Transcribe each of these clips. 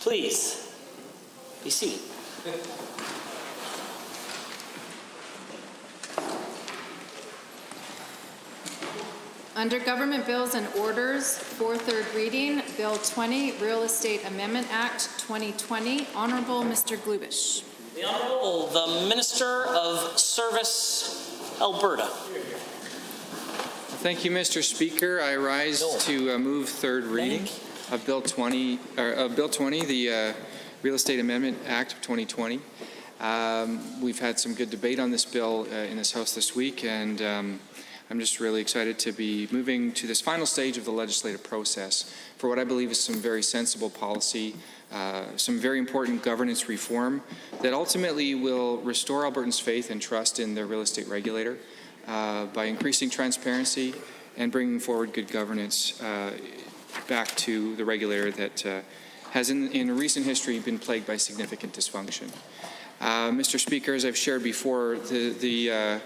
Please be seated. Under Government Bills and Orders for third reading, Bill 20, Real Estate Amendment Act 2020. Honourable Mr. Glubish. The Honourable the Minister of Service, Alberta. Thank you, Mr. Speaker. I rise to move third reading of Bill 20, the Real Estate Amendment Act of 2020. We've had some good debate on this bill in this House this week, and I'm just really excited to be moving to this final stage of the legislative process for what I believe is some very sensible policy, some very important governance reform that ultimately will restore Albertans' faith and trust in their real estate regulator by increasing transparency and bringing forward good governance back to the regulator that has in recent history been plagued by significant dysfunction. Mr. Speaker, as I've shared before, the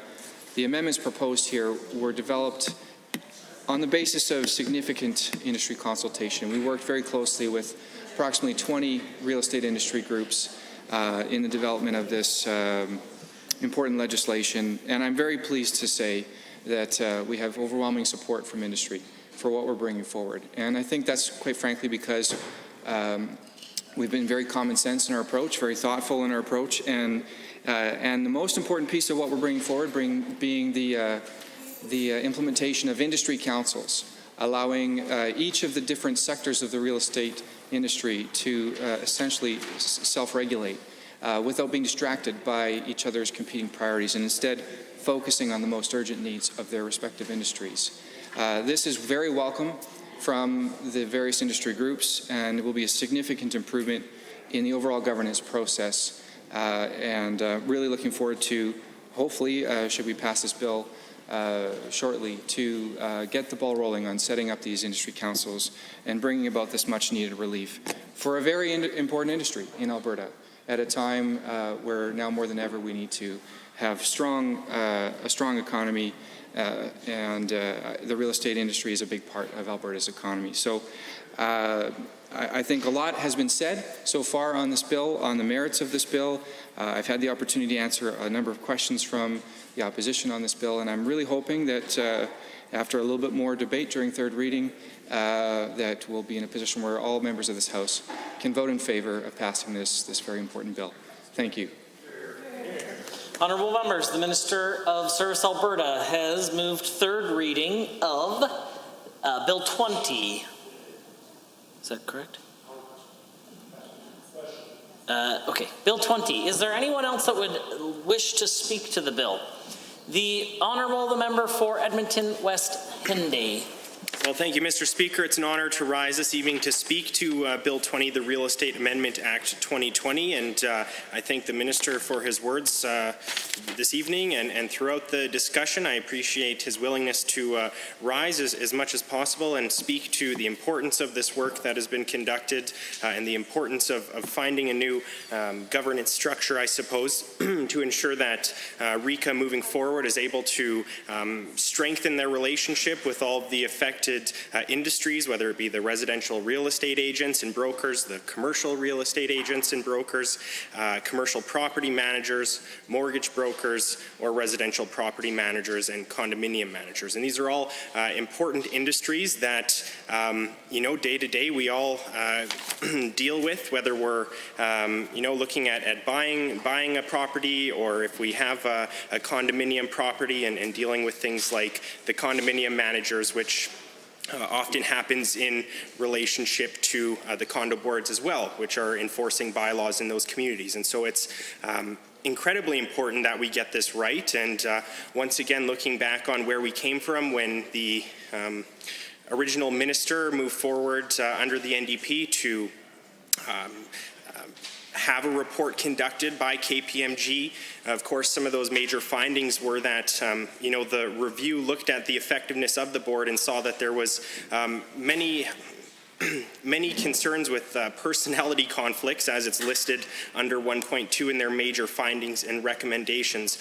amendments proposed here were developed on the basis of significant industry consultation. We worked very closely with approximately 20 real estate industry groups in the development of this important legislation, and I'm very pleased to say that we have overwhelming support from industry for what we're bringing forward. And I think that's quite frankly because we've been very common sense in our approach, very thoughtful in our approach, and the most important piece of what we're bringing forward being the implementation of industry councils, allowing each of the different sectors of the real estate industry to essentially self-regulate without being distracted by each other's competing priorities and instead focusing on the most urgent needs of their respective industries. This is very welcome from the various industry groups, and it will be a significant improvement in the overall governance process. And really looking forward to, hopefully, should we pass this bill shortly, to get the ball rolling on setting up these industry councils and bringing about this much-needed relief for a very important industry in Alberta at a time where now more than ever we need to have a strong economy, and the real estate industry is a big part of Alberta's economy. So I think a lot has been said so far on this bill, on the merits of this bill. I've had the opportunity to answer a number of questions from the opposition on this bill, and I'm really hoping that after a little bit more debate during third reading, that we'll be in a position where all members of this House can vote in favour of passing this very important bill. Thank you. Honourable members, the Minister of Service Alberta has moved third reading of Bill 20. Is that correct? Okay, Bill 20. Is there anyone else that would wish to speak to the bill? The Honourable the Member for Edmonton West Henday. Well, thank you, Mr. Speaker. It's an honour to rise this evening to speak to Bill 20, the Real Estate Amendment Act 2020, and I thank the Minister for his words this evening and throughout the discussion. I appreciate his willingness to rise as much as possible and speak to the importance of this work that has been conducted and the importance of finding a new governance structure, I suppose, to ensure that RECA moving forward is able to strengthen their relationship with all of the affected industries, whether it be the residential real estate agents and brokers, the commercial real estate agents and brokers, commercial property managers, mortgage brokers, or residential property managers and condominium managers. And these are all important industries that, day to day we all deal with, whether we're, looking at buying a property, or if we have a condominium property and dealing with things like the condominium managers, which often happens in relationship to the condo boards as well, which are enforcing bylaws in those communities. And so it's incredibly important that we get this right. And once again, looking back on where we came from when the original minister moved forward under the NDP to have a report conducted by KPMG. Of course, some of those major findings were that, the review looked at the effectiveness of the board and saw that there was many concerns with personality conflicts, as it's listed under 1.2 in their major findings and recommendations.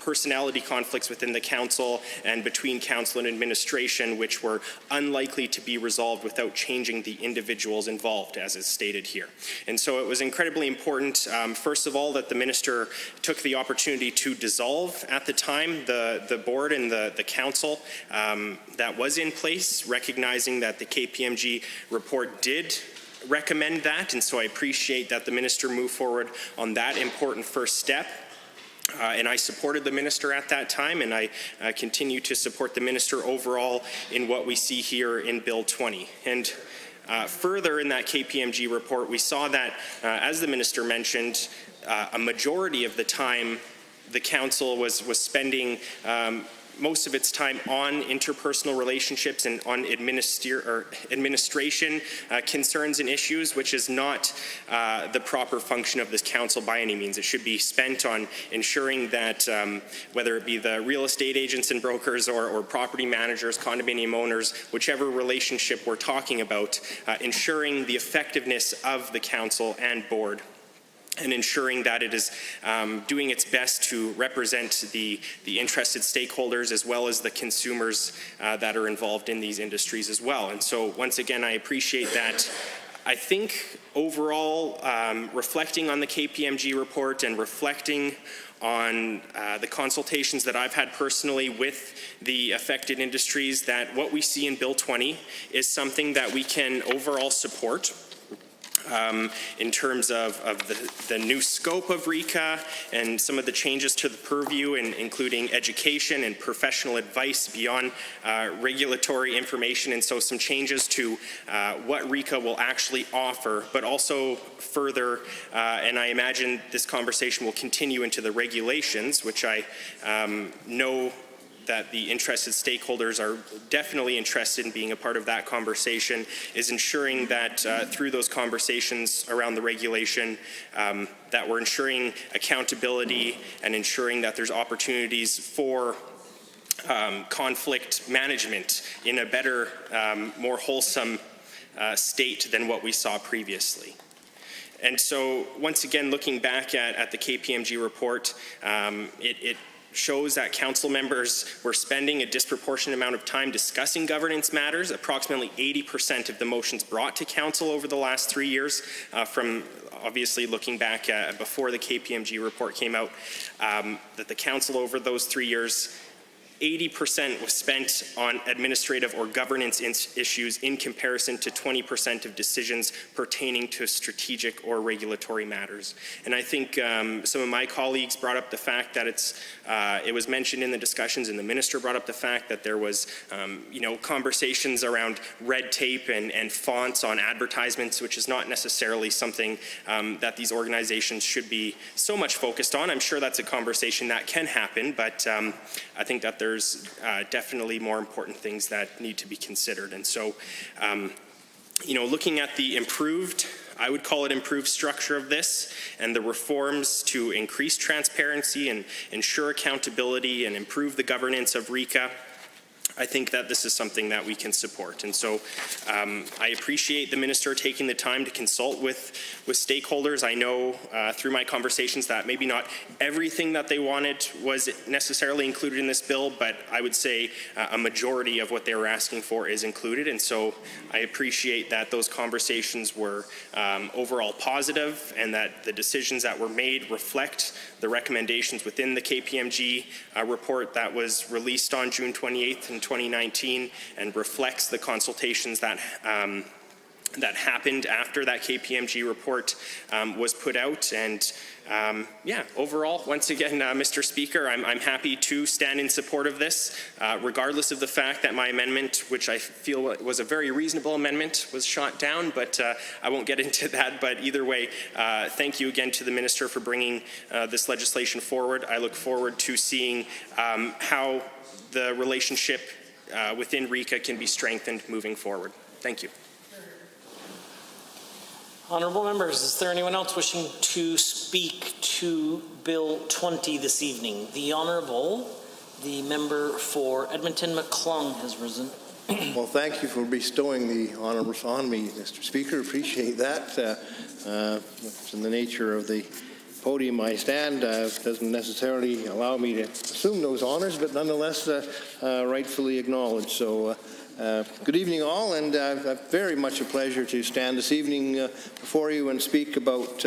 personality conflicts within the council and between council and administration, which were unlikely to be resolved without changing the individuals involved, as is stated here. And so it was incredibly important, first of all, that the minister took the opportunity to dissolve at the time the board and the council that was in place, recognizing that the KPMG report did recommend that, and so I appreciate that the minister moved forward on that important first step. And I supported the minister at that time, and I continue to support the minister overall in what we see here in Bill 20. And further in that KPMG report, we saw that, as the minister mentioned, a majority of the time the council was spending most of its time on interpersonal relationships and on administration concerns and issues, which is not the proper function of this council by any means. It should be spent on ensuring that whether it be the real estate agents and brokers or property managers, condominium owners, whichever relationship we're talking about, ensuring the effectiveness of the council and board, and ensuring that it is doing its best to represent the interested stakeholders as well as the consumers that are involved in these industries as well. And so once again, I appreciate that. I think overall, reflecting on the KPMG report and reflecting on the consultations that I've had personally with the affected industries, that what we see in Bill 20 is something that we can overall support. In terms of the new scope of RECA and some of the changes to the purview, including education and professional advice beyond regulatory information, and so some changes to what RECA will actually offer, but also further, and I imagine this conversation will continue into the regulations, which I know that the interested stakeholders are definitely interested in being a part of that conversation, is ensuring that through those conversations around the regulation, that we're ensuring accountability and ensuring that there's opportunities for conflict management in a better, more wholesome state than what we saw previously. And so once again, looking back at the KPMG report, it shows that council members were spending a disproportionate amount of time discussing governance matters. Approximately 80% of the motions brought to council over the last 3 years, from obviously looking back before the KPMG report came out, that the council over those 3 years, 80% was spent on administrative or governance issues in comparison to 20% of decisions pertaining to strategic or regulatory matters. And I think some of my colleagues brought up the fact that it was mentioned in the discussions, and the minister brought up the fact that there was conversations around red tape and fonts on advertisements, which is not necessarily something that these organizations should be so much focused on. I'm sure that's a conversation that can happen, but I think that there's definitely more important things that need to be considered. And so, looking at the I would call it improved structure of this, and the reforms to increase transparency and ensure accountability and improve the governance of RECA, I think that this is something that we can support. And so I appreciate the minister taking the time to consult with stakeholders. I know through my conversations that maybe not everything that they wanted was necessarily included in this bill, but I would say a majority of what they were asking for is included. And so I appreciate that those conversations were overall positive, and that the decisions that were made reflect the recommendations within the KPMG report that was released on June 28th in 2019, and reflects the consultations that that happened after that KPMG report was put out. And overall, once again, Mr. Speaker, I'm happy to stand in support of this, regardless of the fact that my amendment, which I feel was a very reasonable amendment, was shot down, but I won't get into that. But either way, thank you again to the minister for bringing this legislation forward. I look forward to seeing how the relationship within RECA can be strengthened moving forward. Thank you. Honourable members, is there anyone else wishing to speak to Bill 20 this evening? The member for Edmonton McClung has risen. Well, thank you for bestowing the honours on me, Mr. Speaker. Appreciate that. It's in the nature of the podium I stand doesn't necessarily allow me to assume those honors, but nonetheless rightfully acknowledged. So good evening all, and very much a pleasure to stand this evening before you and speak about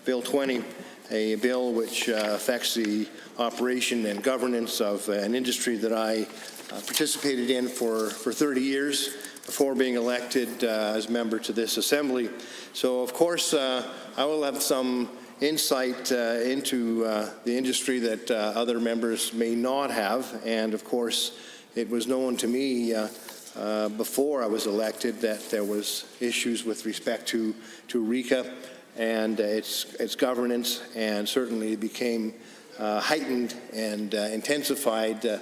Bill 20, a bill which affects the operation and governance of an industry that I participated in for 30 years before being elected as member to this assembly. So of course I will have some insight into the industry that other members may not have, and of course it was known to me before I was elected that there was issues with respect to RECA and its governance, and certainly it became heightened and intensified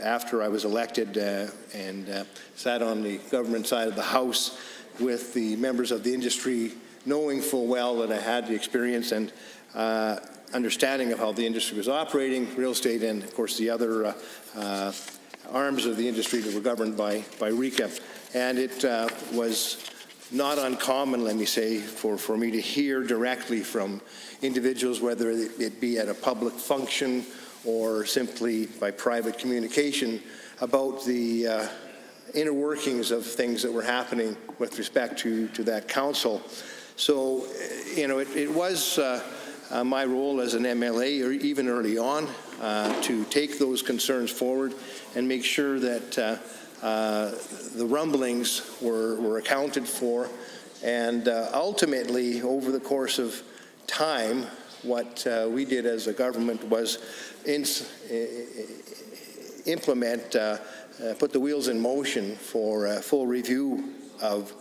after I was elected and sat on the government side of the House with the members of the industry, knowing full well that I had the experience and understanding of how the industry was operating, real estate, and of course the other arms of the industry that were governed by RECA. And it was not uncommon, let me say, for me to hear directly from individuals, whether it be at a public function or simply by private communication, about the inner workings of things that were happening with respect to that council. So, you know, it was my role as an MLA, or even early on, to take those concerns forward and make sure that the rumblings were accounted for. And ultimately, over the course of time, what we did as a government was implement, put the wheels in motion for a full review of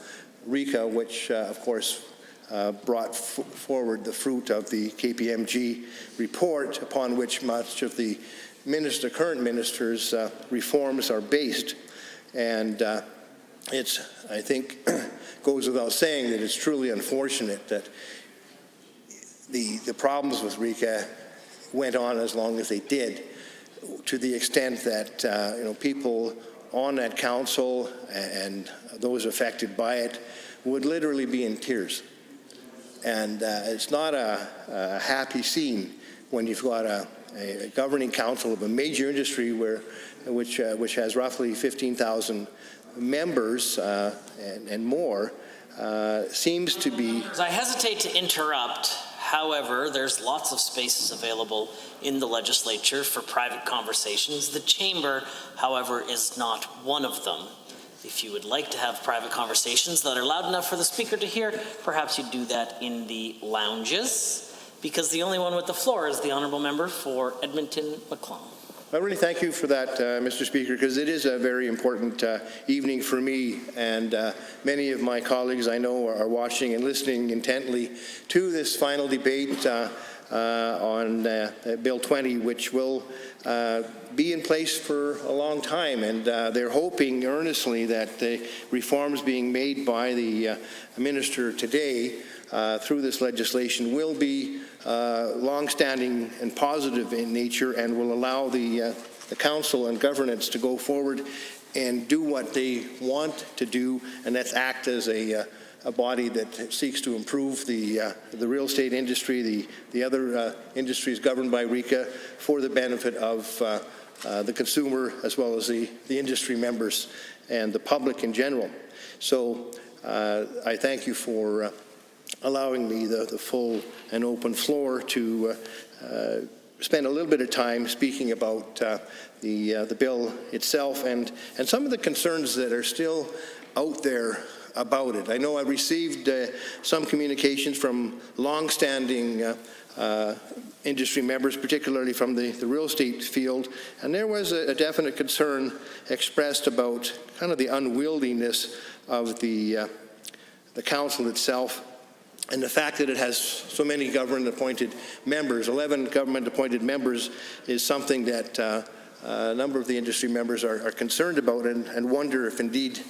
RECA, which, of course, brought forward the fruit of the KPMG report, upon which much of the current minister's reforms are based. And it's, I think, goes without saying that it's truly unfortunate that the problems with RECA went on as long as they did, to the extent that you know, people on that council and those affected by it would literally be in tears. And it's not a happy scene when you've got a governing council of a major industry which has roughly 15,000 members and more, seems to be... I hesitate to interrupt. However, there's lots of spaces available in the legislature for private conversations. The chamber, however, is not one of them. If you would like to have private conversations that are loud enough for the speaker to hear, perhaps you do that in the lounges, because the only one with the floor is the honourable member for Edmonton-McClellan. I really thank you for that, Mr. Speaker, because it is a very important evening for me, and many of my colleagues I know are watching and listening intently to this final debate on Bill 20, which will be in place for a long time, and they're hoping earnestly that the reforms being made by the minister today through this legislation will be long-standing and positive in nature, and will allow the council and governance to go forward and do what they want to do, and that's act as a body that seeks to improve the real estate industry, the other industries governed by RECA, for the benefit of the consumer as well as the industry members and the public in general. So I thank you for allowing me the full and open floor to spend a little bit of time speaking about the bill itself and some of the concerns that are still out there about it. I know I received some communications from long-standing industry members, particularly from the real estate field, and there was a definite concern expressed about kind of the unwieldiness of the council itself, and the fact that it has so many government-appointed members. 11 government-appointed members is something that a number of the industry members are concerned about and wonder if indeed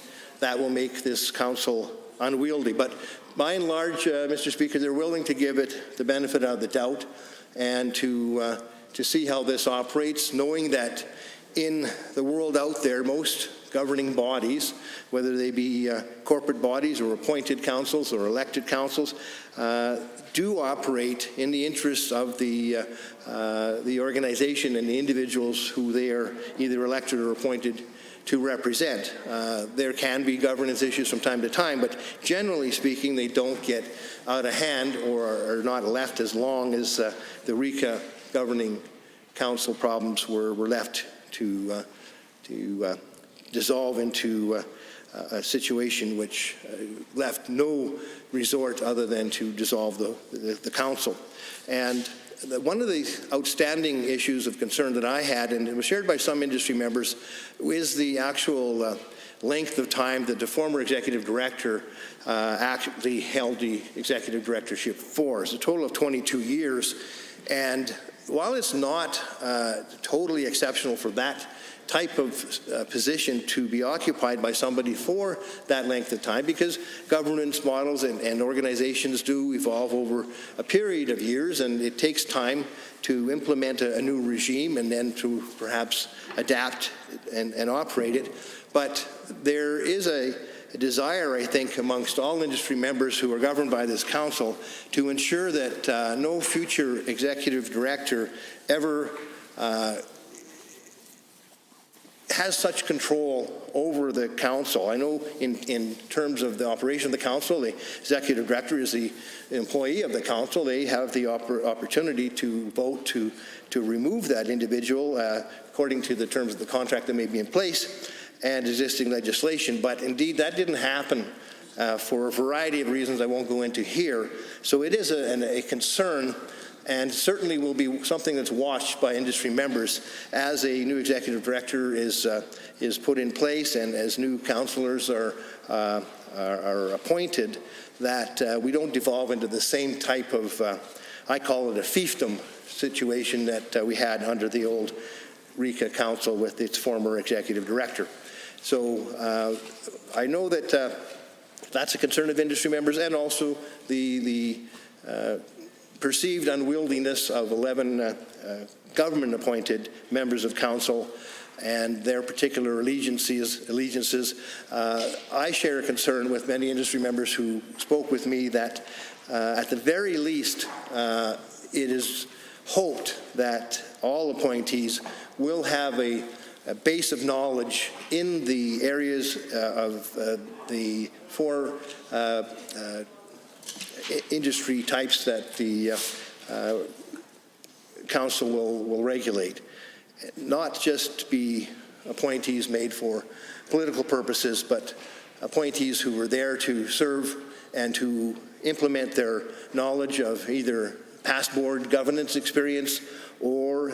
that will make this council unwieldy. But by and large, Mr. Speaker, they're willing to give it the benefit of the doubt and to see how this operates, knowing that in the world out there, most governing bodies, whether they be corporate bodies or appointed councils or elected councils, do operate in the interests of the organization and the individuals who they are either elected or appointed to represent. There can be governance issues from time to time, but generally speaking, they don't get out of hand or are not left as long as the RICA governing council problems were left to dissolve into a situation which left no resort other than to dissolve the council. And one of the outstanding issues of concern that I had, and it was shared by some industry members, is the actual length of time that the former executive director actually held the executive directorship for. It's a total of 22 years. And while it's not totally exceptional for that type of position to be occupied by somebody for that length of time, because governance models and organizations do evolve over a period of years, and it takes time to implement a new regime and then to perhaps adapt and operate it. But there is a desire, I think, amongst all industry members who are governed by this council to ensure that no future executive director ever has such control over the council. I know in terms of the operation of the council, the executive director is the employee of the council. They have the opportunity to vote to remove that individual according to the terms of the contract that may be in place and existing legislation. But indeed, that didn't happen for a variety of reasons I won't go into here. So it is a concern, and certainly will be something that's watched by industry members as a new executive director is put in place and as new councillors are appointed, that we don't devolve into the same type of, I call it a fiefdom situation that we had under the old RICA council with its former executive director. So I know that that's a concern of industry members, and also the perceived unwieldiness of 11 government-appointed members of council and their particular allegiances. I share a concern with many industry members who spoke with me that at the very least it is hoped that all appointees will have a base of knowledge in the areas of the four industry types that the council will regulate. Not just be appointees made for political purposes, but appointees who were there to serve and to implement their knowledge of either past board governance experience or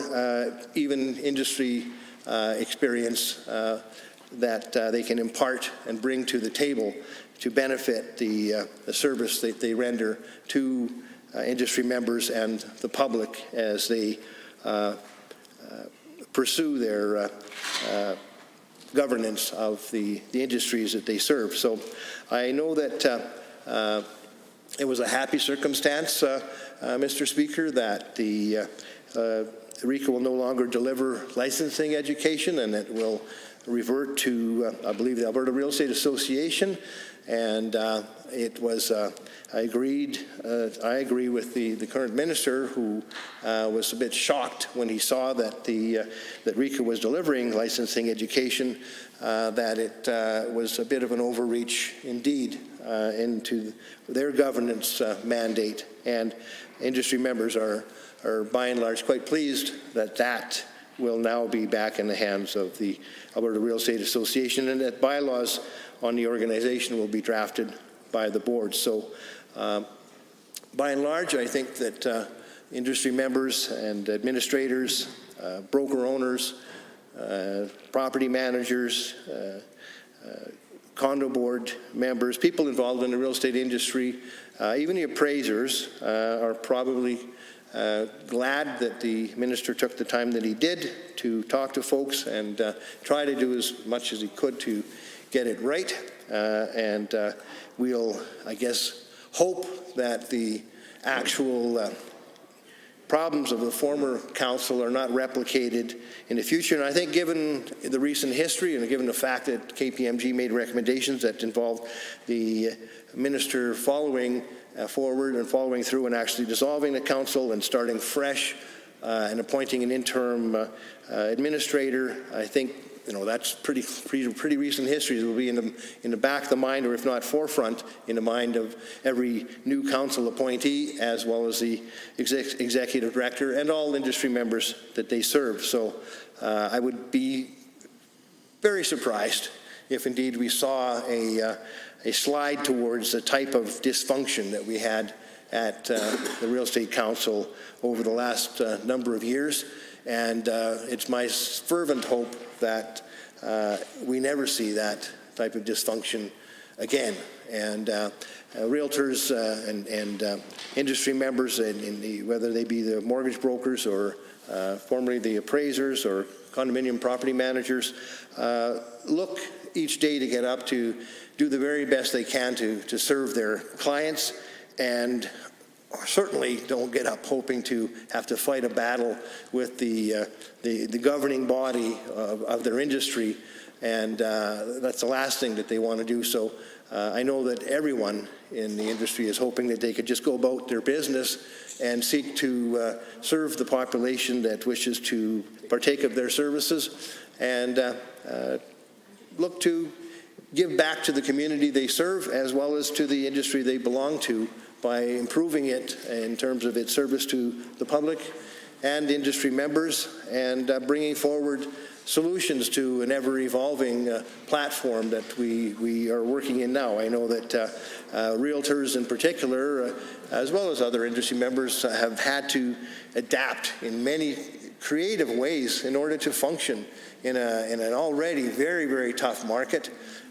even industry experience that they can impart and bring to the table to benefit the service that they render to industry members and the public as they pursue their governance of the industries that they serve. So I know that it was a happy circumstance, Mr. Speaker, that the RICA will no longer deliver licensing education, and it will revert to, I believe, the Alberta Real Estate Association. And it was, I agree with the current minister, who was a bit shocked when he saw that that RICA was delivering licensing education, that it was a bit of an overreach indeed into their governance mandate. And industry members are by and large quite pleased that that will now be back in the hands of the Alberta Real Estate Association, and that bylaws on the organization will be drafted by the board. So by and large, I think that industry members and administrators, broker owners, property managers, condo board members, people involved in the real estate industry, even the appraisers are probably glad that the minister took the time that he did to talk to folks and try to do as much as he could to get it right. And we'll, I guess, hope that the actual problems of the former council are not replicated in the future. And I think given the recent history and given the fact that KPMG made recommendations that involved the minister following forward and following through and actually dissolving the council and starting fresh and appointing an interim administrator, I think that's pretty recent history. It will be in the back of the mind, or if not forefront, in the mind of every new council appointee, as well as the executive director and all industry members that they serve. So I would be very surprised if indeed we saw a slide towards the type of dysfunction that we had at the Real Estate Council over the last number of years. And it's my fervent hope that we never see that type of dysfunction again. And realtors and industry members, whether they be the mortgage brokers or formerly the appraisers or condominium property managers, look each day to get up to do the very best they can to serve their clients, and certainly don't get up hoping to have to fight a battle with the governing body of their industry, and that's the last thing that they want to do. So I know that everyone in the industry is hoping that they could just go about their business and seek to serve the population that wishes to partake of their services, and look to give back to the community they serve as well as to the industry they belong to, by improving it in terms of its service to the public and industry members, and bringing forward solutions to an ever-evolving platform that we are working in now. I know that realtors in particular, as well as other industry members, have had to adapt in many creative ways in order to function in an already very, very tough market.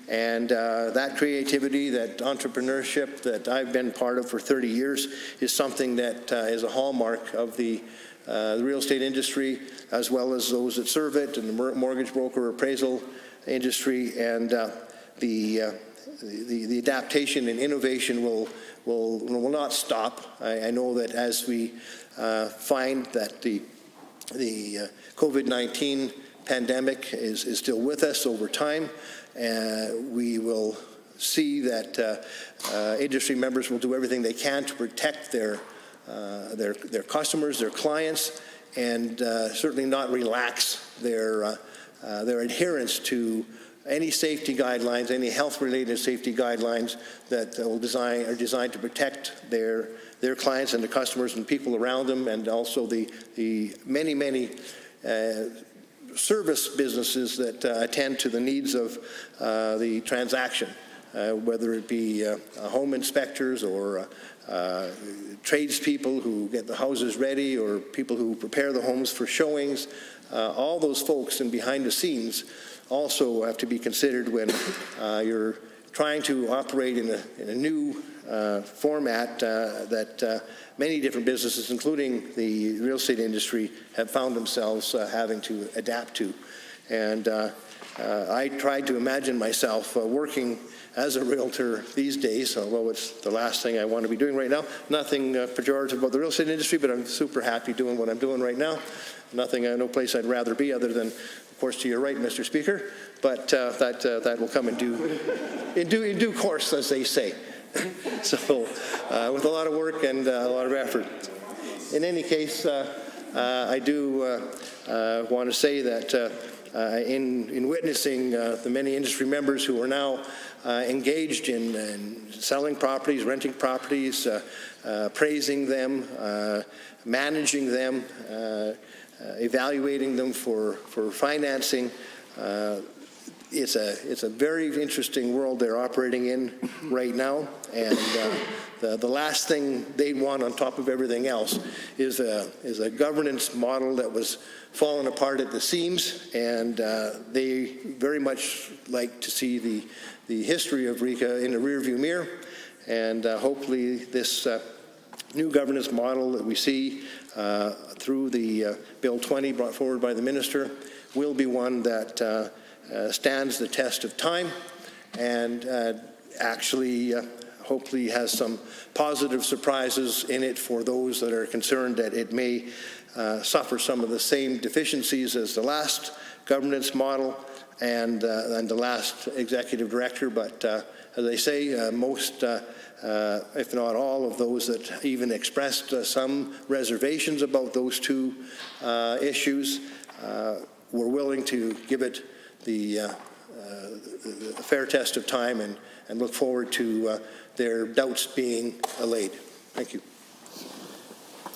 And that creativity, that entrepreneurship that I've been part of for 30 years is something that is a hallmark of the real estate industry, as well as those that serve it, and the mortgage broker appraisal industry. And the adaptation and innovation will not stop. I know that as we find that the COVID-19 pandemic is still with us over time, we will see that industry members will do everything they can to protect their customers, their clients, and certainly not relax their adherence to any safety guidelines, any health-related safety guidelines that are designed to protect their clients and the customers and people around them, and also the many service businesses that attend to the needs of the transaction, whether it be home inspectors or tradespeople who get the houses ready, or people who prepare the homes for showings. All those folks and behind the scenes also have to be considered when you're trying to operate in a new format that many different businesses, including the real estate industry, have found themselves having to adapt to. And I tried to imagine myself working as a realtor these days, although it's the last thing I want to be doing right now. Nothing pejorative about the real estate industry, but I'm super happy doing what I'm doing right now. No place I'd rather be other than, of course, to your right, Mr. Speaker. But that will come in due course, as they say. So, with a lot of work and a lot of effort. In any case, I do want to say that in witnessing the many industry members who are now engaged in selling properties, renting properties, appraising them, managing them, evaluating them for financing, it's a very interesting world they're operating in right now, and the last thing they want on top of everything else is a governance model that was falling apart at the seams, and they very much like to see the history of RECA in the rearview mirror, and hopefully this new governance model that we see through the Bill 20 brought forward by the minister will be one that stands the test of time, and actually hopefully has some positive surprises in it for those that are concerned that it may suffer some of the same deficiencies as the last governance model and the last executive director. But as I say, most, if not all, of those that even expressed some reservations about those two issues were willing to give it the fair test of time and look forward to their doubts being allayed. Thank you.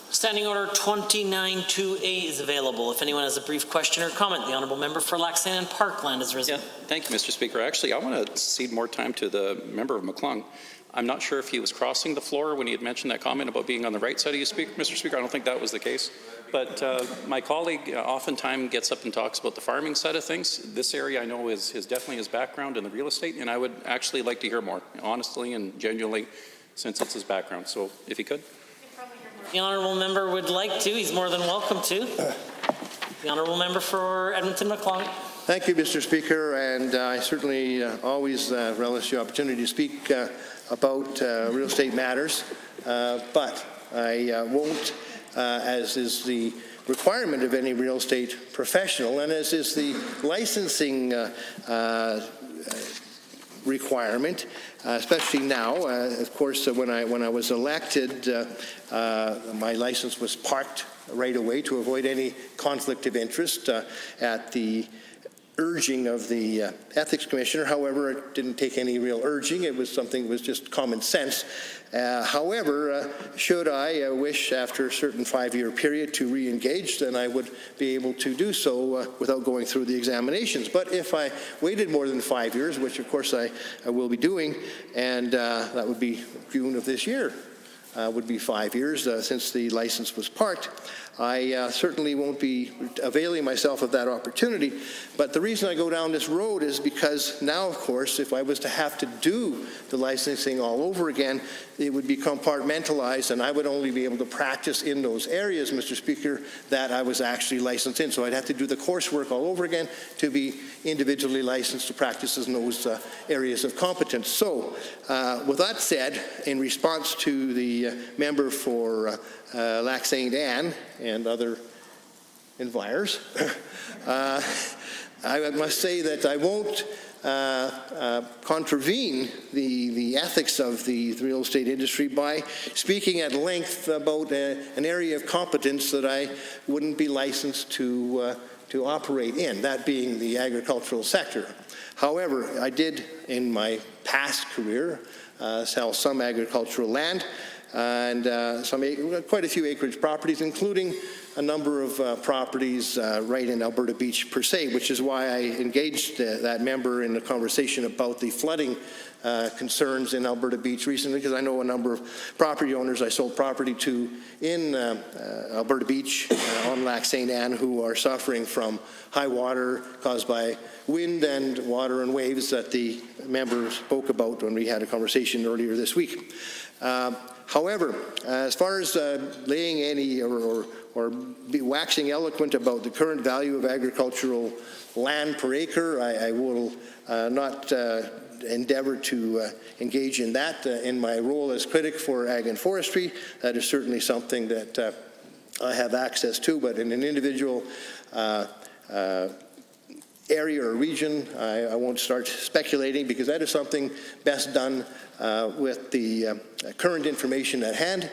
Standing Order 29-2A is available. If anyone has a brief question or comment, the Honourable Member for Lac Saint and Parkland is risen. Yeah, thank you, Mr. Speaker. Actually, I want to cede more time to the member of McClung. I'm not sure if he was crossing the floor when he had mentioned that comment about being on the right side of you, Mr. Speaker. I don't think that was the case. But my colleague oftentimes gets up and talks about the farming side of things. This area I know is definitely his background in the real estate, and I would actually like to hear more, honestly and genuinely, since it's his background. So if he could. The Honourable Member would like to. He's more than welcome to. The Honourable Member for Edmonton McClung. Thank you, Mr. Speaker, and I certainly always relish the opportunity to speak about real estate matters, but I won't, as is the requirement of any real estate professional, and as is the licensing requirement, especially now. Of course, when I was elected, my license was parked right away to avoid any conflict of interest at the urging of the ethics commissioner. However, it didn't take any real urging. It was something that was just common sense. However, should I wish after a certain 5-year period to re-engage, then I would be able to do so without going through the examinations. But if I waited more than 5 years, which of course I will be doing, and that would be June of this year, would be 5 years since the license was parked, I certainly won't be availing myself of that opportunity. But the reason I go down this road is because now, of course, if I was to have to do the licensing all over again, it would be compartmentalized, and I would only be able to practice in those areas, Mr. Speaker, that I was actually licensed in. So I'd have to do the coursework all over again to be individually licensed to practice in those areas of competence. So with that said, in response to the member for Lac Saint Anne and other environs, I must say that I won't contravene the ethics of the real estate industry by speaking at length about an area of competence that I wouldn't be licensed to operate in, that being the agricultural sector. However, I did in my past career sell some agricultural land and quite a few acreage properties, including a number of properties right in Alberta Beach per se, which is why I engaged that member in a conversation about the flooding concerns in Alberta Beach recently, because I know a number of property owners I sold property to in Alberta Beach on Lac Saint Anne who are suffering from high water caused by wind and water and waves that the member spoke about when we had a conversation earlier this week. However, as far as laying any or be waxing eloquent about the current value of agricultural land per acre, I will not endeavor to engage in that in my role as critic for ag and forestry. That is certainly something that I have access to, but in an individual area or region, I won't start speculating, because that is something best done with the current information at hand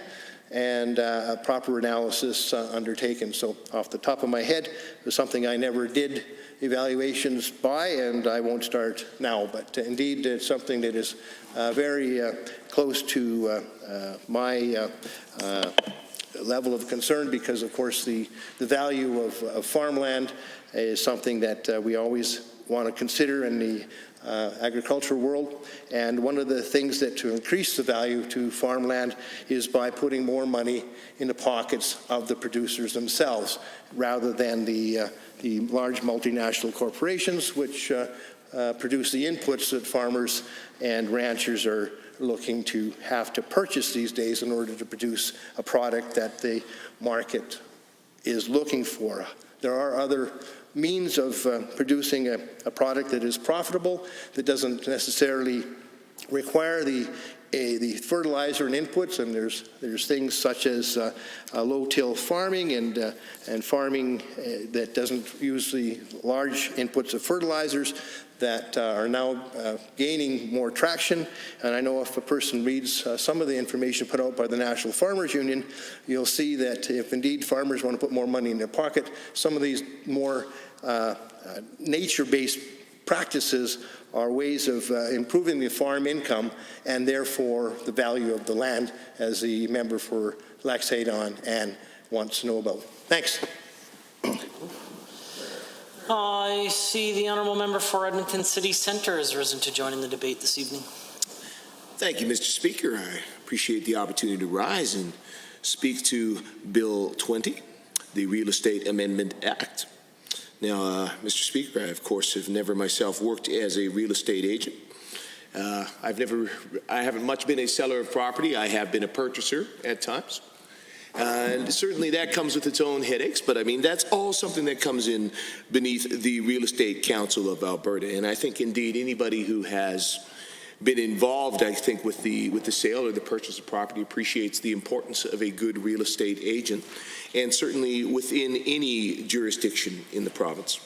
and a proper analysis undertaken. So off the top of my head, there's something I never did evaluations by, and I won't start now. But indeed, it's something that is very close to my level of concern, because of course the value of farmland is something that we always want to consider in the agricultural world. And one of the things that to increase the value to farmland is by putting more money in the pockets of the producers themselves, rather than the large multinational corporations which produce the inputs that farmers and ranchers are looking to have to purchase these days in order to produce a product that the market is looking for. There are other means of producing a product that is profitable, that doesn't necessarily require the the fertilizer and inputs, and there's things such as low-till farming and farming that doesn't use the large inputs of fertilizers that are now gaining more traction. And I know if a person reads some of the information put out by the National Farmers Union, you'll see that if indeed farmers want to put more money in their pocket, some of these more nature-based practices are ways of improving the farm income and therefore the value of the land, as the member for Lac-Saint-Don Anne wants to know about. Thanks. I see the honourable member for Edmonton City Centre has risen to join in the debate this evening. Thank you, Mr. Speaker. I appreciate the opportunity to rise and speak to Bill 20, the Real Estate Amendment Act. Now, Mr. Speaker, I, of course, have never myself worked as a real estate agent. I haven't much been a seller of property. I have been a purchaser at times. And certainly that comes with its own headaches, but I mean, that's all something that comes in beneath the Real Estate Council of Alberta. And I think indeed anybody who has been involved, I think, with the sale or the purchase of property appreciates the importance of a good real estate agent, and certainly within any jurisdiction in the province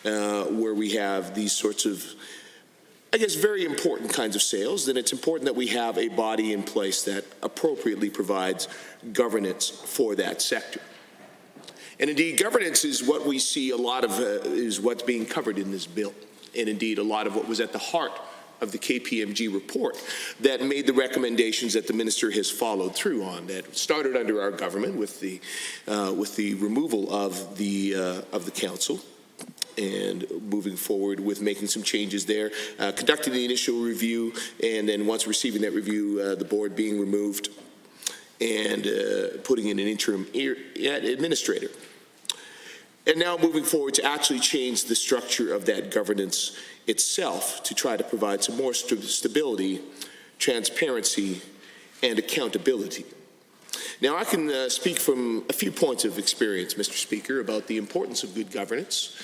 where we have these sorts of, I guess, very important kinds of sales, then it's important that we have a body in place that appropriately provides governance for that sector. And indeed, governance is what we see a lot of, is what's being covered in this bill. And indeed, a lot of what was at the heart of the KPMG report that made the recommendations that the minister has followed through on, that started under our government with the removal of the council, and moving forward with making some changes there, conducting the initial review, and then once receiving that review, the board being removed, and putting in an interim administrator. And now moving forward to actually change the structure of that governance itself to try to provide some more stability, transparency, and accountability. Now, I can speak from a few points of experience, Mr. Speaker, about the importance of good governance.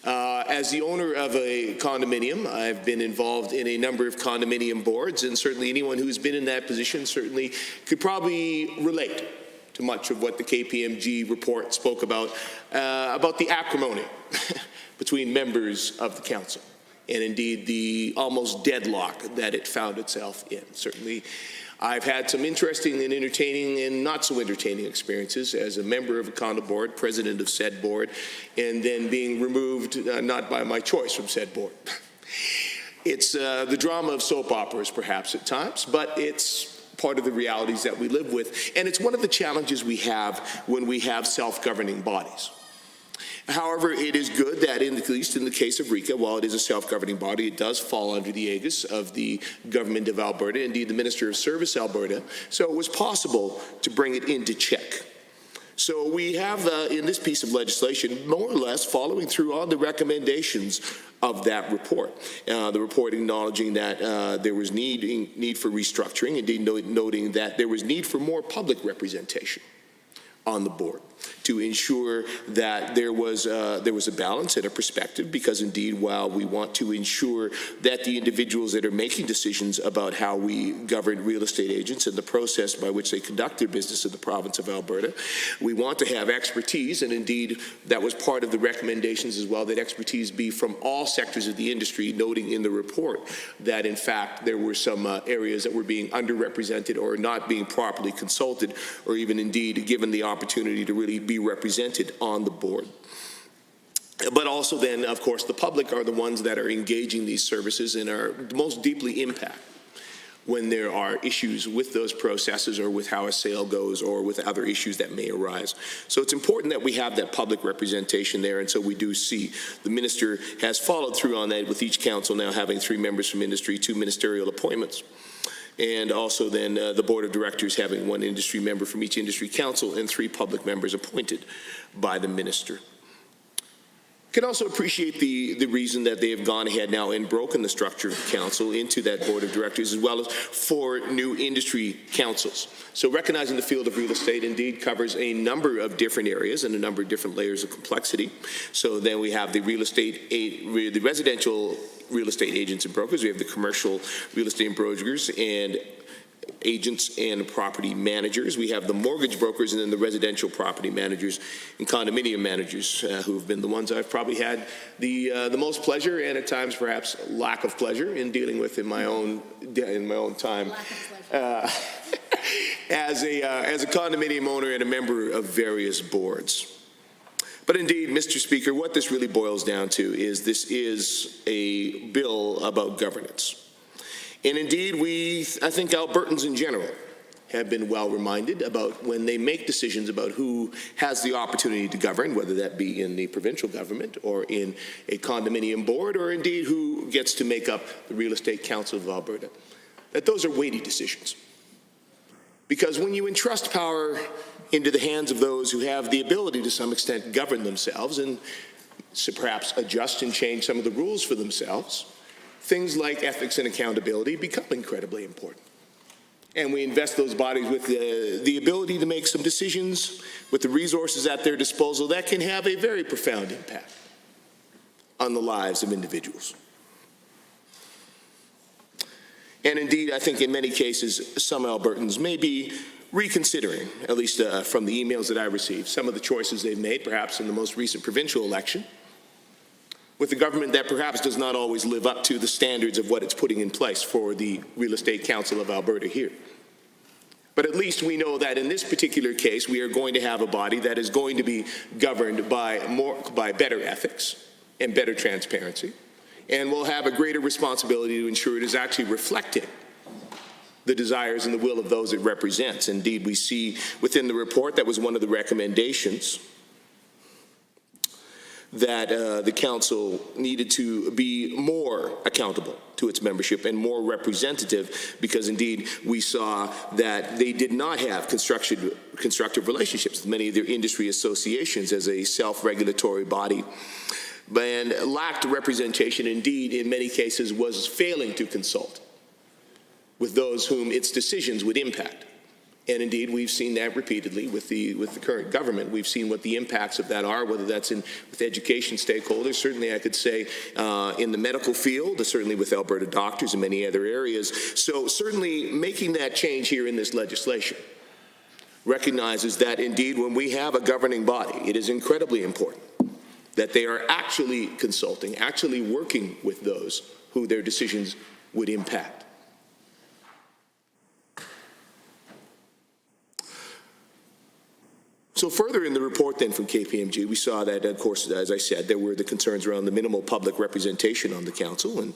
As the owner of a condominium, I've been involved in a number of condominium boards, and certainly anyone who's been in that position certainly could probably relate to much of what the KPMG report spoke about the acrimony between members of the council, and indeed the almost deadlock that it found itself in. Certainly, I've had some interesting and entertaining and not so entertaining experiences as a member of a condo board, president of said board, and then being removed, not by my choice, from said board. It's the drama of soap operas, perhaps, at times, but it's part of the realities that we live with, and it's one of the challenges we have when we have self-governing bodies. However, it is good that, at least in the case of RECA, while it is a self-governing body, it does fall under the aegis of the Government of Alberta, indeed the Minister of Service Alberta, so it was possible to bring it into check. So we have, in this piece of legislation, more or less following through on the recommendations of that report. The report acknowledging that there was need for restructuring, indeed noting that there was need for more public representation on the board to ensure that there was a balance and a perspective, because indeed, while we want to ensure that the individuals that are making decisions about how we govern real estate agents and the process by which they conduct their business in the province of Alberta, we want to have expertise, and indeed that was part of the recommendations as well, that expertise be from all sectors of the industry, noting in the report that in fact there were some areas that were being underrepresented or not being properly consulted, or even indeed given the opportunity to really be represented on the board. But also then, of course, the public are the ones that are engaging these services and are most deeply impacted when there are issues with those processes or with how a sale goes or with other issues that may arise. So it's important that we have that public representation there, and so we do see the minister has followed through on that, with each council now having 3 members from industry, 2 ministerial appointments. And also then the board of directors having 1 industry member from each industry council and 3 public members appointed by the minister. Can also appreciate the reason that they have gone ahead now and broken the structure of the council into that board of directors, as well as 4 new industry councils. So recognizing the field of real estate indeed covers a number of different areas and a number of different layers of complexity. So then we have the the residential real estate agents and brokers, we have the commercial real estate brokers, and agents and property managers. We have the mortgage brokers and then the residential property managers and condominium managers who have been the ones I've probably had the most pleasure and at times perhaps lack of pleasure in dealing with in my own time. As a condominium owner and a member of various boards. But indeed, Mr. Speaker, what this really boils down to is this is a bill about governance. And indeed, I think Albertans in general have been well reminded about when they make decisions about who has the opportunity to govern, whether that be in the provincial government or in a condominium board, or indeed who gets to make up the Real Estate Council of Alberta, that those are weighty decisions. Because when you entrust power into the hands of those who have the ability to some extent govern themselves and perhaps adjust and change some of the rules for themselves, things like ethics and accountability become incredibly important. And we invest those bodies with the ability to make some decisions with the resources at their disposal that can have a very profound impact on the lives of individuals. And indeed, I think in many cases, some Albertans may be reconsidering, at least from the emails that I received, some of the choices they've made, perhaps in the most recent provincial election, with a government that perhaps does not always live up to the standards of what it's putting in place for the Real Estate Council of Alberta here. But at least we know that in this particular case, we are going to have a body that is going to be governed by better ethics and better transparency, and will have a greater responsibility to ensure it is actually reflecting the desires and the will of those it represents. Indeed, we see within the report that was one of the recommendations that the council needed to be more accountable to its membership and more representative, because indeed we saw that they did not have constructive relationships with many of their industry associations as a self-regulatory body, and lacked representation. Indeed, in many cases was failing to consult with those whom its decisions would impact. And indeed, we've seen that repeatedly with the current government. We've seen what the impacts of that are, whether that's with education stakeholders. Certainly, I could say in the medical field, certainly with Alberta doctors and many other areas. So certainly making that change here in this legislation recognizes that indeed when we have a governing body, it is incredibly important that they are actually consulting, actually working with those who their decisions would impact. So further in the report then from KPMG, we saw that, of course, as I said, there were the concerns around the minimal public representation on the council and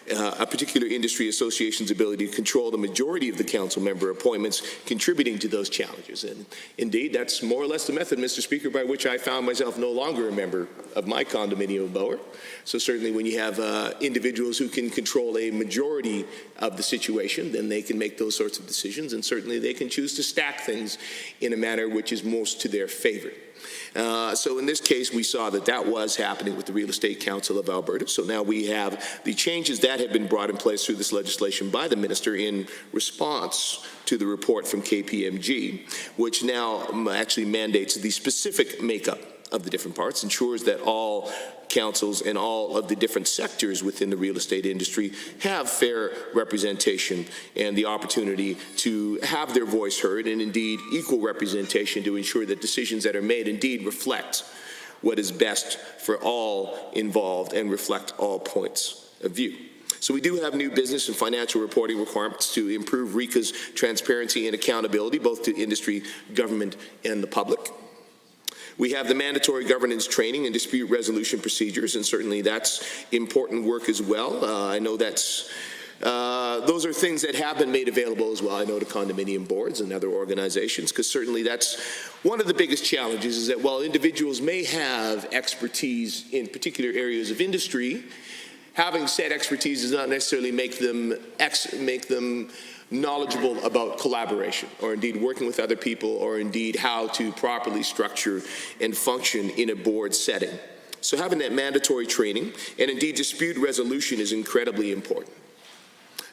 a particular industry association's ability to control the majority of the council member appointments contributing to those challenges. And indeed, that's more or less the method, Mr. Speaker, by which I found myself no longer a member of my condominium board. So certainly when you have individuals who can control a majority of the situation, then they can make those sorts of decisions, and certainly they can choose to stack things in a manner which is most to their favor. So in this case, we saw that was happening with the Real Estate Council of Alberta. So now we have the changes that have been brought in place through this legislation by the minister in response to the report from KPMG, which now actually mandates the specific makeup of the different parts, ensures that all councils and all of the different sectors within the real estate industry have fair representation and the opportunity to have their voice heard, and indeed equal representation to ensure that decisions that are made indeed reflect what is best for all involved and reflect all points of view. So we do have new business and financial reporting requirements to improve RECA's transparency and accountability, both to industry, government, and the public. We have the mandatory governance training and dispute resolution procedures, and certainly that's important work as well. I know those are things that have been made available as well, I know, to condominium boards and other organizations, because certainly that's one of the biggest challenges, is that while individuals may have expertise in particular areas of industry, having said expertise does not necessarily make them knowledgeable about collaboration, or indeed working with other people, or indeed how to properly structure and function in a board setting. So having that mandatory training and indeed dispute resolution is incredibly important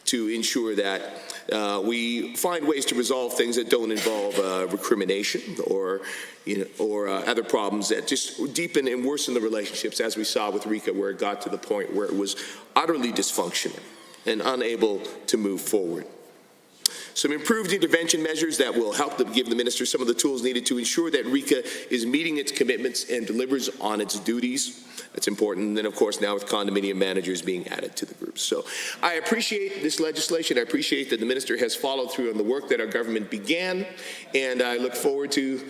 to ensure that we find ways to resolve things that don't involve recrimination or other problems that just deepen and worsen the relationships, as we saw with RECA, where it got to the point where it was utterly dysfunctional and unable to move forward. some improved intervention measures that will help give the minister some of the tools needed to ensure that RECA is meeting its commitments and delivers on its duties. That's important. And then, of course, now with condominium managers being added to the group. So I appreciate this legislation. I appreciate that the minister has followed through on the work that our government began, and I look forward to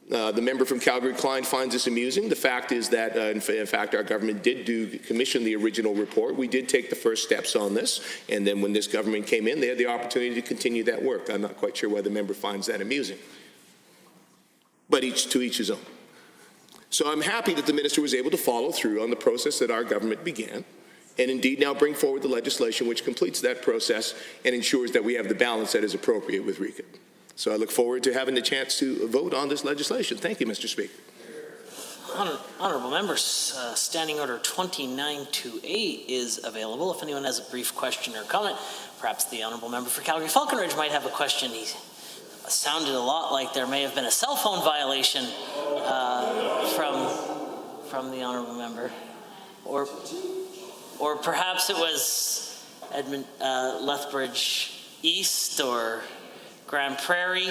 the member from Calgary-Klein finds this amusing. The fact is that, in fact, our government did commission the original report. We did take the first steps on this, and then when this government came in, they had the opportunity to continue that work. I'm not quite sure why the member finds that amusing, but to each his own. So I'm happy that the minister was able to follow through on the process that our government began, and indeed now bring forward the legislation which completes that process and ensures that we have the balance that is appropriate with RECA. So I look forward to having the chance to vote on this legislation. Thank you, Mr. Speaker. Honourable members, Standing Order 2928 is available. If anyone has a brief question or comment, perhaps the Honourable Member for Calgary-Falconridge might have a question. He sounded a lot like there may have been a cell phone violation from the Honourable Member. Or perhaps it was Lethbridge East or Grand Prairie.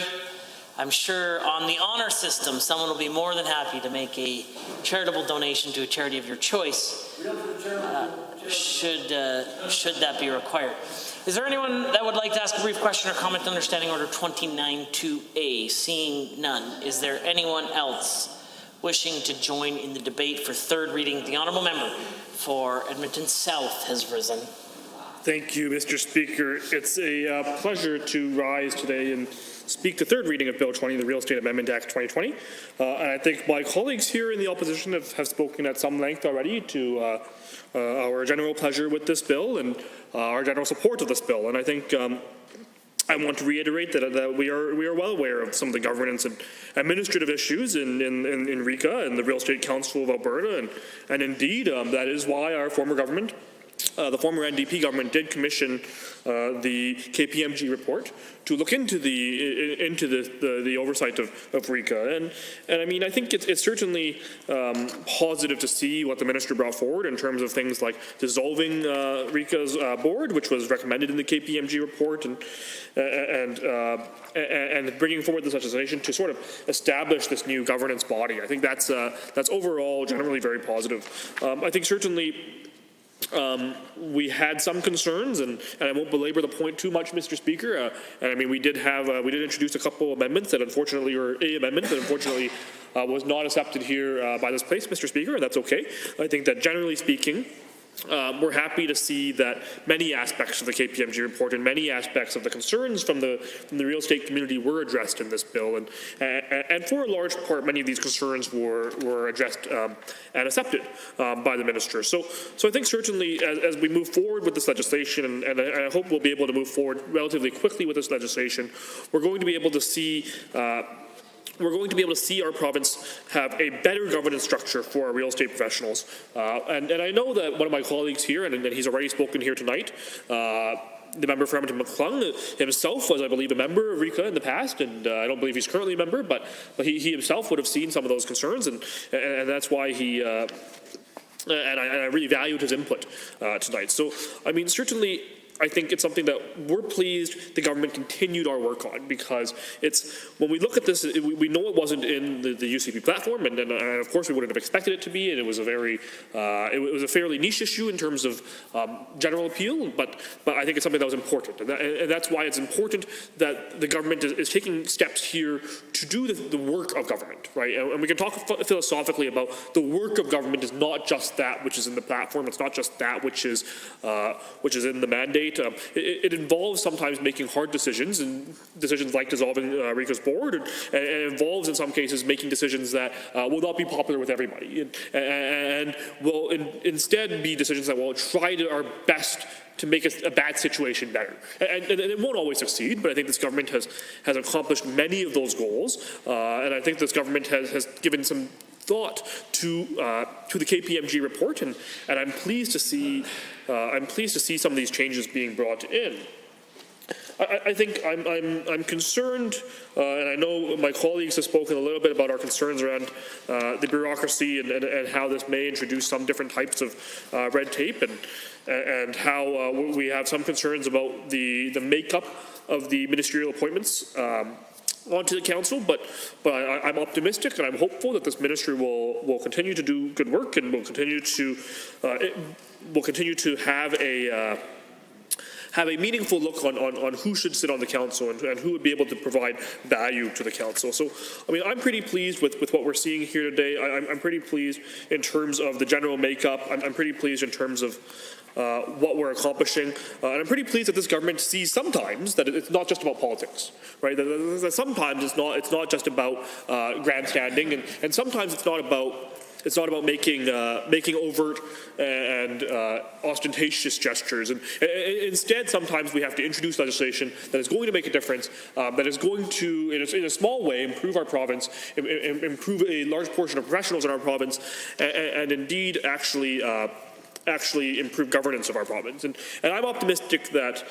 I'm sure on the honor system, someone will be more than happy to make a charitable donation to a charity of your choice, should that be required. Is there anyone that would like to ask a brief question or comment under Standing Order 29-2A? Seeing none, is there anyone else wishing to join in the debate for third reading? The Honourable Member for Edmonton South has risen. Thank you, Mr. Speaker. It's a pleasure to rise today and speak the third reading of Bill 20, the Real Estate Amendment Act 2020. And I think my colleagues here in the opposition have spoken at some length already to our general pleasure with this bill and our general support of this bill. And I think I want to reiterate that we are well aware of some of the governance and administrative issues in RECA and the Real Estate Council of Alberta. And indeed, that is why our former government, the former NDP government, did commission the KPMG report to look into the oversight of RECA, and I mean, I think it's certainly positive to see what the minister brought forward in terms of things like dissolving RECA's board, which was recommended in the KPMG report, and bringing forward this legislation to sort of establish this new governance body. I think that's overall generally very positive. I think certainly we had some concerns, and I won't belabor the point too much, Mr. Speaker. And I mean, we did introduce a couple amendments that unfortunately, or a amendment that unfortunately was not accepted here by this place, Mr. Speaker, and that's okay. I think that generally speaking, we're happy to see that many aspects of the KPMG report and many aspects of the concerns from the real estate community were addressed in this bill, and for a large part, many of these concerns were addressed and accepted by the minister. So I think certainly as we move forward with this legislation, and I hope we'll be able to move forward relatively quickly with this legislation, we're going to be able to see our province have a better governance structure for our real estate professionals. And I know that one of my colleagues here, and he's already spoken here tonight, the member for Edmonton McClung himself was, I believe, a member of RECA in the past, and I don't believe he's currently a member, but he himself would have seen some of those concerns, and that's why he... and I really valued his input tonight. So, I mean, certainly, I think it's something that we're pleased the government continued our work on, because when we look at this, we know it wasn't in the UCP platform, and of course we wouldn't have expected it to be, and it was a fairly niche issue in terms of general appeal, but I think it's something that was important, and that's why it's important that the government is taking steps here to do the work of government, right? And we can talk philosophically about the work of government is not just that which is in the platform, it's not just that which is in the mandate. It involves sometimes making hard decisions, and decisions like dissolving RECA's board, and it involves in some cases making decisions that will not be popular with everybody, and will instead be decisions that will try our best to make a bad situation better. And it won't always succeed, but I think this government has accomplished many of those goals, and I think this government has given some thought to the KPMG report, and I'm pleased to see some of these changes being brought in. I think I'm concerned, and I know my colleagues have spoken a little bit about our concerns around the bureaucracy and how this may introduce some different types of red tape, and how we have some concerns about the makeup of the ministerial appointments onto the council, but I'm optimistic and I'm hopeful that this ministry will continue to do good work and will continue to have a meaningful look on who should sit on the council and who would be able to provide value to the council. So, I mean, I'm pretty pleased with what we're seeing here today. I'm pretty pleased in terms of the general makeup. I'm pretty pleased in terms of what we're accomplishing. And I'm pretty pleased that this government sees sometimes that it's not just about politics, right? That sometimes it's not just about grandstanding, and sometimes it's not about making overt and ostentatious gestures. And instead, sometimes we have to introduce legislation that is going to make a difference, that is going to, in a small way, improve our province, improve a large portion of professionals in our province, and indeed actually improve governance of our province. And I'm optimistic that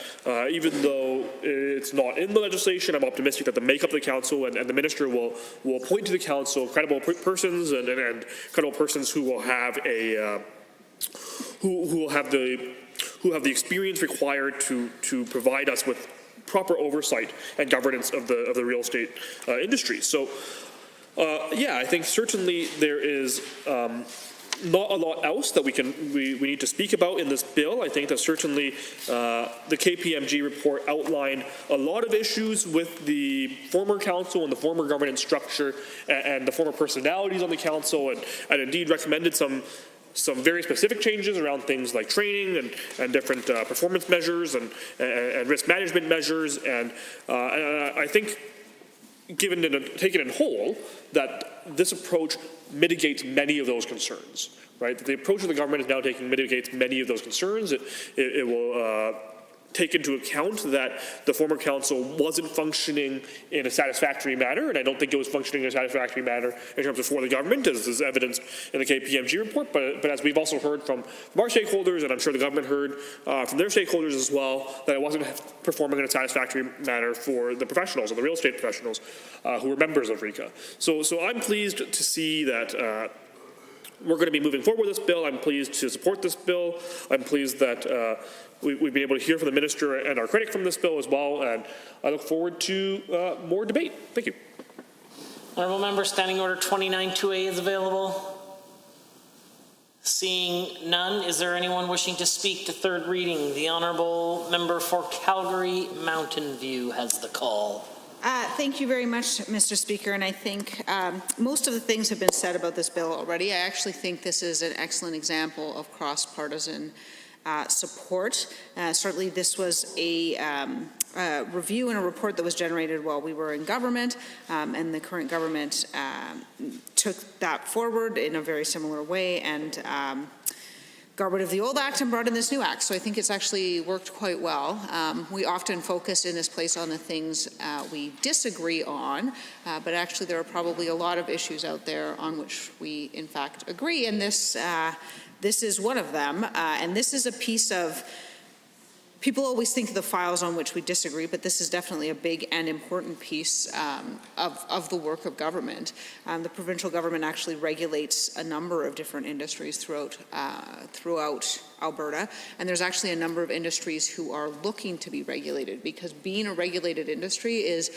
even though it's not in the legislation, I'm optimistic that the makeup of the council and the minister will appoint to the council credible persons and credible persons who will have who have the experience required to provide us with proper oversight and governance of the real estate industry. So yeah, I think certainly there is not a lot else that we need to speak about in this bill. I think that certainly the KPMG report outlined a lot of issues with the former council and the former governance structure and the former personalities on the council, and indeed recommended some very specific changes around things like training and different performance measures and risk management measures. And I think, taken in whole, that this approach mitigates many of those concerns, right? The approach that the government is now taking mitigates many of those concerns. It will take into account that the former council wasn't functioning in a satisfactory manner, and I don't think it was functioning in a satisfactory manner in terms of for the government, as is evidenced in the KPMG report, but as we've also heard from our stakeholders, and I'm sure the government heard from their stakeholders as well, that it wasn't performing in a satisfactory manner for the professionals and the real estate professionals who were members of RECA. So I'm pleased to see that we're going to be moving forward with this bill. I'm pleased to support this bill. I'm pleased that we've been able to hear from the minister and our critic from this bill as well, and I look forward to more debate. Thank you. Honourable Member, Standing Order 29-2A is available. Seeing none, is there anyone wishing to speak to third reading? The Honourable Member for Calgary Mountain View has the call. Thank you very much, Mr. Speaker, and I think most of the things have been said about this bill already. I actually think this is an excellent example of cross-partisan support. Certainly this was a review and a report that was generated while we were in government, and the current government took that forward in a very similar way and got rid of the old act and brought in this new act. So I think it's actually worked quite well. We often focus in this place on the things we disagree on, but actually there are probably a lot of issues out there on which we in fact agree, and this is one of them. And this is a piece of, people always think of the files on which we disagree, but this is definitely a big and important piece of the work of government. The provincial government actually regulates a number of different industries throughout Alberta, and there's actually a number of industries who are looking to be regulated, because being a regulated industry is,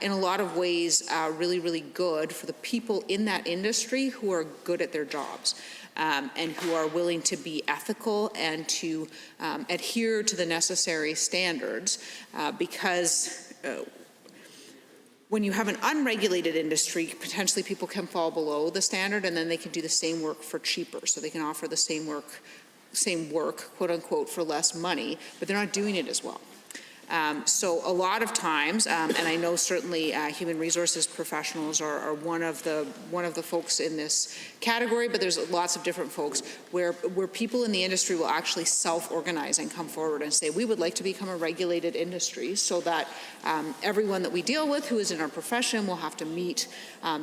in a lot of ways, really, really good for the people in that industry who are good at their jobs. And who are willing to be ethical and to adhere to the necessary standards, because when you have an unregulated industry, potentially people can fall below the standard and then they can do the same work for cheaper. So they can offer the same work, quote unquote, for less money, but they're not doing it as well. So a lot of times, and I know certainly human resources professionals are one of the folks in this category, but there's lots of different folks where people in the industry will actually self-organize and come forward and say, we would like to become a regulated industry so that everyone that we deal with who is in our profession will have to meet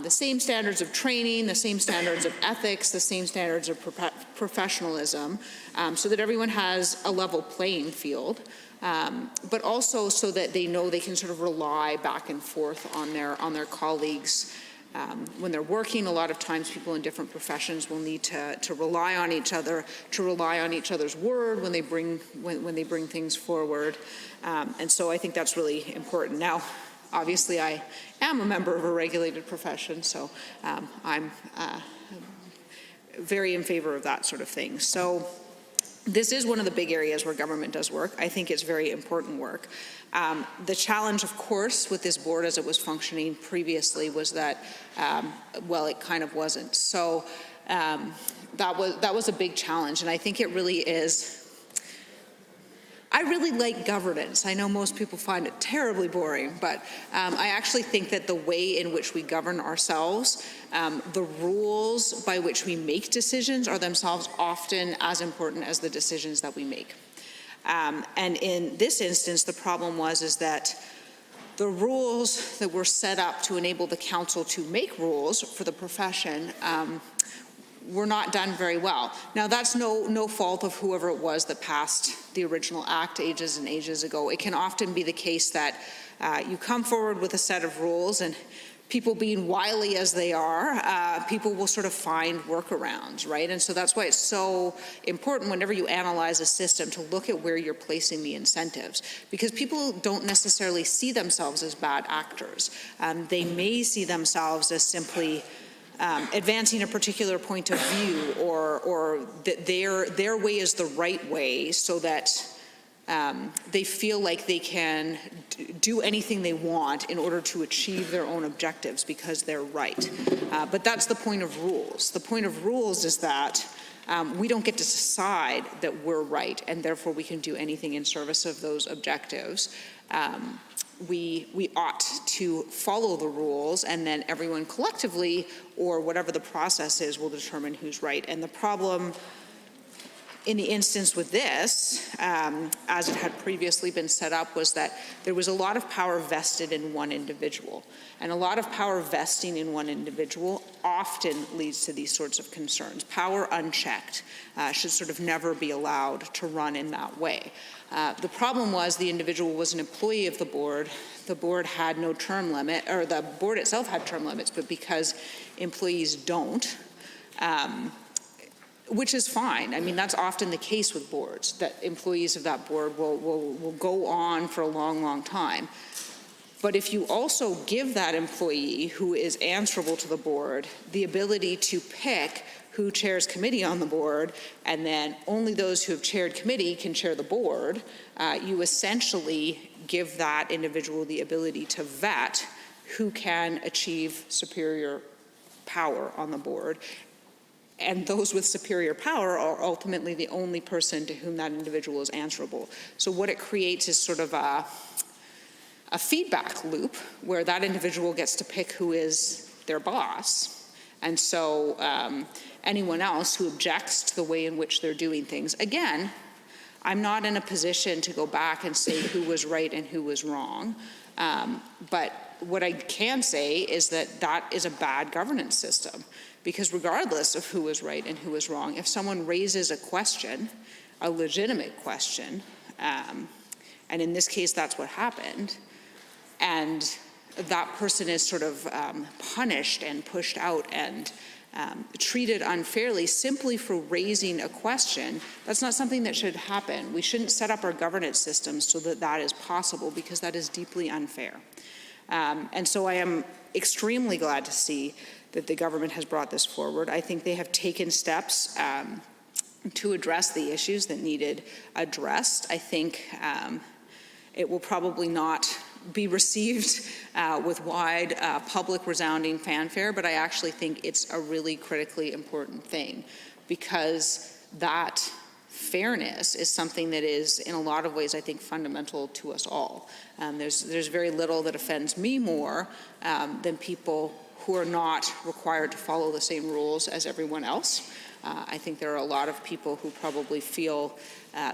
the same standards of training, the same standards of ethics, the same standards of professionalism, so that everyone has a level playing field. but also so that they know they can sort of rely back and forth on their colleagues. When they're working, a lot of times people in different professions will need to rely on each other, to rely on each other's word when they bring things forward, and so I think that's really important. Now, obviously, I am a member of a regulated profession, so I'm very in favor of that sort of thing. So this is one of the big areas where government does work. I think it's very important work. The challenge, of course, with this board as it was functioning previously was that, well, it kind of wasn't. So that was a big challenge, and I think it really is. I really like governance. I know most people find it terribly boring, but I actually think that the way in which we govern ourselves, the rules by which we make decisions are themselves often as important as the decisions that we make. And in this instance, the problem is that the rules that were set up to enable the council to make rules for the profession were not done very well. Now, that's no fault of whoever it was that passed the original act ages and ages ago. It can often be the case that you come forward with a set of rules, and people being wily as they are, people will sort of find workarounds, right? And so that's why it's so important whenever you analyze a system to look at where you're placing the incentives, because people don't necessarily see themselves as bad actors. They may see themselves as simply advancing a particular point of view, or that their way is the right way, so that they feel like they can do anything they want in order to achieve their own objectives because they're right. But that's the point of rules. The point of rules is that we don't get to decide that we're right, and therefore we can do anything in service of those objectives. We ought to follow the rules, and then everyone collectively, or whatever the process is, will determine who's right. And the problem in the instance with this, as it had previously been set up, was that there was a lot of power vested in one individual. And a lot of power vesting in one individual often leads to these sorts of concerns. Power unchecked should sort of never be allowed to run in that way. The problem was the individual was an employee of the board. The board had no term limit, or the board itself had term limits, but because employees don't, which is fine. I mean, that's often the case with boards, that employees of that board will go on for a long, long time. But if you also give that employee who is answerable to the board the ability to pick who chairs committee on the board, and then only those who have chaired committee can chair the board, you essentially give that individual the ability to vet who can achieve superior power on the board. And those with superior power are ultimately the only person to whom that individual is answerable. So what it creates is sort of a feedback loop where that individual gets to pick who is their boss. And so anyone else who objects to the way in which they're doing things, again, I'm not in a position to go back and say who was right and who was wrong. But what I can say is that that is a bad governance system. Because regardless of who was right and who was wrong, if someone raises a question, a legitimate question, and in this case that's what happened, and that person is sort of punished and pushed out and treated unfairly simply for raising a question, that's not something that should happen. We shouldn't set up our governance systems so that that is possible, because that is deeply unfair. And so I am extremely glad to see that the government has brought this forward. I think they have taken steps to address the issues that needed addressed. I think it will probably not be received with wide public resounding fanfare, but I actually think it's a really critically important thing, because that fairness is something that is, in a lot of ways, I think, fundamental to us all. There's very little that offends me more than people who are not required to follow the same rules as everyone else. I think there are a lot of people who probably feel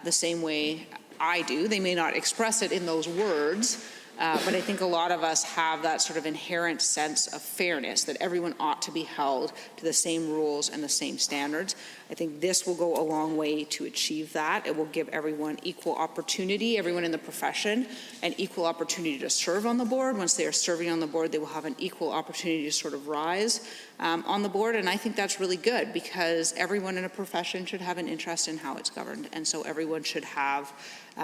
the same way I do. They may not express it in those words, But I think a lot of us have that sort of inherent sense of fairness, that everyone ought to be held to the same rules and the same standards. I think this will go a long way to achieve that. It will give everyone equal opportunity, everyone in the profession, an equal opportunity to serve on the board. Once they are serving on the board, they will have an equal opportunity to sort of rise on the board. And I think that's really good, because everyone in a profession should have an interest in how it's governed. And so everyone should have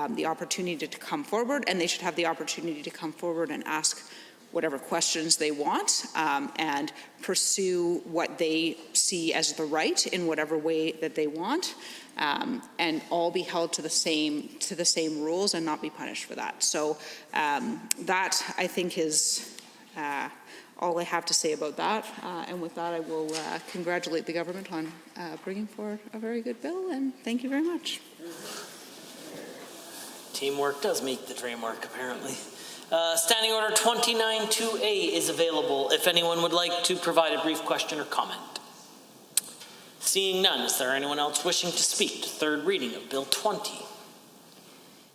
the opportunity to come forward, and they should have the opportunity to come forward and ask whatever questions they want, and pursue what they see as the right in whatever way that they want, and all be held to the same rules and not be punished for that. So that, I think, is all I have to say about that. And with that, I will congratulate the government on bringing forward a very good bill, and thank you very much. Teamwork does make the dream work, apparently. Standing Order 29-2A is available if anyone would like to provide a brief question or comment. Seeing none, is there anyone else wishing to speak to third reading of Bill 20?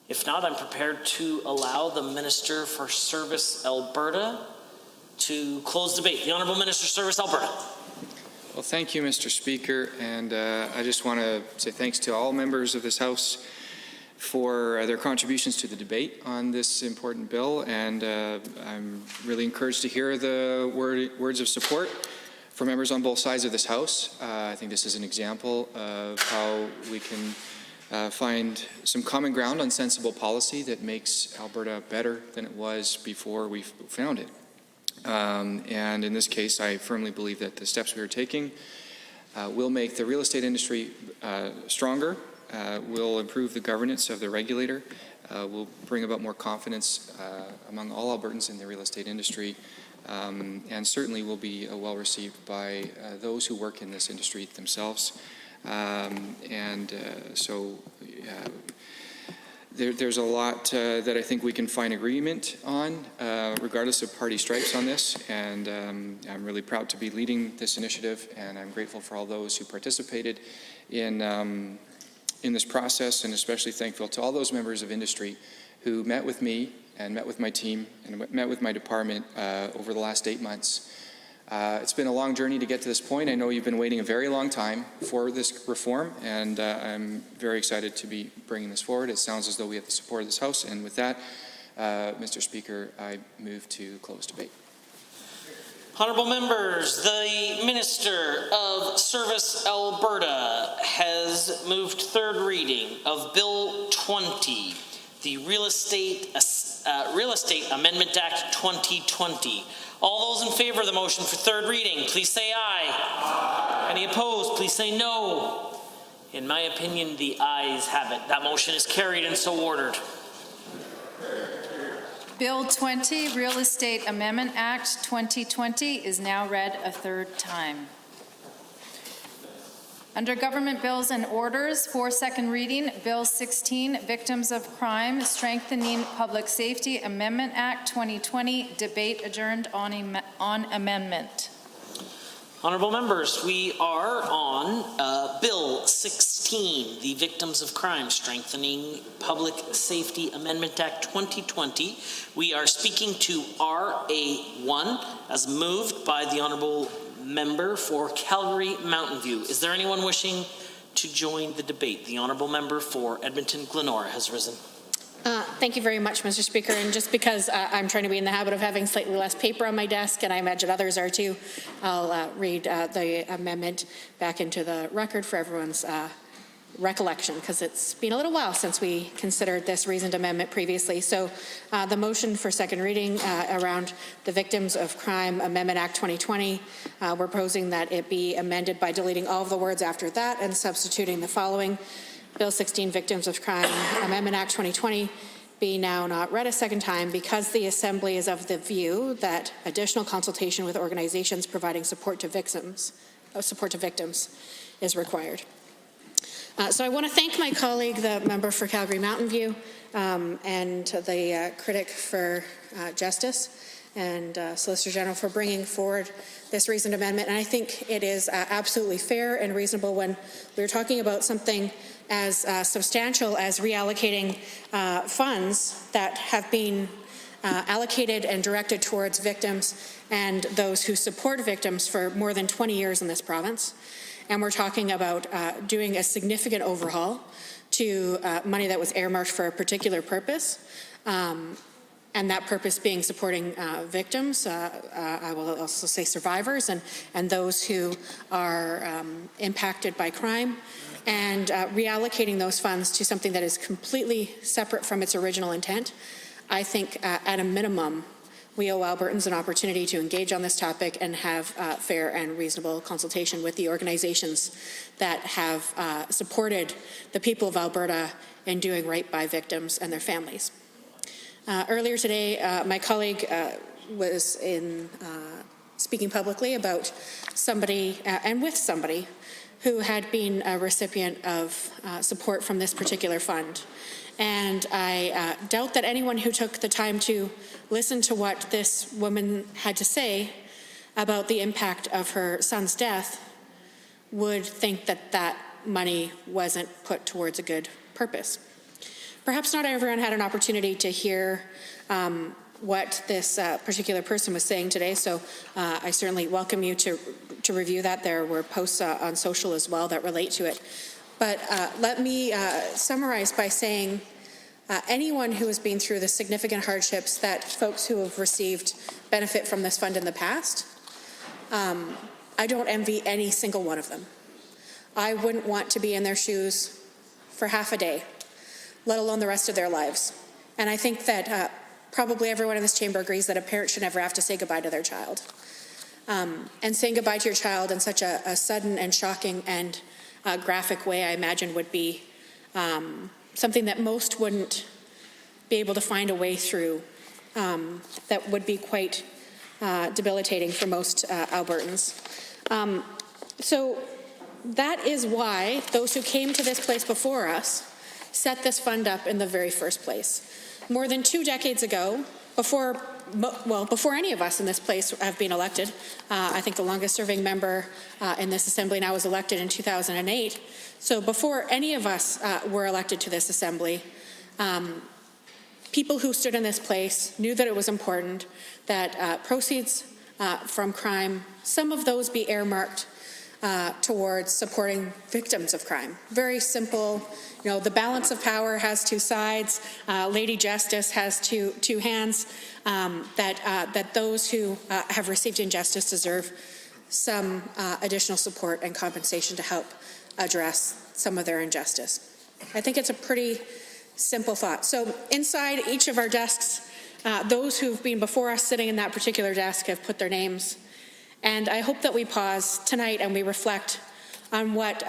If not, I'm prepared to allow the Minister for Service Alberta to close debate. The Honourable Minister for Service Alberta. Well, thank you, Mr. Speaker, and I just want to say thanks to all members of this House for their contributions to the debate on this important bill, and I'm really encouraged to hear the words of support from members on both sides of this House. I think this is an example of how we can find some common ground on sensible policy that makes Alberta better than it was before we found it. And in this case, I firmly believe that the steps we are taking will make the real estate industry stronger, will improve the governance of the regulator, will bring about more confidence among all Albertans in the real estate industry, and certainly will be well received by those who work in this industry themselves. There's a lot that I think we can find agreement on, regardless of party stripes on this, and I'm really proud to be leading this initiative, and I'm grateful for all those who participated in this process, and especially thankful to all those members of industry who met with me and met with my team and met with my department over the last 8 months. It's been a long journey to get to this point. I know you've been waiting a very long time for this reform, and I'm very excited to be bringing this forward. It sounds as though we have the support of this House, and with that, Mr. Speaker, I move to close debate. Honourable members, the Minister of Service Alberta has moved third reading of Bill 20, the Real Estate Amendment Act 2020. All those in favour of the motion for third reading, please say aye. Aye. Any opposed, please say no. In my opinion, the ayes have it. That motion is carried and so ordered. Bill 20, Real Estate Amendment Act 2020 is now read a third time. Under Government Bills and Orders, for second reading, Bill 16, Victims of Crime, Strengthening Public Safety Amendment Act 2020, debate adjourned on amendment. Honourable members, we are on Bill 16, the Victims of Crime Strengthening Public Safety Amendment Act 2020. We are speaking to RA1 as moved by the Honourable Member for Calgary Mountain View. Is there anyone wishing to join the debate? The Honourable Member for Edmonton Glenora has risen. Thank you very much, Mr. Speaker. And just because I'm trying to be in the habit of having slightly less paper on my desk, and I imagine others are too, I'll read the amendment back into the record for everyone's recollection, because it's been a little while since we considered this reasoned amendment previously. So the motion for second reading around the Victims of Crime Amendment Act 2020, we're proposing that it be amended by deleting all of the words after that and substituting the following: Bill 16, Victims of Crime Amendment Act 2020, be now not read a second time because the Assembly is of the view that additional consultation with organizations providing support to victims is required. So I want to thank my colleague, the member for Calgary Mountain View, and the critic for justice and Solicitor General for bringing forward this reasoned amendment. And I think it is absolutely fair and reasonable when we're talking about something as substantial as reallocating funds that have been allocated and directed towards victims and those who support victims for more than 20 years in this province. And we're talking about doing a significant overhaul to money that was earmarked for a particular purpose, and that purpose being supporting victims, I will also say survivors, and those who are impacted by crime, and reallocating those funds to something that is completely separate from its original intent. I think at a minimum, we owe Albertans an opportunity to engage on this topic and have fair and reasonable consultation with the organizations that have supported the people of Alberta in doing right by victims and their families. Earlier today, my colleague was speaking publicly about somebody and with somebody who had been a recipient of support from this particular fund. And I doubt that anyone who took the time to listen to what this woman had to say about the impact of her son's death would think that that money wasn't put towards a good purpose. Perhaps not everyone had an opportunity to hear what this particular person was saying today, so I certainly welcome you to review that. There were posts on social as well that relate to it. But let me summarize by saying anyone who has been through the significant hardships that folks who have received benefit from this fund in the past, I don't envy any single one of them. I wouldn't want to be in their shoes for half a day, let alone the rest of their lives. And I think that probably everyone in this chamber agrees that a parent should never have to say goodbye to their child. And saying goodbye to your child in such a sudden and shocking and graphic way, I imagine, would be something that most wouldn't be able to find a way through, that would be quite debilitating for most Albertans. So that is why those who came to this place before us set this fund up in the very first place. More than 2 decades ago, before any of us in this place have been elected, I think the longest serving member in this assembly now was elected in 2008. So before any of us were elected to this assembly, people who stood in this place knew that it was important that proceeds from crime, some of those be earmarked towards supporting victims of crime. Very simple. You know, the balance of power has 2 sides. Lady Justice has two hands. That those who have received injustice deserve some additional support and compensation to help address some of their injustice. I think it's a pretty simple thought. So inside each of our desks, those who've been before us sitting in that particular desk have put their names. And I hope that we pause tonight and we reflect on what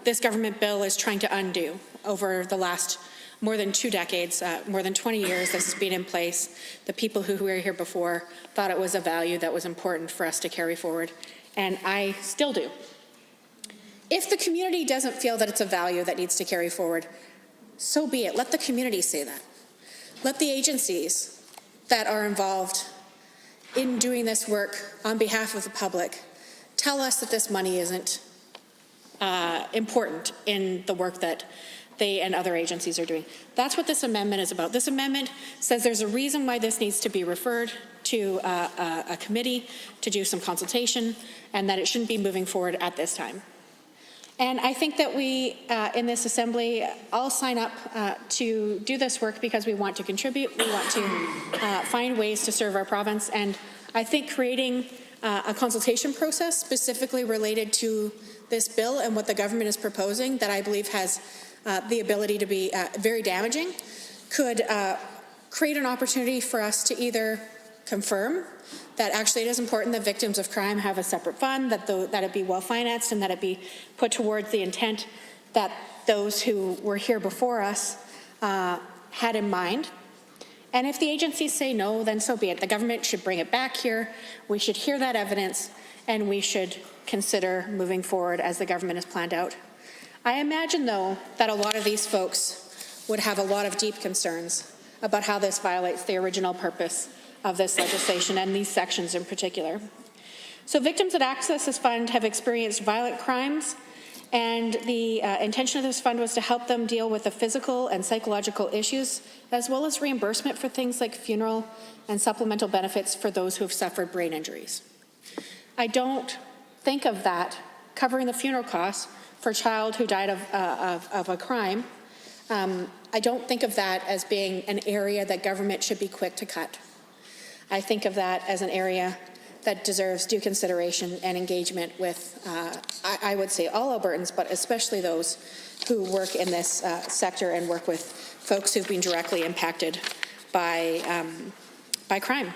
this government bill is trying to undo over the last more than 2 decades, more than 20 years this has been in place. The people who were here before thought it was a value that was important for us to carry forward, and I still do. If the community doesn't feel that it's a value that needs to carry forward, so be it. Let the community say that. Let the agencies that are involved in doing this work on behalf of the public tell us that this money isn't important in the work that they and other agencies are doing. That's what this amendment is about. This amendment says there's a reason why this needs to be referred to a committee to do some consultation, and that it shouldn't be moving forward at this time. And I think that we in this assembly all sign up to do this work because we want to contribute, we want to find ways to serve our province, and I think creating a consultation process specifically related to this bill and what the government is proposing that I believe has the ability to be very damaging could create an opportunity for us to either confirm that actually it is important that victims of crime have a separate fund, that it be well financed, and that it be put towards the intent that those who were here before us had in mind. And if the agencies say no, then so be it. The government should bring it back here. We should hear that evidence, and we should consider moving forward as the government has planned out. I imagine, though, that a lot of these folks would have a lot of deep concerns about how this violates the original purpose of this legislation and these sections in particular. So victims that access this fund have experienced violent crimes And the intention of this fund was to help them deal with the physical and psychological issues, as well as reimbursement for things like funeral and supplemental benefits for those who have suffered brain injuries. I don't think of that covering the funeral costs for a child who died of a crime. I don't think of that as being an area that government should be quick to cut. I think of that as an area that deserves due consideration and engagement with, I would say, all Albertans, but especially those who work in this sector and work with folks who've been directly impacted by crime.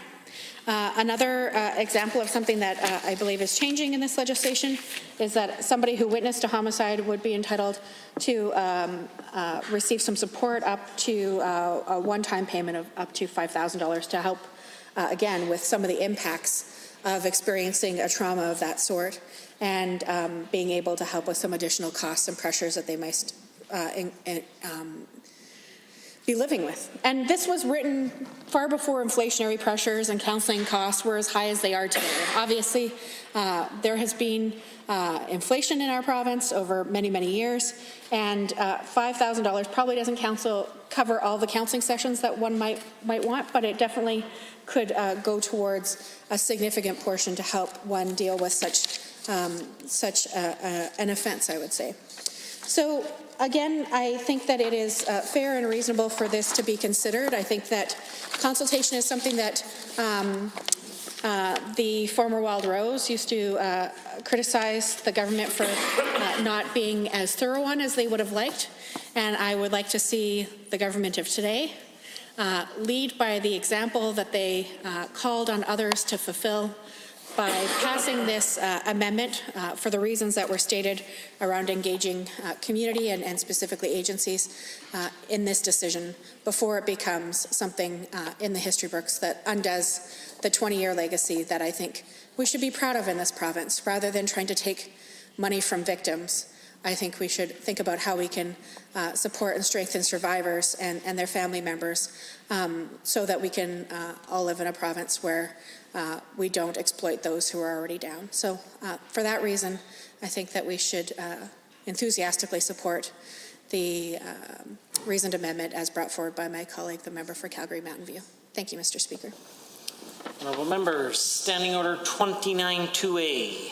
Another example of something that I believe is changing in this legislation is that somebody who witnessed a homicide would be entitled to receive some support up to a one-time payment of up to $5,000 to help, again, with some of the impacts of experiencing a trauma of that sort, and being able to help with some additional costs and pressures that they might be living with. And this was written far before inflationary pressures and counseling costs were as high as they are today. Obviously, there has been inflation in our province over many, many years, and $5,000 probably doesn't cover all the counseling sessions that one might want, but it definitely could go towards a significant portion to help one deal with such an offense, I would say. So again, I think that it is fair and reasonable for this to be considered. I think that consultation is something that the former Wild Rose used to criticize the government for not being as thorough on as they would have liked. And I would like to see the government of today lead by the example that they called on others to fulfill by passing this amendment for the reasons that were stated around engaging community and specifically agencies in this decision before it becomes something in the history books that undoes the 20-year legacy that I think we should be proud of in this province. Rather than trying to take money from victims, I think we should think about how we can support and strengthen survivors and their family members so that we can all live in a province where we don't exploit those who are already down. So for that reason, I think that we should enthusiastically support the reasoned amendment as brought forward by my colleague, the member for Calgary Mountain View. Thank you, Mr. Speaker. Honourable members, Standing Order 29-2A.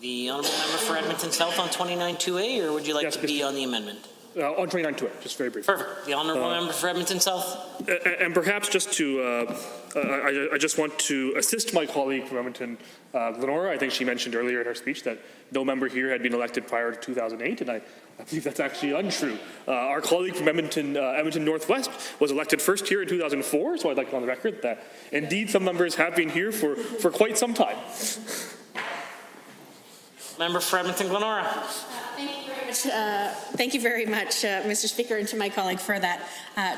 The Honourable Member for Edmonton South on 29-2A, or would you like to be on the amendment? On 29-2A, just very briefly. Perfect. The Honourable Member for Edmonton South. And perhaps just to, I just want to assist my colleague from Edmonton, Lenora. I think she mentioned earlier in her speech that no member here had been elected prior to 2008, and I believe that's actually untrue. Our colleague from Edmonton Northwest was elected first here in 2004, so I'd like it on the record that indeed some members have been here for quite some time. Member for Edmonton Glenora. Thank you very much, Mr. Speaker, and to my colleague for that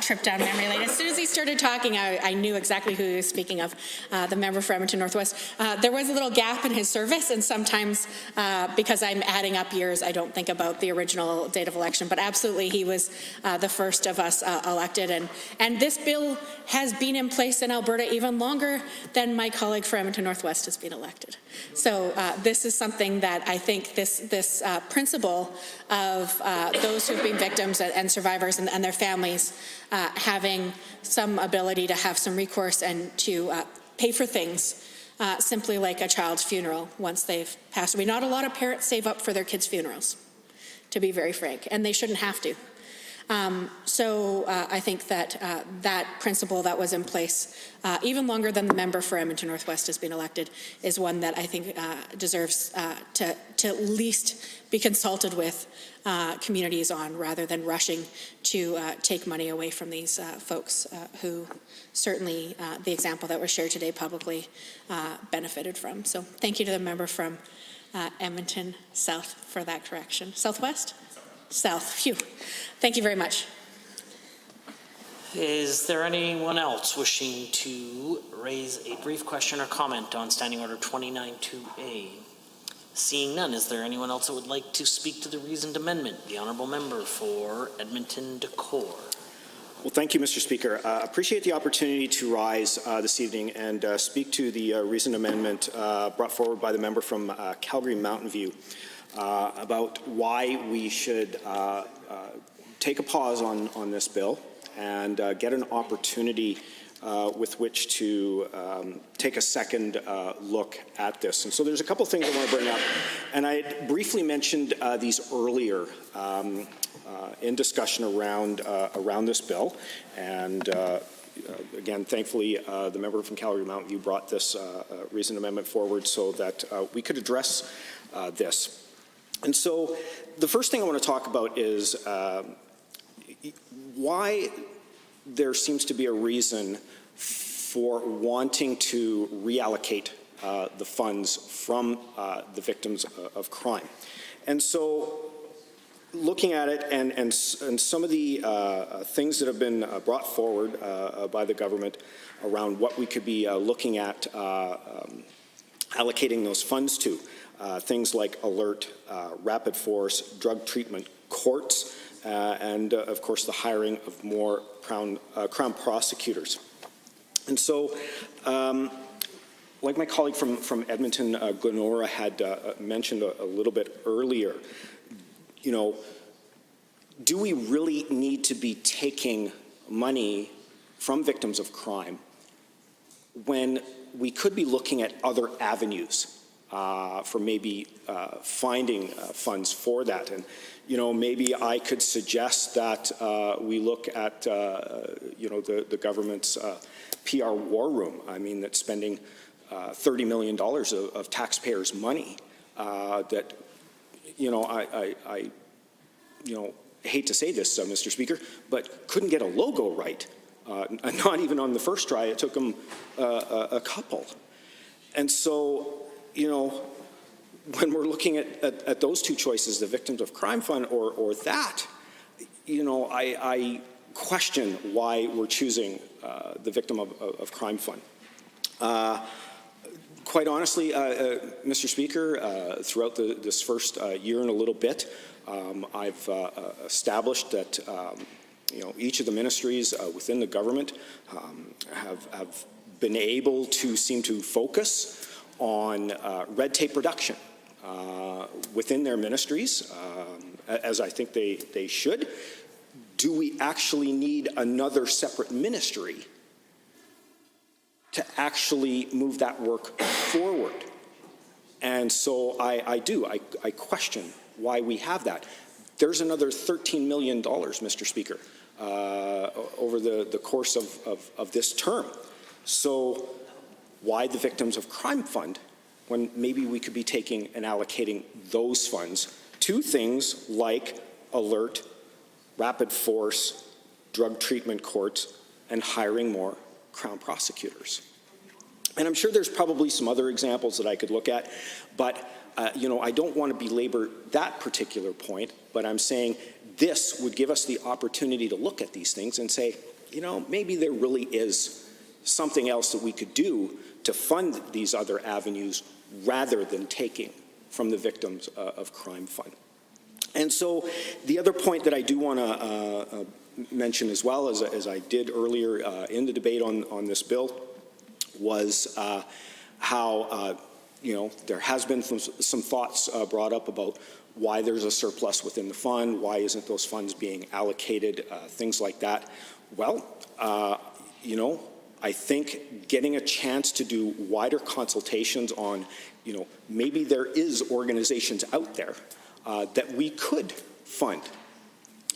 trip down memory lane. As soon as he started talking, I knew exactly who he was speaking of, the member for Edmonton Northwest. There was a little gap in his service, and sometimes because I'm adding up years, I don't think about the original date of election, but absolutely he was the first of us elected. And this bill has been in place in Alberta even longer than my colleague for Edmonton Northwest has been elected. So this is something that I think this principle of those who've been victims and survivors and their families having some ability to have some recourse and to pay for things simply like a child's funeral once they've passed away. Not a lot of parents save up for their kids' funerals, to be very frank, and they shouldn't have to. So I think that that principle that was in place even longer than the member for Edmonton Northwest has been elected is one that I think deserves to at least be consulted with communities on, rather than rushing to take money away from these folks who certainly the example that was shared today publicly benefited from. So thank you to the member from Edmonton South for that correction. Southwest? South. Phew. Thank you very much. Is there anyone else wishing to raise a brief question or comment on Standing Order 29-2A? Seeing none, is there anyone else that would like to speak to the reasoned amendment? The Honourable Member for Edmonton Decor. Well, thank you, Mr. Speaker. Appreciate the opportunity to rise this evening and speak to the recent amendment brought forward by the member from Calgary Mountain View about why we should take a pause on this bill and get an opportunity with which to take a second look at this. And so there's a couple things I want to bring up. And I briefly mentioned these earlier in discussion around this bill. And again, thankfully, the member from Calgary Mountain View brought this recent amendment forward so that we could address this. And so the first thing I want to talk about is why there seems to be a reason for wanting to reallocate the funds from the victims of crime. And so looking at it and some of the things that have been brought forward by the government around what we could be looking at allocating those funds to, things like alert, rapid force, drug treatment courts, and of course the hiring of more Crown prosecutors. And so, like my colleague from Edmonton, Glenora, had mentioned a little bit earlier, you know, do we really need to be taking money from victims of crime when we could be looking at other avenues for maybe finding funds for that? And, you know, maybe I could suggest that we look at, you know, the government's PR war room. I mean, that's spending $30 million of taxpayers' money that, you know, I you know, hate to say this, Mr. Speaker, but couldn't get a logo right. Not even on the first try. It took them a couple. And so, you know, when we're looking at those two choices, the Victims of Crime Fund or that, you know, I question why we're choosing the Victim of Crime Fund. Quite honestly, Mr. Speaker, throughout this first year and a little bit, I've established that you know, each of the ministries within the government have been able to seem to focus on red tape reduction within their ministries, as I think they should. Do we actually need another separate ministry to actually move that work forward? And so I question why we have that. There's another $13 million, Mr. Speaker, over the course of this term. So why the Victims of Crime Fund when maybe we could be taking and allocating those funds to things like alert, rapid force, drug treatment courts, and hiring more Crown prosecutors? And I'm sure there's probably some other examples that I could look at, but you know, I don't want to belabor that particular point, but I'm saying this would give us the opportunity to look at these things and say, you know, maybe there really is something else that we could do to fund these other avenues rather than taking from the Victims of Crime Fund. And so the other point that I do want to mention as well, as I did earlier in the debate on this bill, was how you know, there has been some thoughts brought up about why there's a surplus within the fund, why isn't those funds being allocated, things like that. Well, you know, I think getting a chance to do wider consultations on, you know, maybe there is organizations out there that we could fund.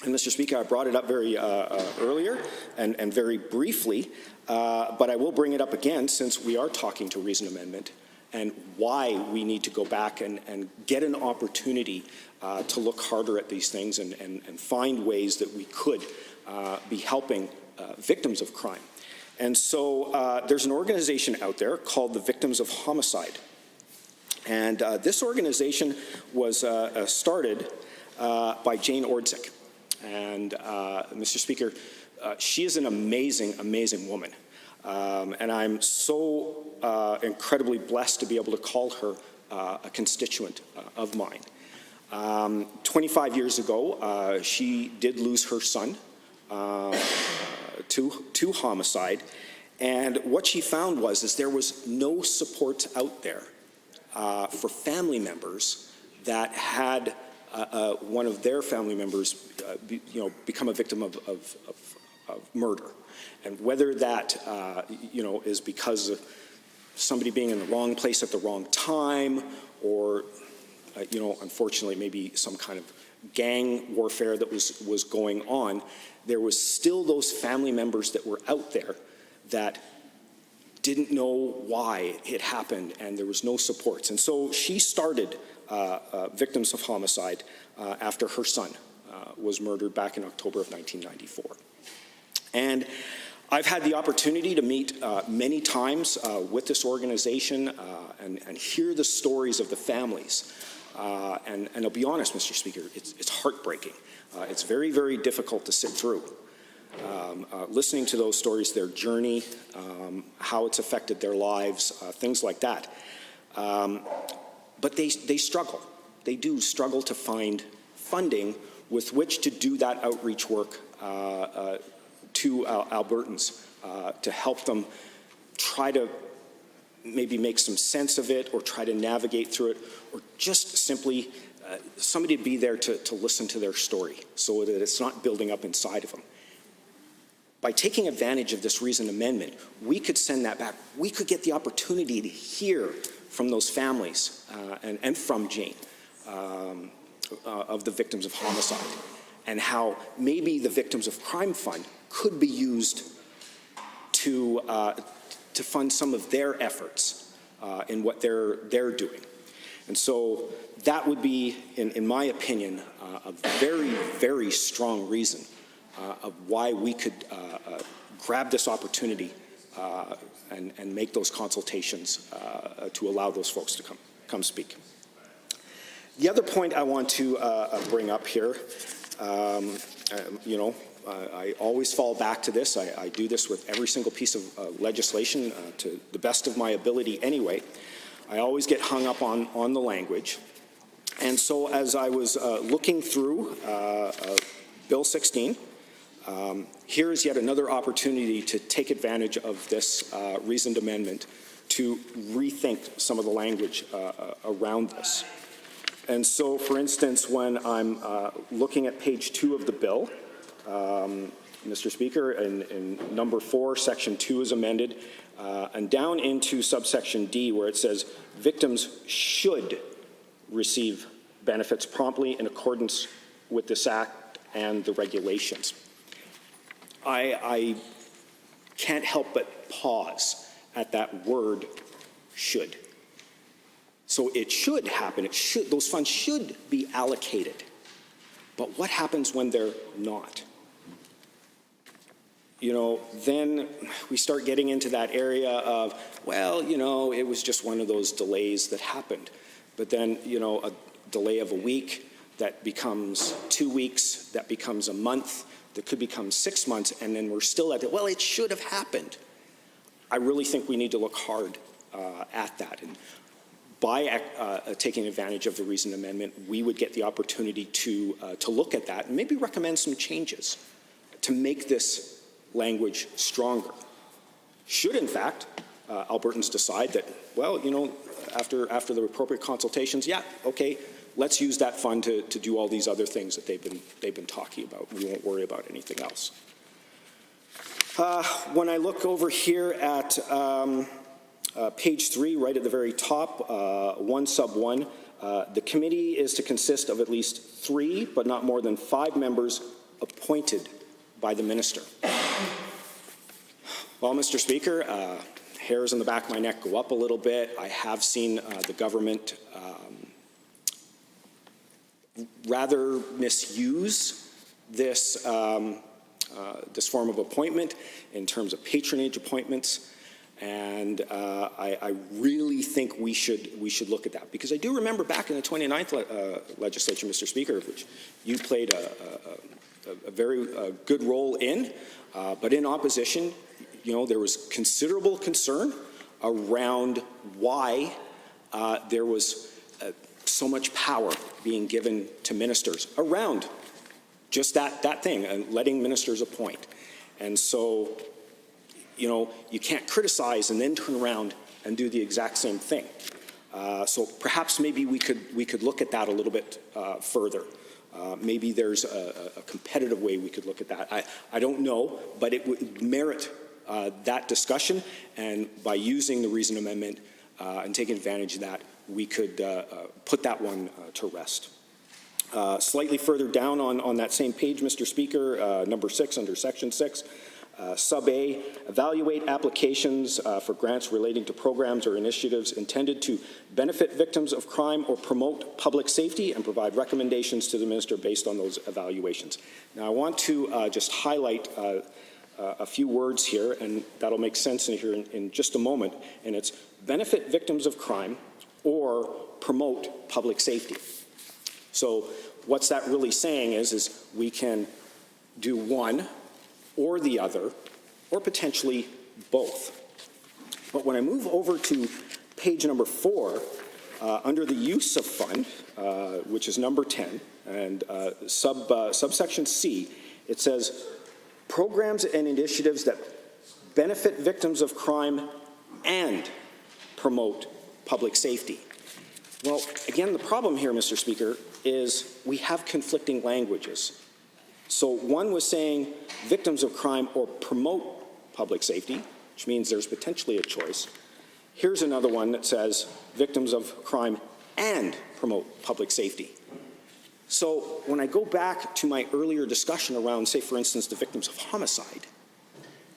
And Mr. Speaker, I brought it up very earlier and very briefly, but I will bring it up again since we are talking to reason amendment and why we need to go back and get an opportunity to look harder at these things and find ways that we could be helping victims of crime. And so there's an organization out there called the Victims of Homicide. And this organization was started by Jane Ordzik. And Mr. Speaker, she is an amazing, amazing woman. And I'm so incredibly blessed to be able to call her a constituent of mine. 25 years ago, she did lose her son to homicide. And what she found is there was no support out there for family members that had one of their family members, become a victim of murder. And whether that, is because of somebody being in the wrong place at the wrong time, or, unfortunately, maybe some kind of gang warfare that was going on, there was still those family members that were out there that didn't know why it happened, and there was no supports. And so she started Victims of Homicide after her son was murdered back in October of 1994. And I've had the opportunity to meet many times with this organization and hear the stories of the families. And I'll be honest, Mr. Speaker, it's heartbreaking. It's very, very difficult to sit through. Listening to those stories, their journey, how it's affected their lives, things like that. But they struggle. They do struggle to find funding with which to do that outreach work to Albertans, to help them try to maybe make some sense of it, or try to navigate through it, or just simply somebody to be there to listen to their story so that it's not building up inside of them. By taking advantage of this reasoned amendment, we could send that back. We could get the opportunity to hear from those families and from Jane of the victims of homicide, and how maybe the Victims of Crime Fund could be used to fund some of their efforts in what they're doing. And so that would be, in my opinion, a very, very strong reason of why we could grab this opportunity and make those consultations to allow those folks to come speak. The other point I want to bring up here, I always fall back to this. I do this with every single piece of legislation to the best of my ability anyway. I always get hung up on the language. And so as I was looking through Bill 16, here is yet another opportunity to take advantage of this reasoned amendment to rethink some of the language around this. And so, for instance, when I'm looking at page 2 of the bill, Mr. Speaker, in number 4, section 2 is amended, and down into subsection D, where it says victims should receive benefits promptly in accordance with this act and the regulations. I can't help but pause at that word should. So it should happen. Those funds should be allocated. But what happens when they're not? Then we start getting into that area of, it was just one of those delays that happened. But then, a delay of a week that becomes 2 weeks, that becomes a month, that could become 6 months, and then we're still at it. Well, it should have happened. I really think we need to look hard at that. And by taking advantage of the reasoned amendment, we would get the opportunity to look at that and maybe recommend some changes to make this language stronger. Should, in fact, Albertans decide that, after the appropriate consultations, let's use that fund to do all these other things that they've been talking about. We won't worry about anything else. When I look over here at page 3, right at the very top, 1 sub 1, the committee is to consist of at least 3, but not more than 5 members appointed by the minister. Well, Mr. Speaker, hairs on the back of my neck go up a little bit. I have seen the government rather misuse this this form of appointment in terms of patronage appointments. And I really think we should look at that, because I do remember back in the 29th legislature, Mr. Speaker, which you played a very good role in, but in opposition, there was considerable concern around why there was so much power being given to ministers around just that thing, and letting ministers appoint. And so, you know, you can't criticize and then turn around and do the exact same thing. So perhaps maybe we could look at that a little bit further. Maybe there's a competitive way we could look at that. I don't know, but it would merit that discussion, and by using the reason amendment and taking advantage of that, we could put that one to rest. Slightly further down on that same page, Mr. Speaker, number 6 under section 6, sub A, evaluate applications for grants relating to programs or initiatives intended to benefit victims of crime or promote public safety and provide recommendations to the minister based on those evaluations. Now I want to just highlight a few words here, and that'll make sense in here in just a moment, and it's benefit victims of crime or promote public safety. So what's that really saying is we can do one or the other, or potentially both. But when I move over to page number 4, under the use of fund, which is number 10, and subsection C, it says, programs and initiatives that benefit victims of crime and promote public safety. Well, again, the problem here, Mr. Speaker, is we have conflicting languages. So one was saying victims of crime or promote public safety, which means there's potentially a choice. Here's another one that says victims of crime and promote public safety. So when I go back to my earlier discussion around, say, for instance, the victims of homicide,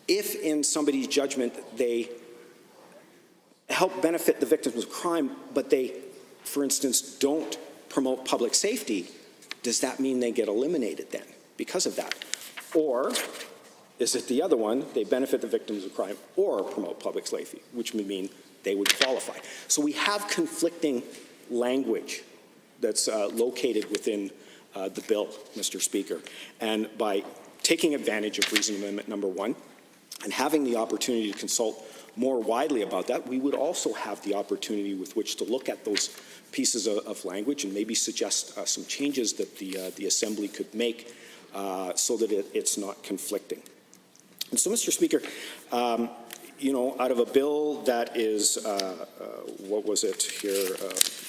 if in somebody's judgment they help benefit the victims of crime, but they, for instance, don't promote public safety, does that mean they get eliminated then because of that? Or is it the other one, they benefit the victims of crime or promote public safety, which would mean they would qualify. So we have conflicting language that's located within the bill, Mr. Speaker. And by taking advantage of Reason Amendment number 1 and having the opportunity to consult more widely about that, we would also have the opportunity with which to look at those pieces of language and maybe suggest some changes that the Assembly could make so that it's not conflicting. And so, Mr. Speaker, you know, out of a bill that is, what was it here?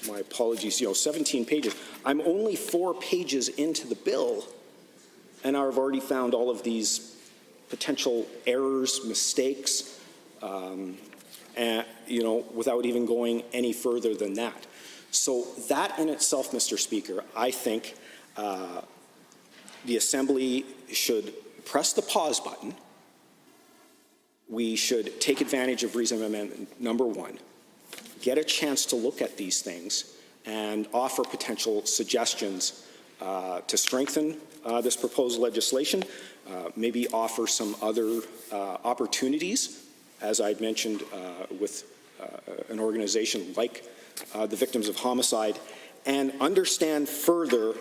My apologies, you know, 17 pages. I'm only 4 pages into the bill, and I've already found all of these potential errors, mistakes, and, you know, without even going any further than that. So that in itself, Mr. Speaker, I think the Assembly should press the pause button. We should take advantage of Reason Amendment number 1, get a chance to look at these things, and offer potential suggestions to strengthen this proposed legislation, maybe offer some other opportunities, as I'd mentioned with an organization like the Victims of Homicide, and understand further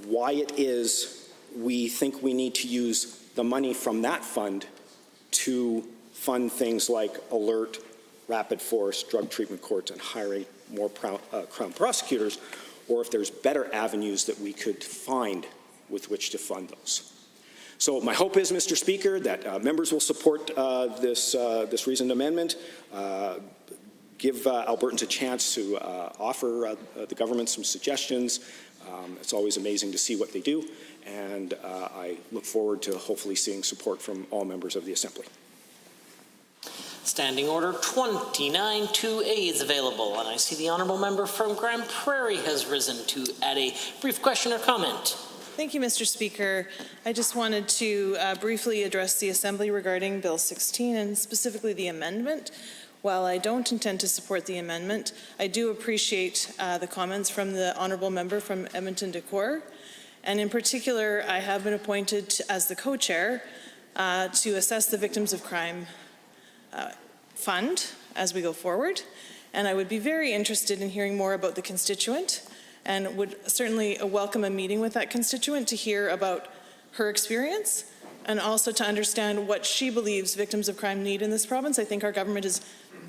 why it is we think we need to use the money from that fund to fund things like alert, rapid force, drug treatment courts, and hiring more Crown prosecutors, or if there's better avenues that we could find with which to fund those. So my hope is, Mr. Speaker, that members will support this reasoned amendment, give Albertans a chance to offer the government some suggestions. It's always amazing to see what they do, and I look forward to hopefully seeing support from all members of the Assembly. Standing Order 29-2A is available, and I see the honourable member from Grand Prairie has risen to add a brief question or comment. Thank you, Mr. Speaker. I just wanted to briefly address the Assembly regarding Bill 16 and specifically the amendment. While I don't intend to support the amendment, I do appreciate the comments from the honourable member from Edmonton-Decour. And in particular, I have been appointed as the co-chair to assess the Victims of Crime Fund as we go forward. And I would be very interested in hearing more about the constituent and would certainly welcome a meeting with that constituent to hear about her experience and also to understand what she believes victims of crime need in this province. I think our government is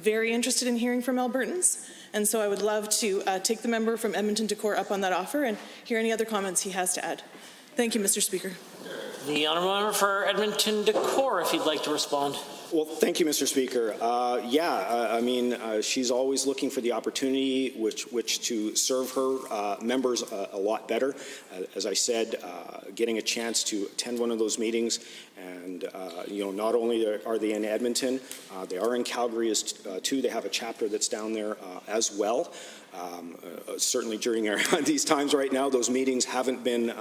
very interested in hearing from Albertans, and so I would love to take the member from Edmonton-Decour up on that offer and hear any other comments he has to add. Thank you, Mr. Speaker. The honourable member for Edmonton Decor, if you'd like to respond. Well, thank you, Mr. Speaker. I mean, she's always looking for the opportunity which to serve her members a lot better. As I said, getting a chance to attend one of those meetings, and not only are they in Edmonton, they are in Calgary too. They have a chapter that's down there as well. Certainly during these times right now, those meetings haven't been,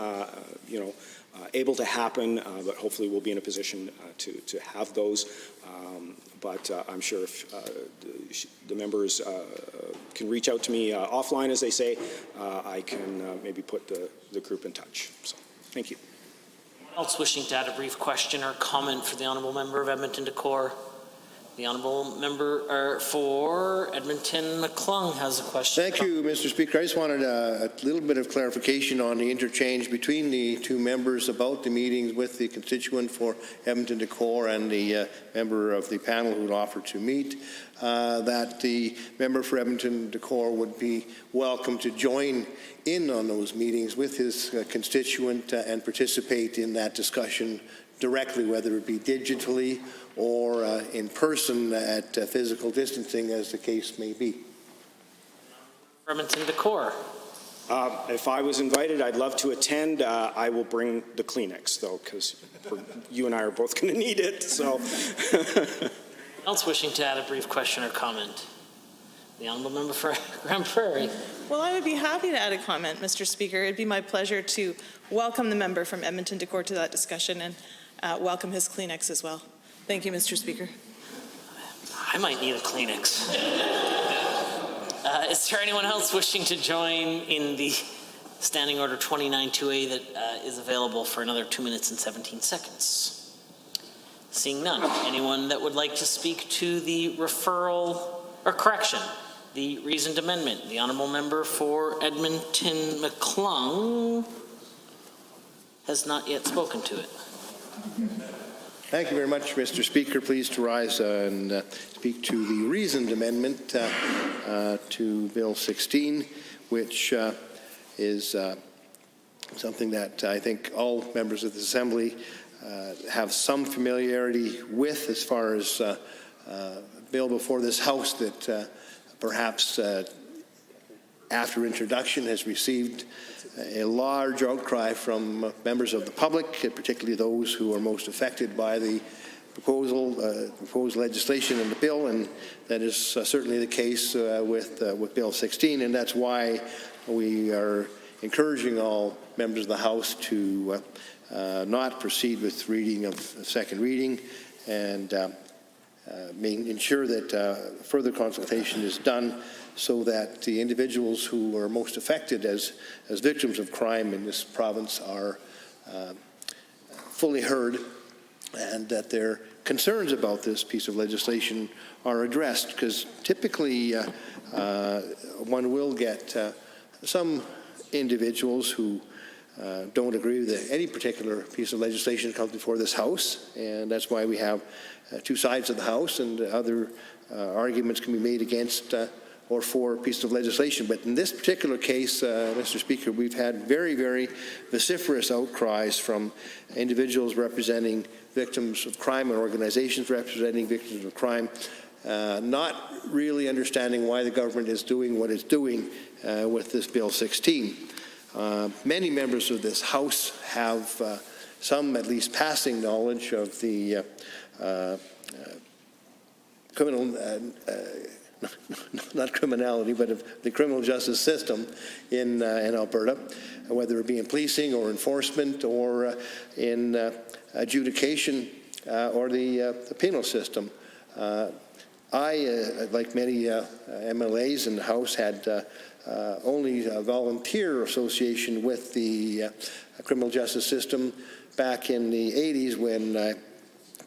able to happen, but hopefully we'll be in a position to have those. But I'm sure if the members can reach out to me offline, as they say, I can maybe put the group in touch. So, thank you. Anyone else wishing to add a brief question or comment for the honourable member of Edmonton Decor? The honourable member for Edmonton McClung has a question. Thank you, Mr. Speaker. I just wanted a little bit of clarification on the interchange between the two members about the meetings with the constituent for Edmonton Decor and the member of the panel who offered to meet, that the member for Edmonton Decor would be welcome to join in on those meetings with his constituent and participate in that discussion directly, whether it be digitally or in person at physical distancing, as the case may be. Edmonton Decor. If I was invited, I'd love to attend. I will bring the Kleenex, though, because you and I are both going to need it. So. Else wishing to add a brief question or comment? The honourable member for Grand Prairie. Well, I would be happy to add a comment, Mr. Speaker. It'd be my pleasure to welcome the member from Edmonton Decor to that discussion and welcome his Kleenex as well. Thank you, Mr. Speaker. I might need a Kleenex. Is there anyone else wishing to join in the Standing Order 29-2A that is available for another 2 minutes and 17 seconds? Seeing none. Anyone that would like to speak to the referral, or correction, the reasoned amendment? The honourable member for Edmonton McClung has not yet spoken to it. Thank you very much, Mr. Speaker. Pleased to rise and speak to the reasoned amendment to Bill 16, which is something that I think all members of the Assembly have some familiarity with, as far as a bill before this House that perhaps after introduction has received a large outcry from members of the public, particularly those who are most affected by the proposed legislation in the bill, and that is certainly the case with Bill 16, and that's why we are encouraging all members of the House to not proceed with reading of second reading, and ensure that further consultation is done so that the individuals who are most affected as victims of crime in this province are fully heard, and that their concerns about this piece of legislation are addressed, because typically one will get some individuals who don't agree with any particular piece of legislation that comes before this House, and that's why we have two sides of the House, and other arguments can be made against or for a piece of legislation. But in this particular case, Mr. Speaker, we've had very, very vociferous outcries from individuals representing victims of crime and organizations representing victims of crime, not really understanding why the government is doing what it's doing with this Bill 16. Many members of this House have some, at least passing knowledge of the not criminality, but of the criminal justice system in Alberta, whether it be in policing or enforcement or in adjudication or the penal system. I, like many MLAs in the House, had only a volunteer association with the criminal justice system back in the 80s when,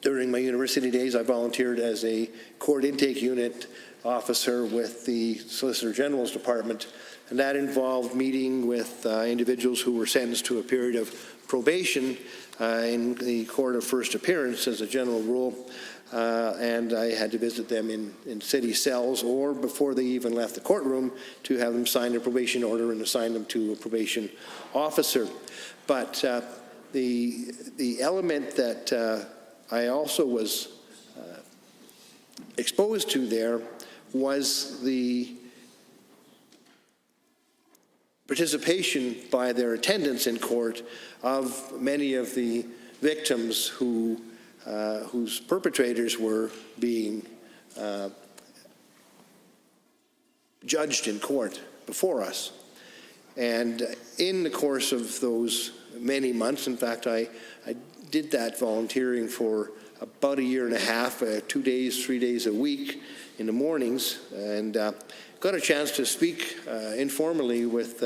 during my university days, I volunteered as a court intake unit officer with the Solicitor General's Department, and that involved meeting with individuals who were sentenced to a period of probation in the court of first appearance as a general rule, and I had to visit them in city cells or before they even left the courtroom to have them sign a probation order and assign them to a probation officer. But the element that I also was exposed to there was the participation by their attendants in court of many of the victims whose perpetrators were being judged in court before us. And in the course of those many months, in fact, I did that volunteering for about a year and a half, 2 days, 3 days a week in the mornings, and got a chance to speak informally with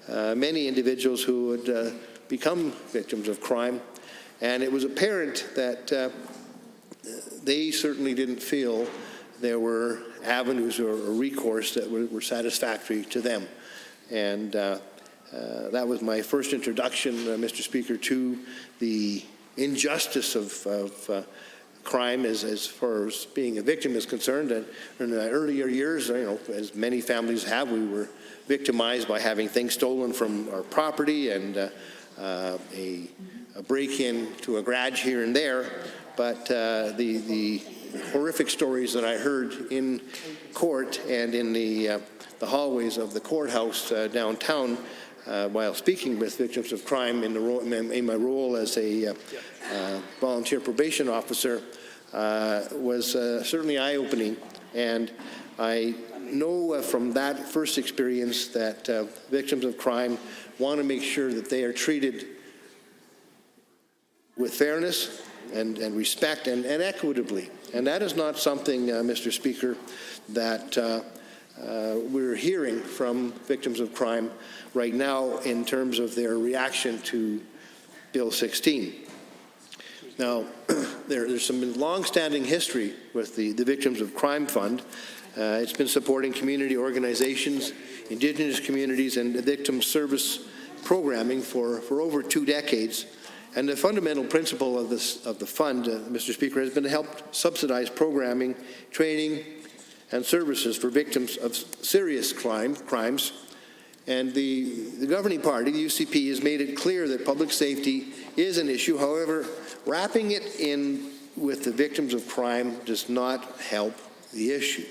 many individuals who had become victims of crime. And it was apparent that they certainly didn't feel there were avenues or recourse that were satisfactory to them. And that was my first introduction, Mr. Speaker, to the injustice of crime as far as being a victim is concerned. And in the earlier years, as many families have, we were victimized by having things stolen from our property and a break-in to a garage here and there. But the horrific stories that I heard in court and in the hallways of the courthouse downtown while speaking with victims of crime in my role as a volunteer probation officer was certainly eye-opening. And I know from that first experience that victims of crime want to make sure that they are treated with fairness and respect and equitably. And that is not something, Mr. Speaker, that we're hearing from victims of crime right now in terms of their reaction to Bill 16. Now, there's some long-standing history with the Victims of Crime Fund. It's been supporting community organizations, Indigenous communities, and victim service programming for over 2 decades. And the fundamental principle of the fund, Mr. Speaker, has been to help subsidize programming, training, and services for victims of serious crimes. And the governing party, the UCP, has made it clear that public safety is an issue. However, wrapping it in with the victims of crime does not help the issue.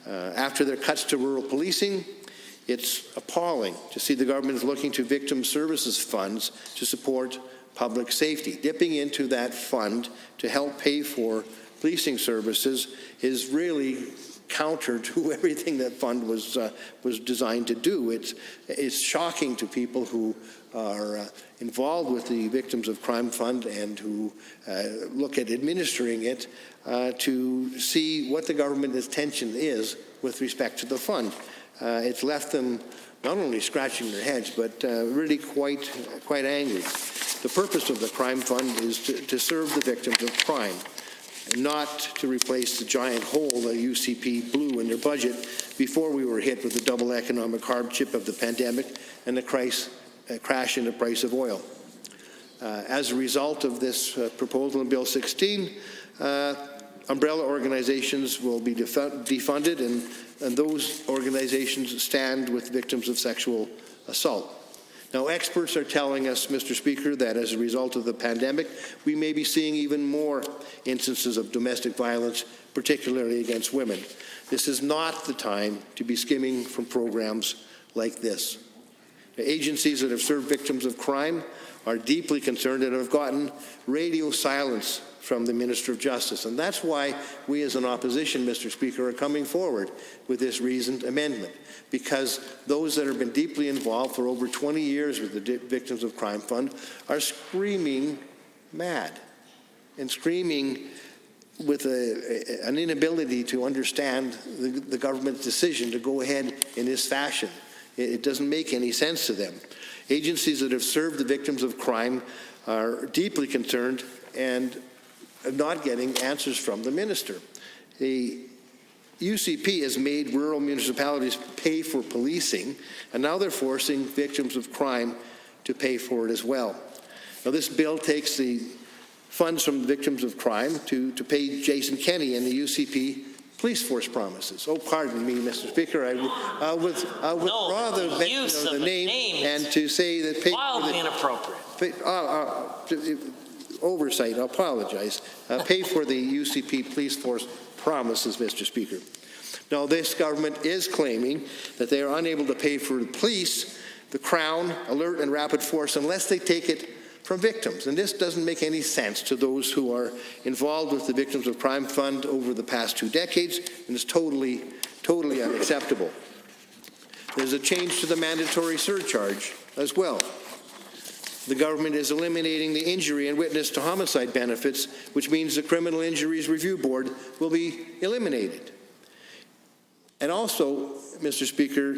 After their cuts to rural policing, it's appalling to see the government is looking to victim services funds to support public safety. Dipping into that fund to help pay for policing services is really counter to everything that fund was designed to do. It's shocking to people who are involved with the Victims of Crime Fund and who look at administering it to see what the government's intention is with respect to the fund. It's left them not only scratching their heads, but really quite angry. The purpose of the crime fund is to serve the victims of crime, not to replace the giant hole the UCP blew in their budget before we were hit with the double economic hardship of the pandemic and the crash in the price of oil. As a result of this proposal in Bill 16, umbrella organizations will be defunded, and those organizations stand with victims of sexual assault. Now, experts are telling us, Mr. Speaker, that as a result of the pandemic, we may be seeing even more instances of domestic violence, particularly against women. This is not the time to be skimming from programs like this. Agencies that have served victims of crime are deeply concerned and have gotten radio silence from the Minister of Justice. And that's why we as an opposition, Mr. Speaker, are coming forward with this reasoned amendment, because those that have been deeply involved for over 20 years with the Victims of Crime Fund are screaming mad and screaming with an inability to understand the government's decision to go ahead in this fashion. It doesn't make any sense to them. Agencies that have served the victims of crime are deeply concerned and not getting answers from the minister. The UCP has made rural municipalities pay for policing, and now they're forcing victims of crime to pay for it as well. Now, this bill takes the funds from victims of crime to pay Jason Kenney and the UCP police force promises. Oh, pardon me, Mr. Speaker. I'll withdraw the name and to say that wildly inappropriate. Oversight. I apologize. Pay for the UCP police force promises, Mr. Speaker. Now, this government is claiming that they are unable to pay for the police, the Crown, alert, and rapid force unless they take it from victims. And this doesn't make any sense to those who are involved with the Victims of Crime Fund over the past 2 decades, and it's totally unacceptable. There's a change to the mandatory surcharge as well. The government is eliminating the injury and witness to homicide benefits, which means the Criminal Injuries Review Board will be eliminated. And also, Mr. Speaker,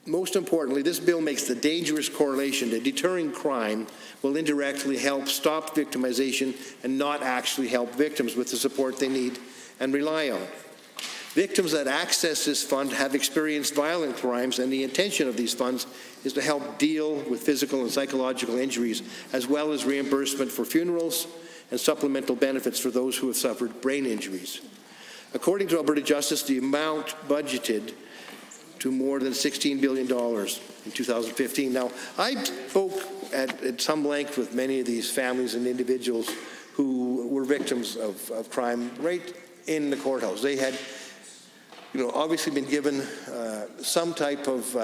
most importantly, this bill makes the dangerous correlation that deterring crime will indirectly help stop victimization and not actually help victims with the support they need and rely on. Victims that access this fund have experienced violent crimes, and the intention of these funds is to help deal with physical and psychological injuries, as well as reimbursement for funerals and supplemental benefits for those who have suffered brain injuries. According to Alberta Justice, the amount budgeted to more than $16 billion in 2015. Now, I spoke at some length with many of these families and individuals who were victims of crime right in the courthouse. They had, obviously been given some type of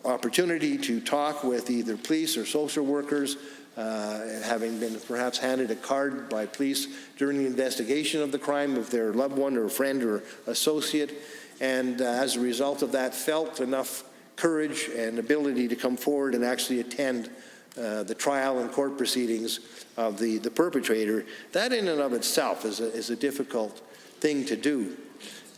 opportunity to talk with either police or social workers, having been perhaps handed a card by police during the investigation of the crime of their loved one or friend or associate, and as a result of that felt enough courage and ability to come forward and actually attend the trial and court proceedings of the perpetrator. That in and of itself is a difficult thing to do.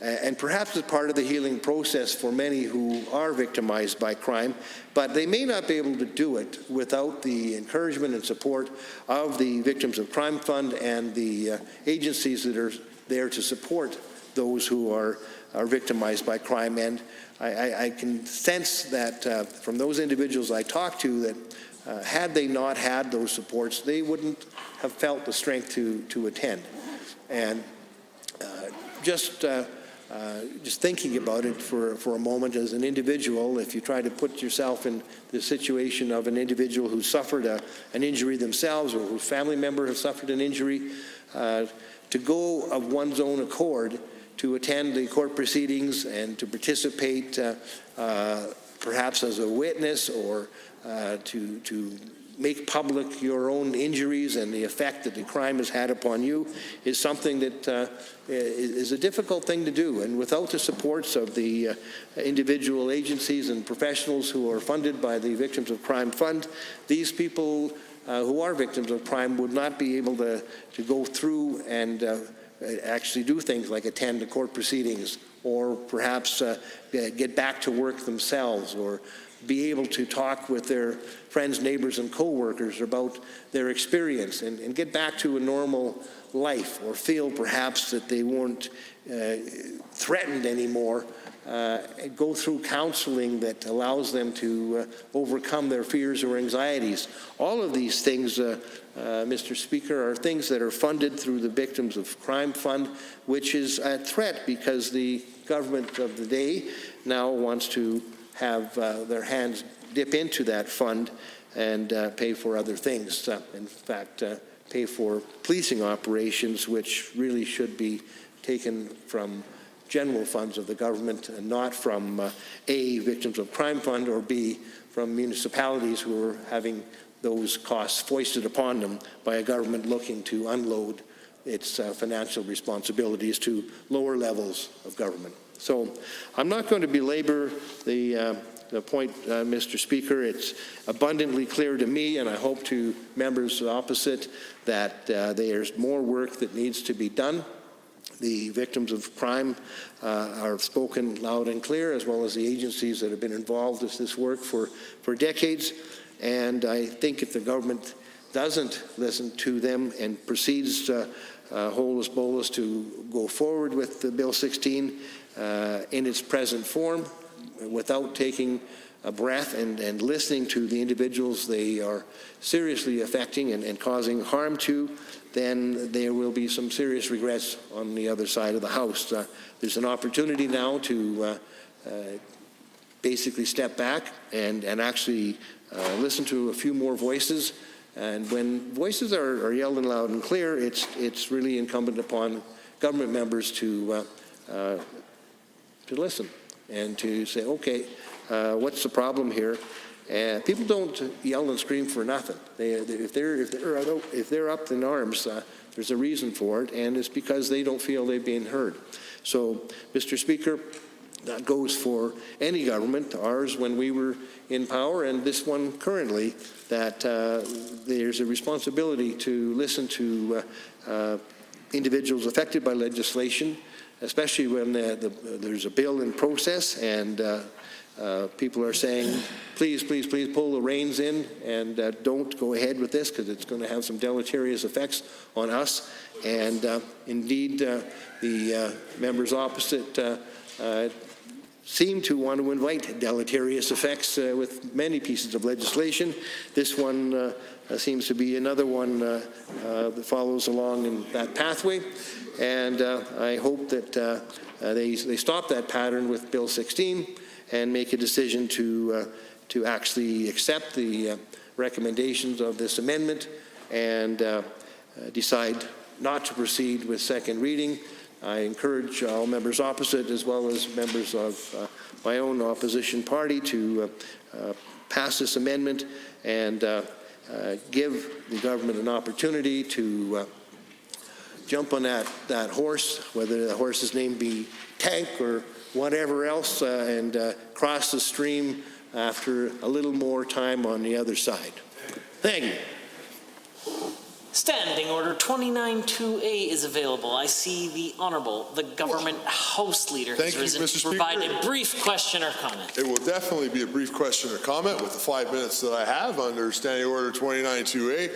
And perhaps it's part of the healing process for many who are victimized by crime, but they may not be able to do it without the encouragement and support of the Victims of Crime Fund and the agencies that are there to support those who are victimized by crime. And I can sense that from those individuals I talked to that had they not had those supports, they wouldn't have felt the strength to attend. And just thinking about it for a moment as an individual, if you try to put yourself in the situation of an individual who suffered an injury themselves or whose family member has suffered an injury, to go of one's own accord to attend the court proceedings and to participate perhaps as a witness or to make public your own injuries and the effect that the crime has had upon you is something that is a difficult thing to do. And without the supports of the individual agencies and professionals who are funded by the Victims of Crime Fund, these people who are victims of crime would not be able to go through and actually do things like attend the court proceedings or perhaps get back to work themselves or be able to talk with their friends, neighbors, and co-workers about their experience and get back to a normal life or feel perhaps that they weren't threatened anymore, and go through counseling that allows them to overcome their fears or anxieties. All of these things, Mr. Speaker, are things that are funded through the Victims of Crime Fund, which is a threat because the government of the day now wants to have their hands dip into that fund and pay for other things. In fact, pay for policing operations, which really should be taken from general funds of the government and not from A, Victims of Crime Fund, or B, from municipalities who are having those costs foisted upon them by a government looking to unload its financial responsibilities to lower levels of government. So I'm not going to belabor the point, Mr. Speaker. It's abundantly clear to me, and I hope to members opposite, that there's more work that needs to be done. The victims of crime are spoken loud and clear, as well as the agencies that have been involved with this work for decades. And I think if the government doesn't listen to them and proceeds holus bolus to go forward with the Bill 16 in its present form, without taking a breath and listening to the individuals they are seriously affecting and causing harm to, then there will be some serious regrets on the other side of the House. There's an opportunity now to basically step back and actually listen to a few more voices. And when voices are yelled loud and clear, it's really incumbent upon government members to listen and to say, okay, what's the problem here? People don't yell and scream for nothing. If they're up in arms, there's a reason for it, and it's because they don't feel they've been heard. So, Mr. Speaker, that goes for any government, ours when we were in power, and this one currently, that there's a responsibility to listen to individuals affected by legislation, especially when there's a bill in process and people are saying, please, please, please pull the reins in and don't go ahead with this because it's going to have some deleterious effects on us. And indeed, the members opposite seem to want to invite deleterious effects with many pieces of legislation. This one seems to be another one that follows along in that pathway. And I hope that they stop that pattern with Bill 16 and make a decision to actually accept the recommendations of this amendment and decide not to proceed with second reading. I encourage all members opposite as well as members of my own opposition party to pass this amendment and give the government an opportunity to jump on that horse, whether the horse's name be Tank or whatever else, and cross the stream after a little more time on the other side. Thank you. Standing Order 29-2A is available. I see the Honourable, the Government House Leader has risen to provide a brief question or comment. It will definitely be a brief question or comment with the 5 minutes that I have under Standing Order 29-2A.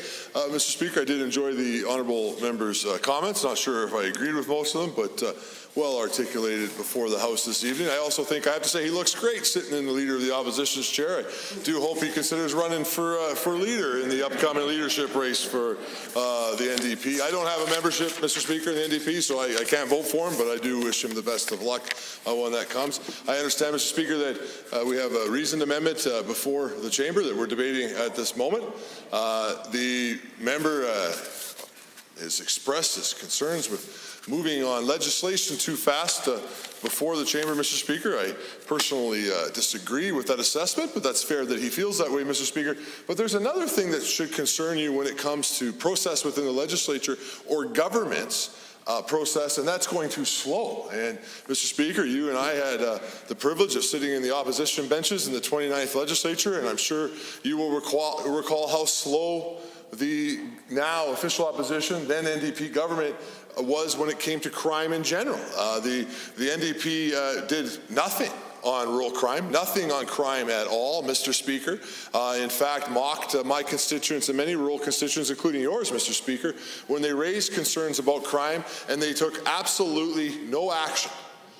Mr. Speaker, I did enjoy the Honourable Member's comments. Not sure if I agreed with most of them, but well articulated before the House this evening. I also think I have to say he looks great sitting in the Leader of the Opposition's chair. I do hope he considers running for leader in the upcoming leadership race for the NDP. I don't have a membership, Mr. Speaker, in the NDP, so I can't vote for him, but I do wish him the best of luck when that comes. I understand, Mr. Speaker, that we have a reasoned amendment before the Chamber that we're debating at this moment. The member has expressed his concerns with moving on legislation too fast before the Chamber, Mr. Speaker. I personally disagree with that assessment, but that's fair that he feels that way, Mr. Speaker. But there's another thing that should concern you when it comes to process within the legislature or government's process, and that's going too slow. And Mr. Speaker, you and I had the privilege of sitting in the opposition benches in the 29th legislature, and I'm sure you will recall how slow the now official opposition, then NDP government, was when it came to crime in general. The NDP did nothing on rural crime, nothing on crime at all, Mr. Speaker. In fact, mocked my constituents and many rural constituents, including yours, Mr. Speaker, when they raised concerns about crime, and they took absolutely no action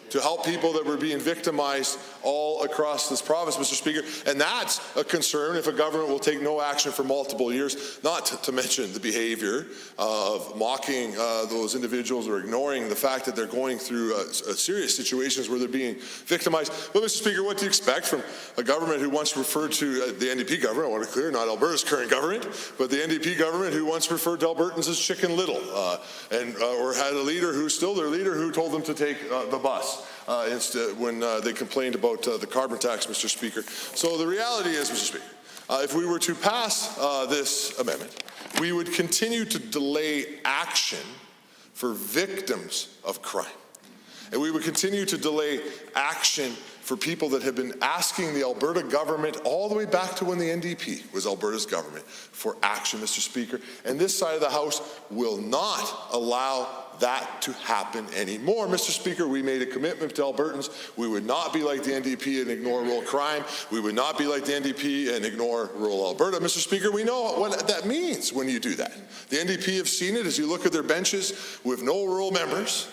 to help people that were being victimized all across this province, Mr. Speaker. And that's a concern if a government will take no action for multiple years, not to mention the behavior of mocking those individuals or ignoring the fact that they're going through serious situations where they're being victimized. But, Mr. Speaker, what do you expect from a government who once referred to the NDP government, I want to be clear, not Alberta's current government, but the NDP government who once referred to Albertans as Chicken Little, or had a leader who's still their leader who told them to take the bus. When they complained about the carbon tax, Mr. Speaker. So the reality is, Mr. Speaker, if we were to pass this amendment, we would continue to delay action for victims of crime. And we would continue to delay action for people that have been asking the Alberta government all the way back to when the NDP was Alberta's government for action, Mr. Speaker. And this side of the House will not allow that to happen anymore. Mr. Speaker, we made a commitment to Albertans. We would not be like the NDP and ignore rural crime. We would not be like the NDP and ignore rural Alberta. Mr. Speaker, we know what that means when you do that. The NDP have seen it as you look at their benches with no rural members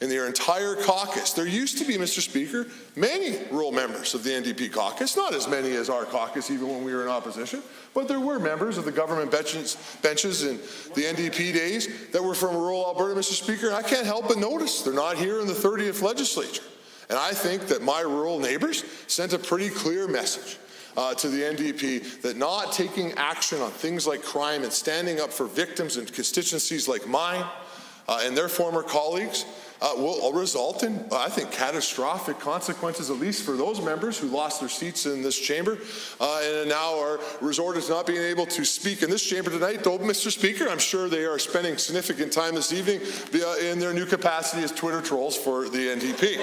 in their entire caucus. There used to be, Mr. Speaker, many rural members of the NDP caucus, not as many as our caucus even when we were in opposition, but there were members of the government benches in the NDP days that were from rural Alberta, Mr. Speaker. And I can't help but notice they're not here in the 30th legislature. And I think that my rural neighbors sent a pretty clear message to the NDP that not taking action on things like crime and standing up for victims in constituencies like mine and their former colleagues will result in, I think, catastrophic consequences, at least for those members who lost their seats in this chamber and now are resorted to not being able to speak in this chamber tonight. Though, Mr. Speaker, I'm sure they are spending significant time this evening in their new capacity as Twitter trolls for the NDP.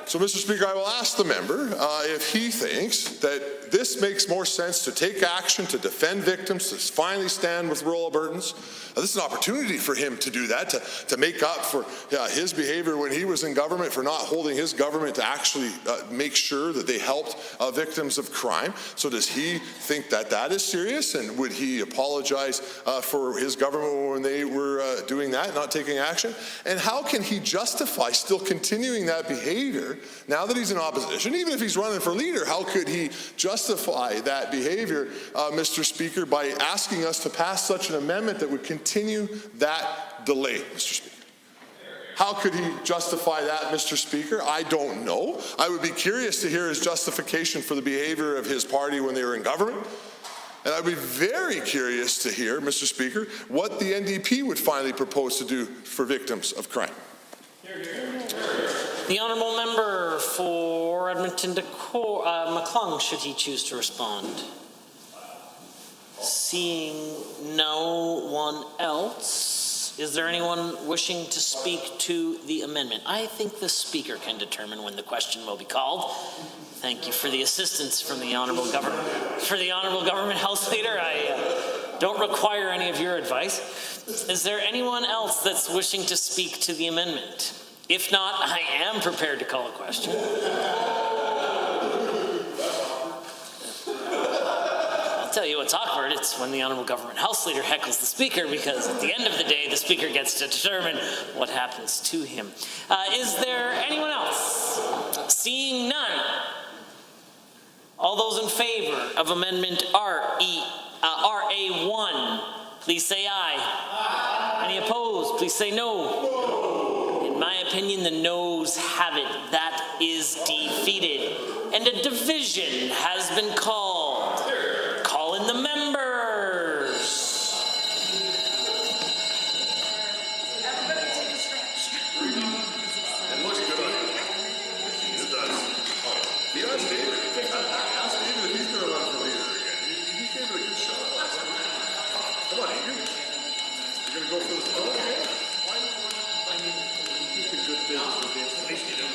So, Mr. Speaker, I will ask the member if he thinks that this makes more sense to take action to defend victims, to finally stand with rural Albertans. This is an opportunity for him to do that, to make up for his behavior when he was in government, for not holding his government to actually make sure that they helped victims of crime. So does he think that that is serious? And would he apologize for his government when they were doing that, not taking action? And how can he justify still continuing that behavior now that he's in opposition? Even if he's running for leader, how could he justify that behavior, Mr. Speaker, by asking us to pass such an amendment that would continue that delay, Mr. Speaker? How could he justify that, Mr. Speaker? I don't know. I would be curious to hear his justification for the behavior of his party when they were in government. And I'd be very curious to hear, Mr. Speaker, what the NDP would finally propose to do for victims of crime. The honourable member for Edmonton McClung, should he choose to respond. Seeing no one else, is there anyone wishing to speak to the amendment? I think the Speaker can determine when the question will be called. Thank you for the assistance from the Honourable Government House Leader. I don't require any of your advice. Is there anyone else that's wishing to speak to the amendment? If not, I am prepared to call a question. I'll tell you what's awkward. It's when the Honourable Government House Leader heckles the Speaker, because at the end of the day, the Speaker gets to determine what happens to him. Is there anyone else? Seeing none. All those in favor of Amendment RA1, please say aye. Any opposed, please say no. In my opinion, the noes have it. That is defeated. And a division has been called. Call in the members. Everybody take a stretch. It looks good on you. It does. Be honest, David. Ask David if he's going to run for leader again. He gave it a good shot. Come on, Adrian. You're going to go for the throne again? I mean, you keep a good business with this. At least you don't.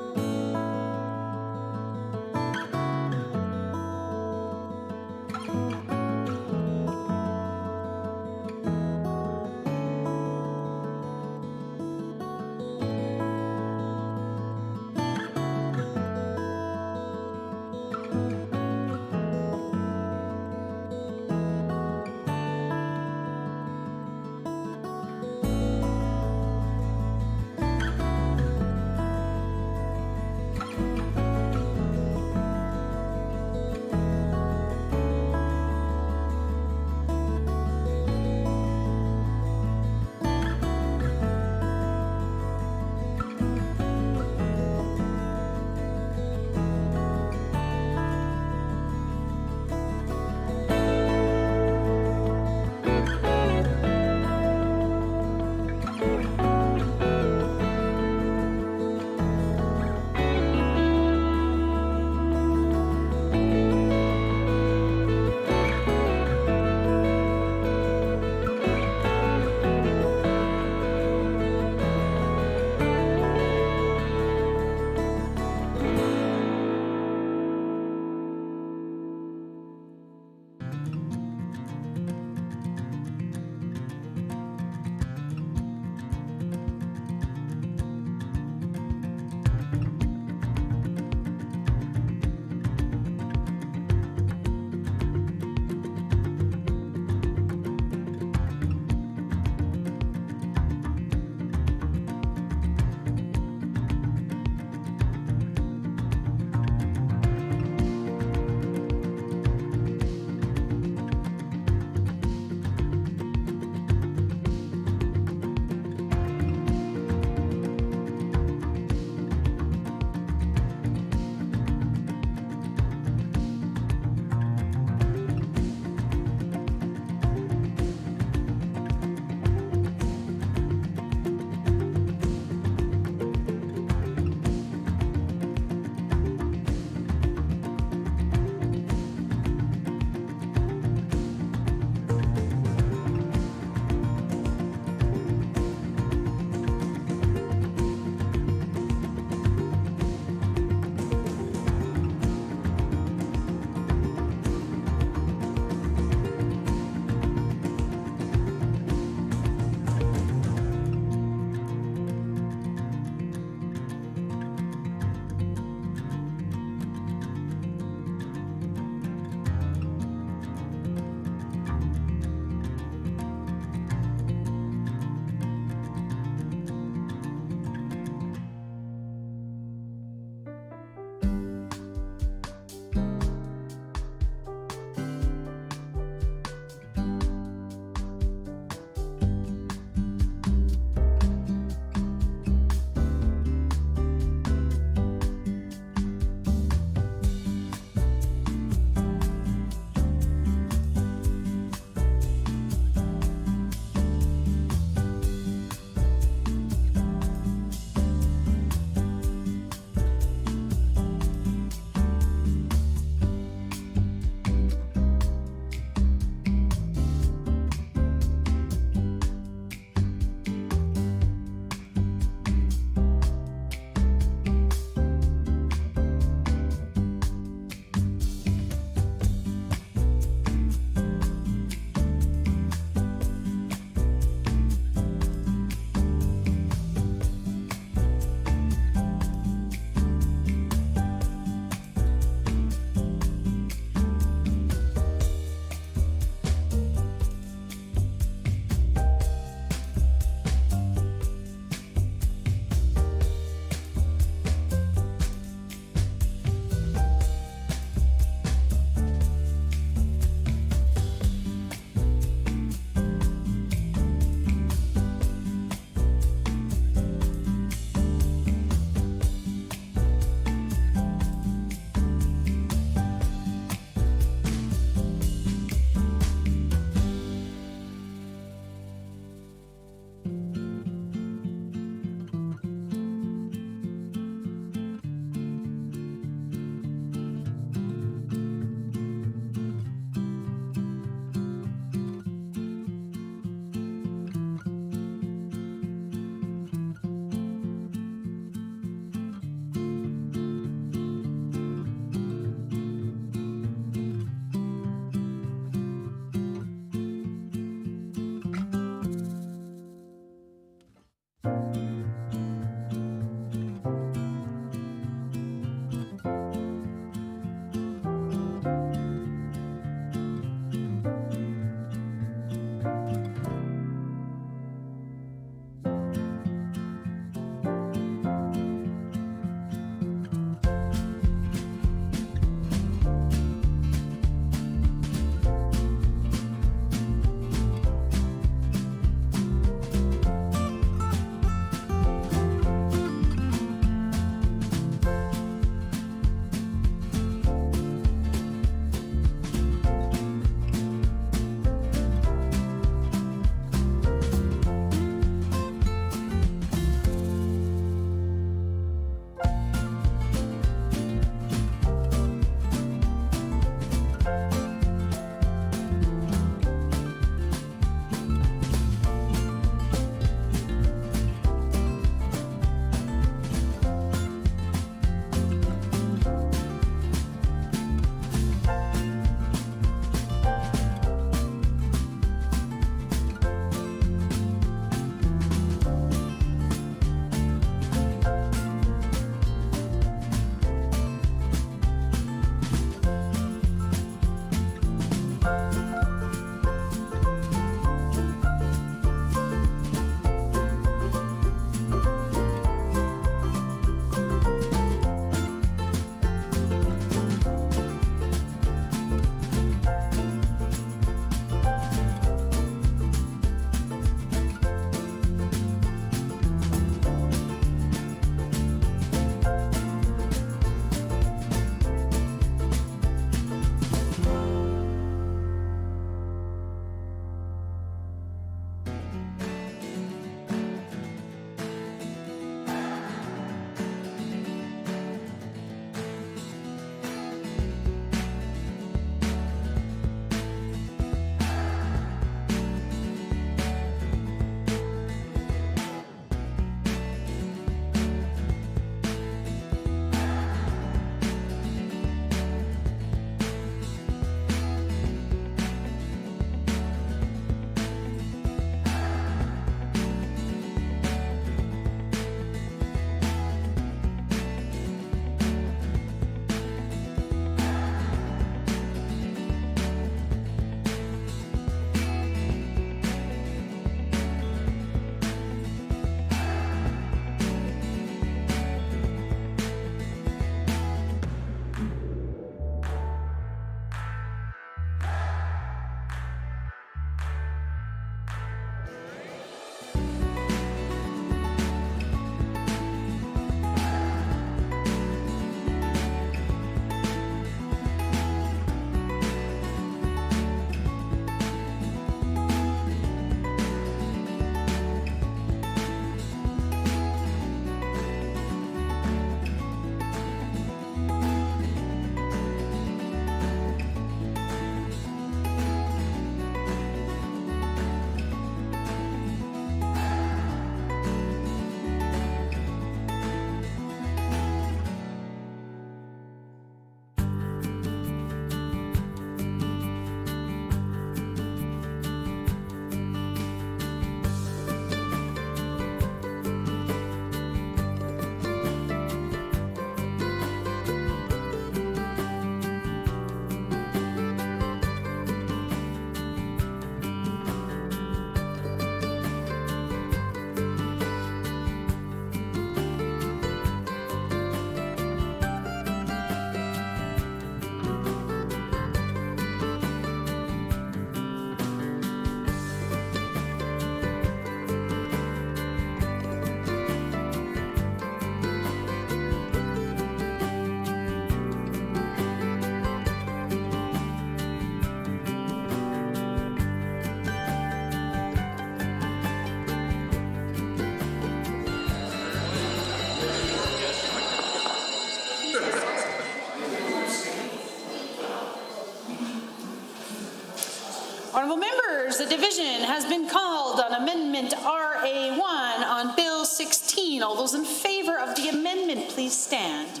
Honourable members, the division has been called on Amendment RA1 on Bill 16. All those in favour of the amendment, please stand.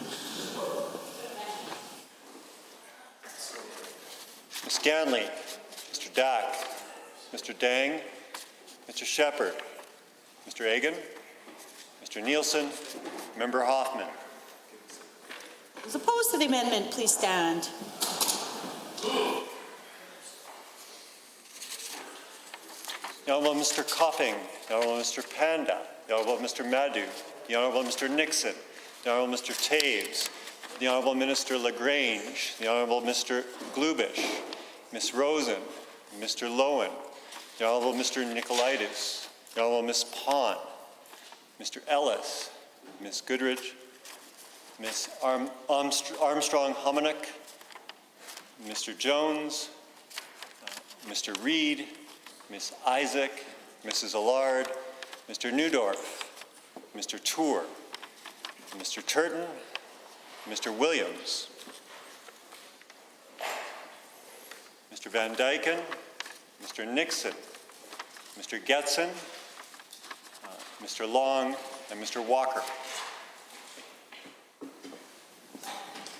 Ms. Scanley, Mr. Dack, Mr. Dang, Mr. Shepherd, Mr. Egan, Mr. Nielsen, Member Hoffman. Those opposed to the amendment, please stand. The Honourable Mr. Copping, the Honourable Mr. Panda, the Honourable Mr. Madhu, the Honourable Mr. Nixon, the Honourable Mr. Taves, the Honourable Minister LaGrange, the Honourable Mr. Glubish, Ms. Rosen, Mr. Lowen, the Honourable Mr. Nicolaitis, the Honourable Ms. Pond, Mr. Ellis, Ms. Goodridge, Ms. Armstrong-Hominick, Mr. Jones, Mr. Reid, Ms. Isaac, Mrs. Allard, Mr. Newdorf, Mr. Tour, Mr. Turton, Mr. Williams, Mr. Van Dyken, Mr. Nixon, Mr. Getson, Mr. Long, and Mr. Walker.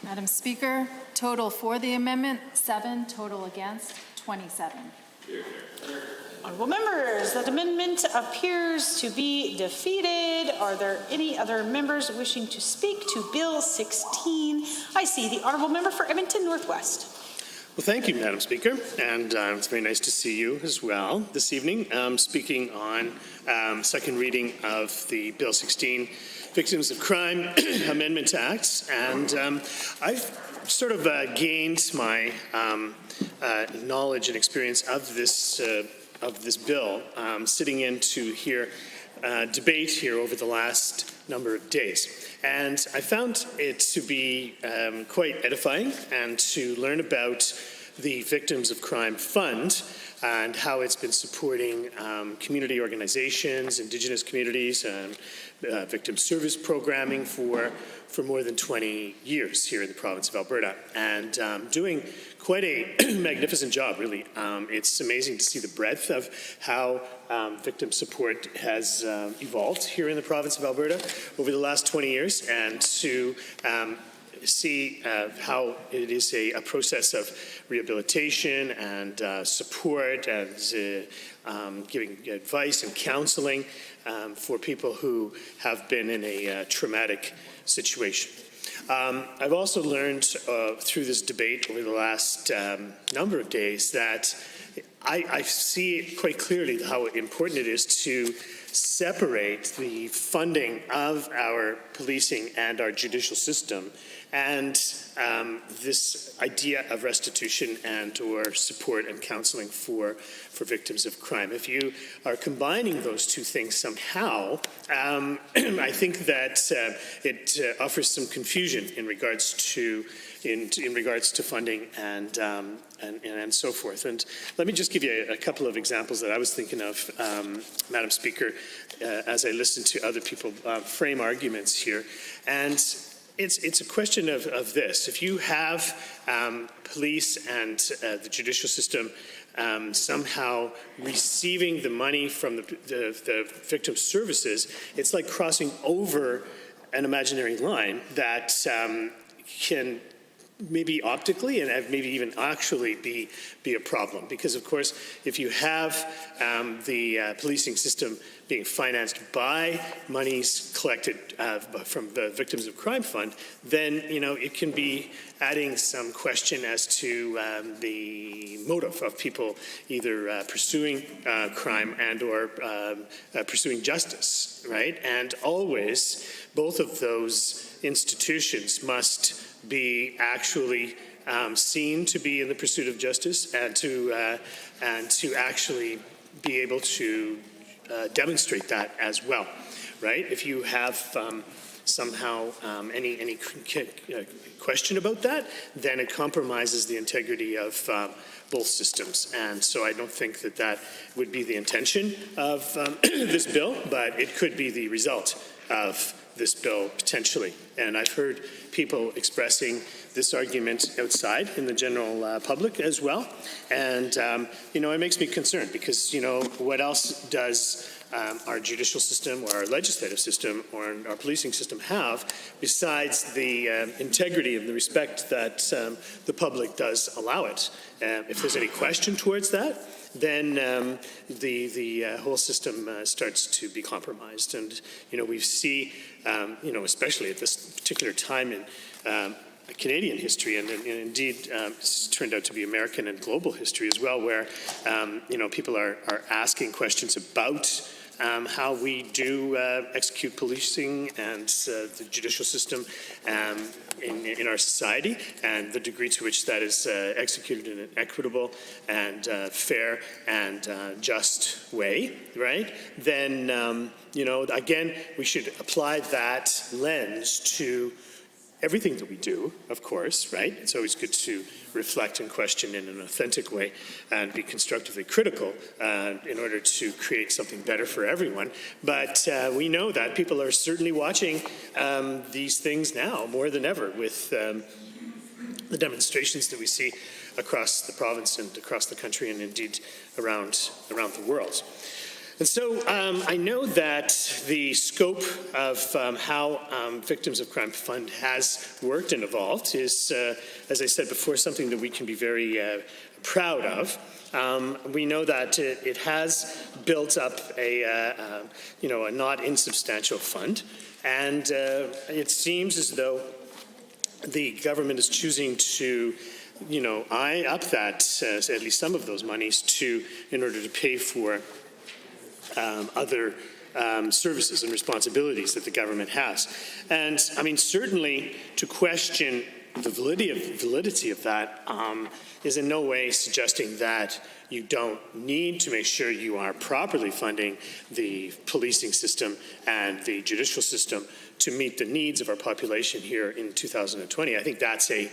Madam Speaker, total for the amendment, 7, total against, 27. Honourable members, that amendment appears to be defeated. Are there any other members wishing to speak to Bill 16? I see the Honourable Member for Edmonton Northwest. Well, thank you, Madam Speaker, and it's very nice to see you as well this evening. Speaking on second reading of the Bill 16 Victims of Crime Amendment Act, and I've sort of gained my knowledge and experience of this bill sitting into here debate here over the last number of days. And I found it to be quite edifying and to learn about the Victims of Crime Fund and how it's been supporting community organizations, Indigenous communities, and victim service programming for more than 20 years here in the province of Alberta, and doing quite a magnificent job, really. It's amazing to see the breadth of how victim support has evolved here in the province of Alberta over the last 20 years, and to see how it is a process of rehabilitation and support and giving advice and counseling for people who have been in a traumatic situation. I've also learned through this debate over the last number of days that I see quite clearly how important it is to separate the funding of our policing and our judicial system and this idea of restitution and or support and counseling for victims of crime. If you are combining those two things somehow, I think that it offers some confusion in regards to funding and so forth. And let me just give you a couple of examples that I was thinking of, Madam Speaker, as I listened to other people frame arguments here. And it's a question of this. If you have police and the judicial system somehow receiving the money from the victim services, it's like crossing over an imaginary line that can maybe optically and maybe even actually be a problem. Because, of course, if you have the policing system being financed by monies collected from the Victims of Crime Fund, then, it can be adding some question as to the motive of people either pursuing crime and or pursuing justice, right? And always, both of those institutions must be actually seen to be in the pursuit of justice and to actually be able to demonstrate that as well, right? If you have somehow any question about that, then it compromises the integrity of both systems. And so I don't think that would be the intention of this bill, but it could be the result of this bill potentially. And I've heard people expressing this argument outside in the general public as well. And, it makes me concerned because, what else does our judicial system or our legislative system or our policing system have besides the integrity and the respect that the public does allow it? If there's any question towards that, then the whole system starts to be compromised. And, we see, especially at this particular time in Canadian history, and indeed it's turned out to be American and global history as well, where, people are asking questions about how we do execute policing and the judicial system in our society, and the degree to which that is executed in an equitable and fair and just way, right? Then, again, we should apply that lens to everything that we do, of course, right? It's always good to reflect and question in an authentic way and be constructively critical in order to create something better for everyone. But we know that people are certainly watching these things now more than ever with the demonstrations that we see across the province and across the country and indeed around the world. And so I know that the scope of how Victims of Crime Fund has worked and evolved is, as I said before, something that we can be very proud of. We know that it has built up a not insubstantial fund, and it seems as though the government is choosing to eye up that, at least some of those monies, in order to pay for other services and responsibilities that the government has. And I mean, certainly to question the validity of that is in no way suggesting that you don't need to make sure you are properly funding the policing system and the judicial system to meet the needs of our population here in 2020. I think that's a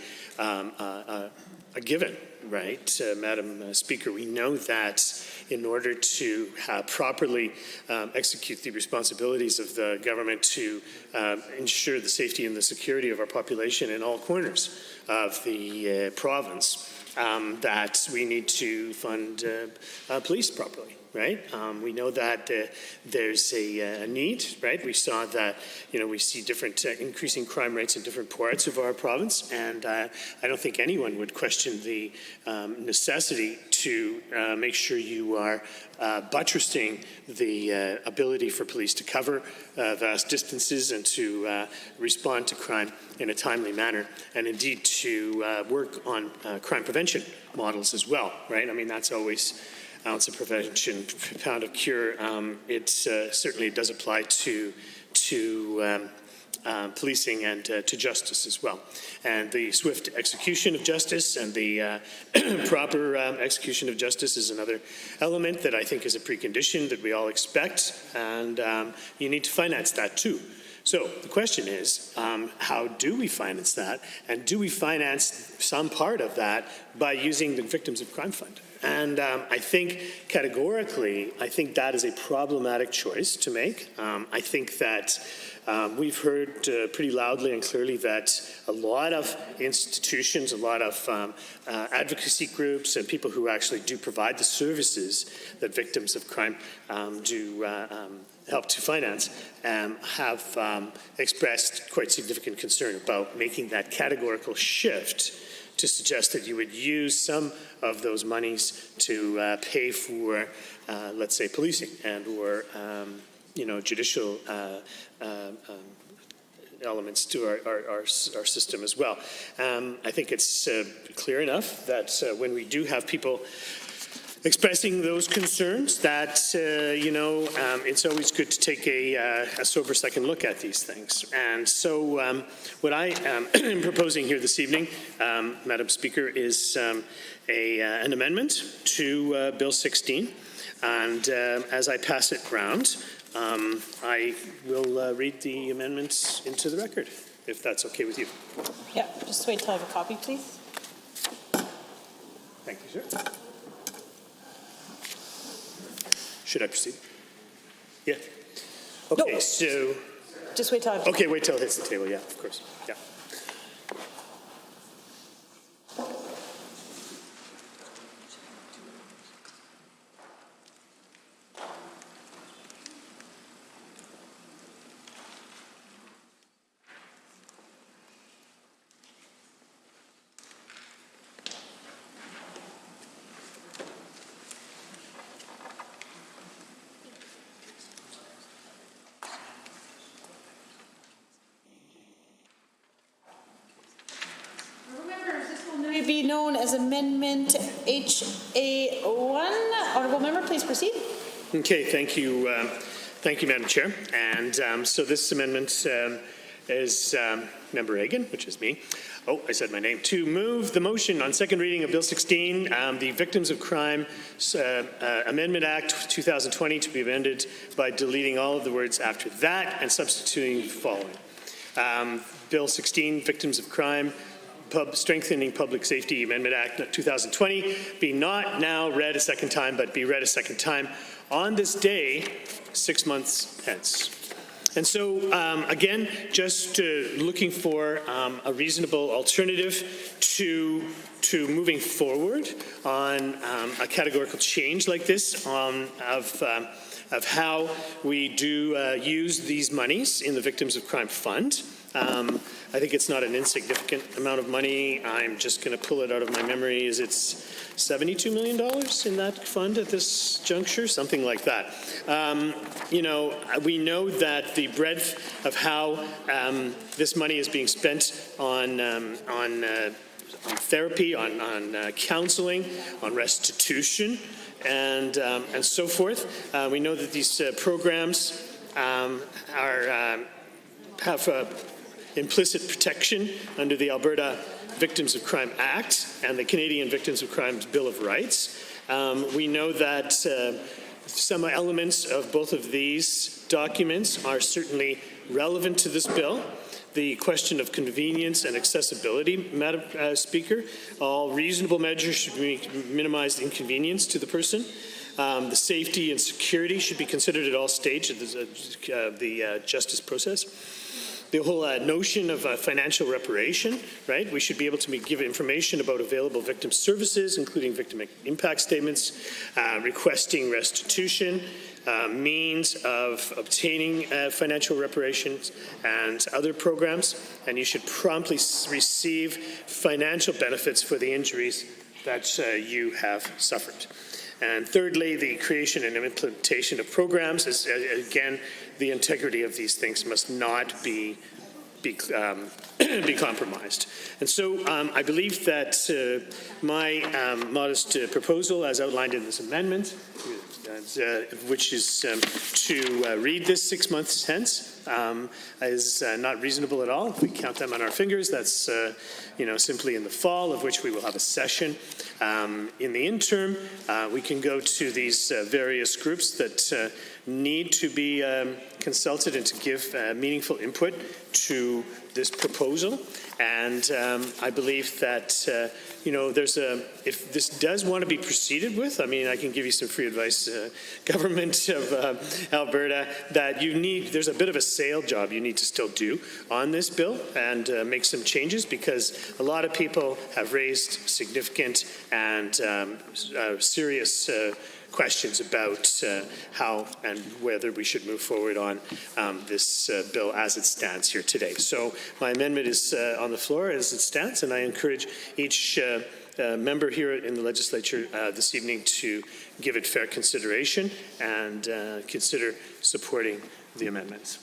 given, right, Madam Speaker? We know that in order to properly execute the responsibilities of the government to ensure the safety and the security of our population in all corners of the province, that we need to fund police properly. Right? We know that there's a need, right? We saw that, we see different increasing crime rates in different parts of our province, and I don't think anyone would question the necessity to make sure you are buttressing the ability for police to cover vast distances and to respond to crime in a timely manner, and indeed to work on crime prevention models as well, right? I mean, that's always ounce of prevention, pound of cure. It certainly does apply to policing and to justice as well. And the swift execution of justice and the proper execution of justice is another element that I think is a precondition that we all expect, and you need to finance that too. So the question is, how do we finance that? And do we finance some part of that by using the Victims of Crime Fund? And I think categorically, I think that is a problematic choice to make. I think that we've heard pretty loudly and clearly that a lot of institutions, a lot of advocacy groups and people who actually do provide the services that victims of crime do help to finance have expressed quite significant concern about making that categorical shift to suggest that you would use some of those monies to pay for, let's say, policing and or judicial elements to our system as well. I think it's clear enough that when we do have people expressing those concerns, that it's always good to take a sober second look at these things. And so what I am proposing here this evening, Madam Speaker, is an amendment to Bill 16. And as I pass it round, I will read the amendments into the record, if that's okay with you. Yeah, just wait till I have a copy, please. Thank you, sir. Should I proceed? Yeah. Okay, no. So. Just wait till I have Okay, wait till it hits the table. Yeah, of course. Yeah. be known as Amendment HA1. Honourable Member, please proceed. Okay, thank you, Madam Chair. And so this amendment is Member Egan, which is me. Oh, I said my name. To move the motion on second reading of Bill 16, the Victims of Crime Amendment Act 2020 to be amended by deleting all of the words after that and substituting the following. Bill 16, Victims of Crime Strengthening Public Safety Amendment Act 2020 be not now read a second time, but be read a second time on this day, 6 months hence. And so, again, just looking for a reasonable alternative to moving forward on a categorical change like this of how we do use these monies in the Victims of Crime Fund. I think it's not an insignificant amount of money. I'm just going to pull it out of my memory. Is it $72 million in that fund at this juncture? Something like that. You know, we know that the breadth of how this money is being spent on therapy, on counseling, on restitution, and so forth. We know that these programs have implicit protection under the Alberta Victims of Crime Act and the Canadian Victims of Crime's Bill of Rights. We know that some elements of both of these documents are certainly relevant to this bill. The question of convenience and accessibility, Madam Speaker, all reasonable measures should minimize the inconvenience to the person. The safety and security should be considered at all stages of the justice process. The whole notion of financial reparation, right? We should be able to give information about available victim services, including victim impact statements, requesting restitution, means of obtaining financial reparations and other programs, and you should promptly receive financial benefits for the injuries that you have suffered. And thirdly, the creation and implementation of programs is, again, the integrity of these things must not be compromised. And so I believe that my modest proposal, as outlined in this amendment, which is to read this 6 months hence, is not reasonable at all. If we count them on our fingers, that's simply in the fall, of which we will have a session. In the interim, we can go to these various groups that need to be consulted and to give meaningful input to this proposal. And I believe that, if this does want to be proceeded with, I mean, I can give you some free advice, government of Alberta, that there's a bit of a sale job you need to still do on this bill and make some changes, because a lot of people have raised significant and serious questions about how and whether we should move forward on this bill as it stands here today. So my amendment is on the floor as it stands, and I encourage each member here in the legislature this evening to give it fair consideration and consider supporting the amendments.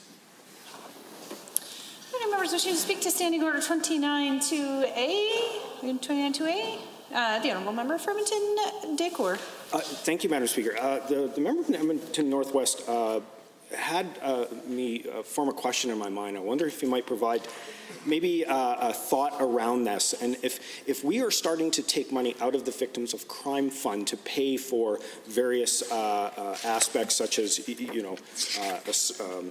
Any members wishing to speak to Standing Order 29-2A? 29-2A? The Honourable Member for Edmonton-Decourt. Thank you, Madam Speaker. The member from Edmonton Northwest had me form a question in my mind. I wonder if you might provide maybe a thought around this. And if we are starting to take money out of the Victims of Crime Fund to pay for various aspects such as,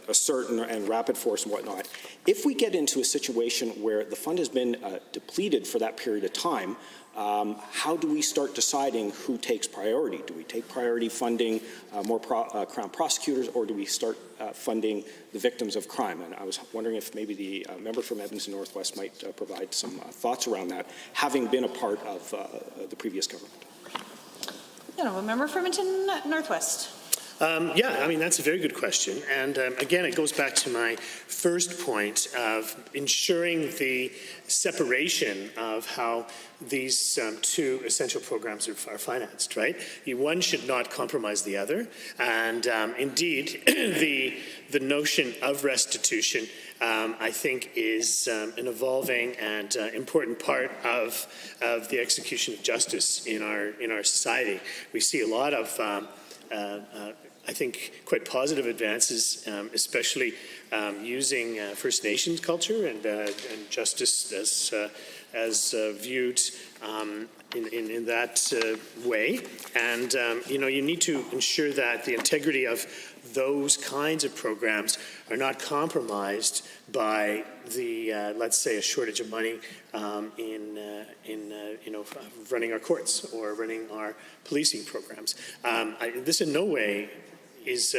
assert and rapid force and whatnot, if we get into a situation where the fund has been depleted for that period of time, how do we start deciding who takes priority? Do we take priority funding more Crown prosecutors, or do we start funding the victims of crime? And I was wondering if maybe the member from Edmonton Northwest might provide some thoughts around that, having been a part of the previous government. Member from Edmonton Northwest. Yeah, I mean, that's a very good question. And again, it goes back to my first point of ensuring the separation of how these two essential programs are financed, right? One should not compromise the other. And indeed, the notion of restitution, I think, is an evolving and important part of the execution of justice in our society. We see a lot of I think quite positive advances, especially using First Nations culture and justice as viewed in that way. And you need to ensure that the integrity of those kinds of programs are not compromised by the let's say a shortage of money in running our courts or running our policing programs. This in no way is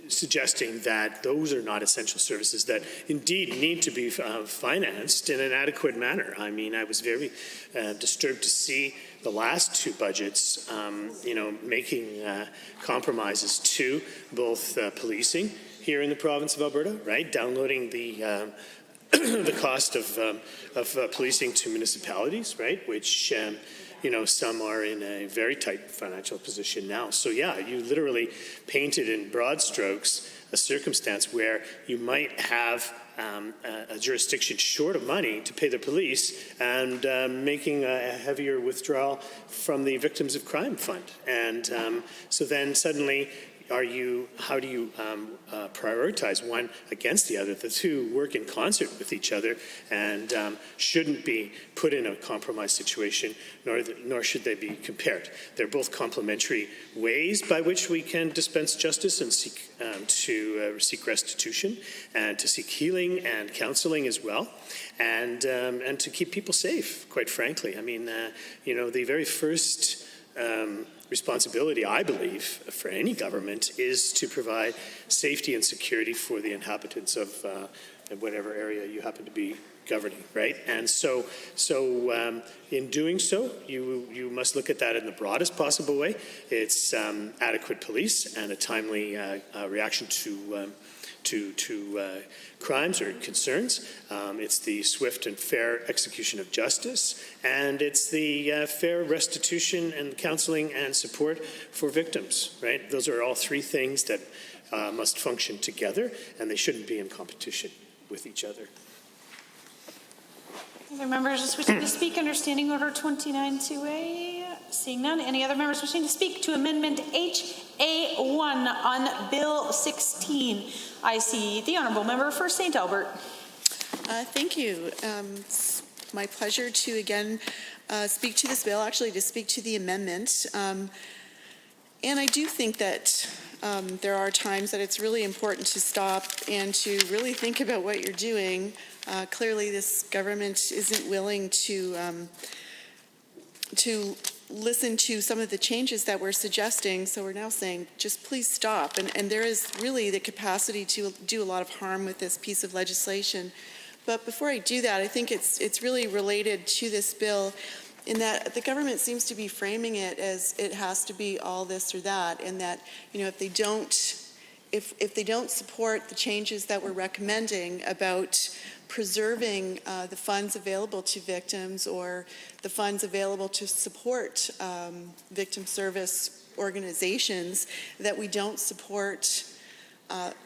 suggesting that those are not essential services that indeed need to be financed in an adequate manner. I mean, I was very disturbed to see the last two budgets, making compromises to both policing here in the province of Alberta, right? Downloading the the cost of policing to municipalities, right? Which some are in a very tight financial position now. So yeah, you literally painted in broad strokes a circumstance where you might have a jurisdiction short of money to pay the police and making a heavier withdrawal from the Victims of Crime Fund. And so then suddenly, how do you prioritize one against the other? The two work in concert with each other and shouldn't be put in a compromised situation, nor should they be compared. They're both complementary ways by which we can dispense justice and seek seek restitution and to seek healing and counseling as well, and to keep people safe, quite frankly. I mean, the very first responsibility, I believe, for any government is to provide safety and security for the inhabitants of whatever area you happen to be governing, right? And so in doing so, you must look at that in the broadest possible way. It's adequate police and a timely reaction to crimes or concerns. It's the swift and fair execution of justice, and it's the fair restitution and counseling and support for victims, right? Those are all three things that must function together, and they shouldn't be in competition with each other. Other members wishing to speak under Standing Order 29-2A? Seeing none. Any other members wishing to speak to Amendment HA1 on Bill 16? I see the Honourable Member for St. Albert. Thank you. It's my pleasure to again speak to this bill, actually to speak to the amendment. And I do think that there are times that it's really important to stop and to really think about what you're doing. Clearly, this government isn't willing to listen to some of the changes that we're suggesting, so we're now saying, just please stop. And there is really the capacity to do a lot of harm with this piece of legislation. But before I do that, I think it's really related to this bill in that the government seems to be framing it as it has to be all this or that, and that, if they don't support the changes that we're recommending about preserving the funds available to victims or the funds available to support victim service organizations, that we don't support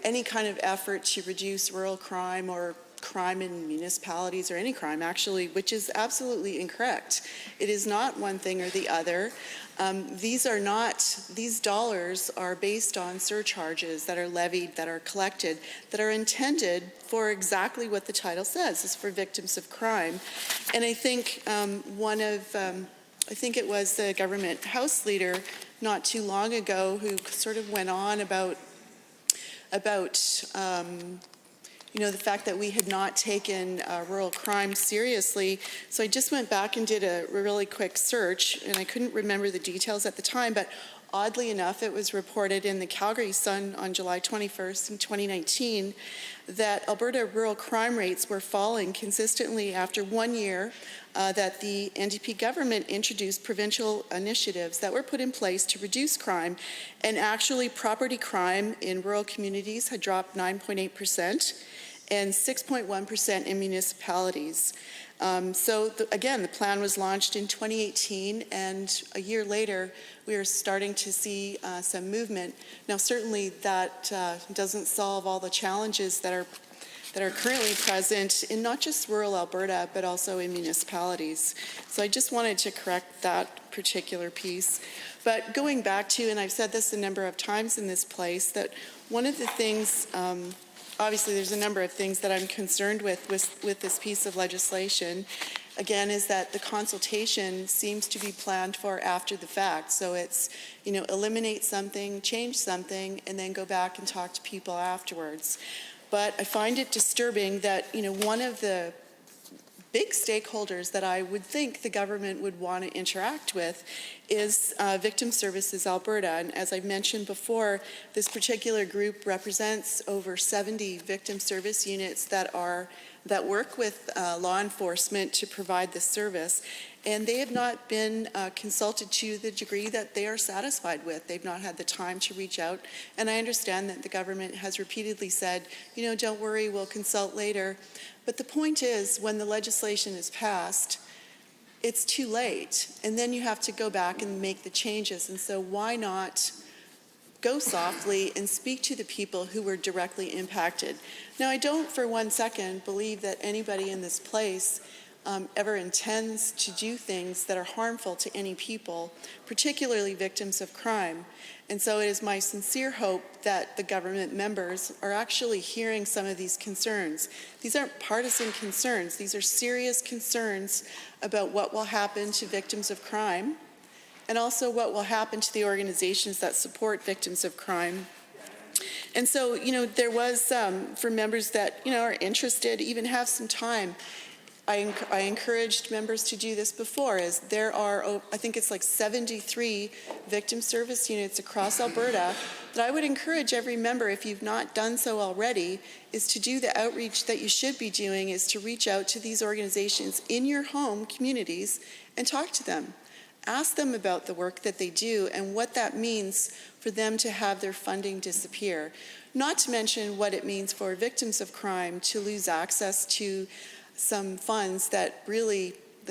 any kind of effort to reduce rural crime or crime in municipalities or any crime, actually, which is absolutely incorrect. It is not one thing or the other. These dollars are based on surcharges that are levied, that are collected, that are intended for exactly what the title says, is for victims of crime. And I think I think it was the government House leader not too long ago who sort of went on about the fact that we had not taken rural crime seriously. So I just went back and did a really quick search, and I couldn't remember the details at the time, but Oddly enough, it was reported in the Calgary Sun on July 21st in 2019 that Alberta rural crime rates were falling consistently after 1 year that the NDP government introduced provincial initiatives that were put in place to reduce crime, and actually property crime in rural communities had dropped 9.8% and 6.1% in municipalities. Again, the plan was launched in 2018, and a year later, we are starting to see some movement. Now, certainly that doesn't solve all the challenges that are currently present in not just rural Alberta, but also in municipalities. So I just wanted to correct that particular piece. But going back to, and I've said this a number of times in this place, that one of the things, obviously there's a number of things that I'm concerned with this piece of legislation, again, is that the consultation seems to be planned for after the fact. So it's, eliminate something, change something, and then go back and talk to people afterwards. But I find it disturbing that, one of the big stakeholders that I would think the government would want to interact with is Victim Services Alberta. And as I've mentioned before, this particular group represents over 70 victim service units that work with law enforcement to provide this service. And they have not been consulted to the degree that they are satisfied with. They've not had the time to reach out. And I understand that the government has repeatedly said, don't worry, we'll consult later. But the point is, when the legislation is passed, it's too late. And then you have to go back and make the changes. And so why not go softly and speak to the people who were directly impacted? Now, I don't for 1 second believe that anybody in this place ever intends to do things that are harmful to any people, particularly victims of crime. And so it is my sincere hope that the government members are actually hearing some of these concerns. These aren't partisan concerns. These are serious concerns about what will happen to victims of crime, and also what will happen to the organizations that support victims of crime. And so, there was, for members that, are interested, even have some time, I encouraged members to do this before, as there are, I think it's like 73 victim service units across Alberta, that I would encourage every member, if you've not done so already, is to do the outreach that you should be doing, is to reach out to these organizations in your home communities and talk to them. Ask them about the work that they do and what that means for them to have their funding disappear. Not to mention what it means for victims of crime to lose access to some funds that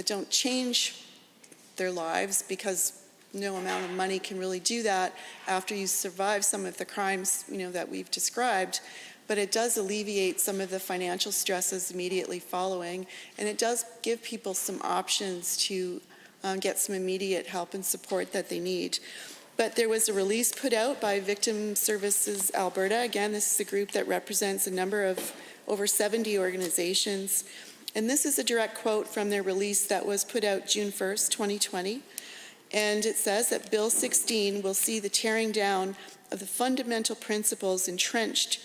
don't change their lives, because no amount of money can really do that after you survive some of the crimes, that we've described. But it does alleviate some of the financial stresses immediately following, and it does give people some options to get some immediate help and support that they need. But there was a release put out by Victim Services Alberta. Again, this is a group that represents a number of over 70 organizations. And this is a direct quote from their release that was put out June 1st, 2020. And it says that Bill 16 will see the tearing down of the fundamental principles entrenched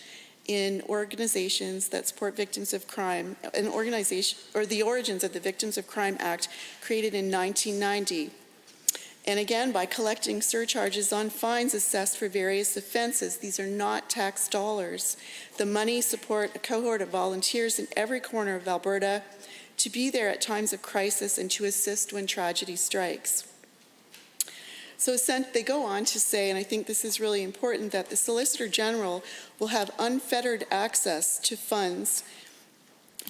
in organizations that support victims of crime, an organization, or the origins of the Victims of Crime Act created in 1990. And again, by collecting surcharges on fines assessed for various offenses. These are not tax dollars. The money support a cohort of volunteers in every corner of Alberta to be there at times of crisis and to assist when tragedy strikes. So they go on to say, and I think this is really important, that the Solicitor General will have unfettered access to funds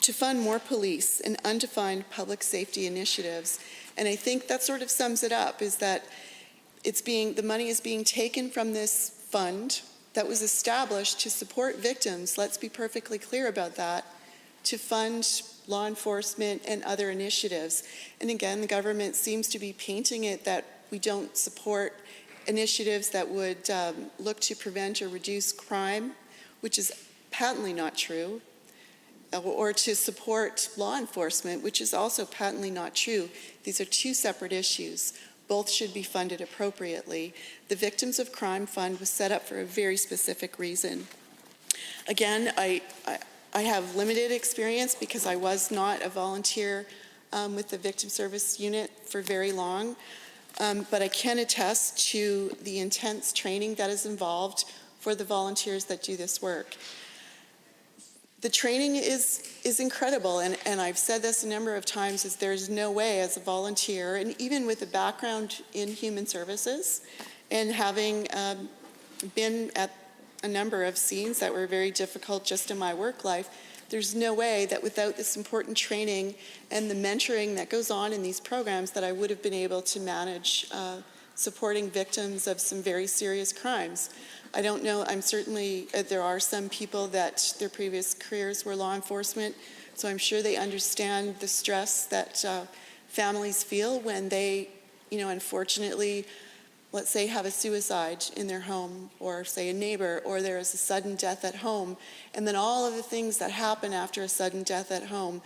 to fund more police and undefined public safety initiatives. And I think that sort of sums it up, is that the money is being taken from this fund that was established to support victims, let's be perfectly clear about that, to fund law enforcement and other initiatives. And again, the government seems to be painting it that we don't support initiatives that would look to prevent or reduce crime, which is patently not true, or to support law enforcement, which is also patently not true. These are two separate issues. Both should be funded appropriately. The Victims of Crime Fund was set up for a very specific reason. Again, I have limited experience because I was not a volunteer with the Victim Service Unit for very long. but I can attest to the intense training that is involved for the volunteers that do this work. The training is incredible, and I've said this a number of times, is there's no way as a volunteer, and even with a background in human services, and having been at a number of scenes that were very difficult just in my work life, there's no way that without this important training and the mentoring that goes on in these programs that I would have been able to manage supporting victims of some very serious crimes. I don't know, I'm certainly, there are some people that their previous careers were law enforcement, so I'm sure they understand the stress that families feel when they, unfortunately, let's say, have a suicide in their home, or say a neighbor, or there is a sudden death at home, and then all of the things that happen after a sudden death at home,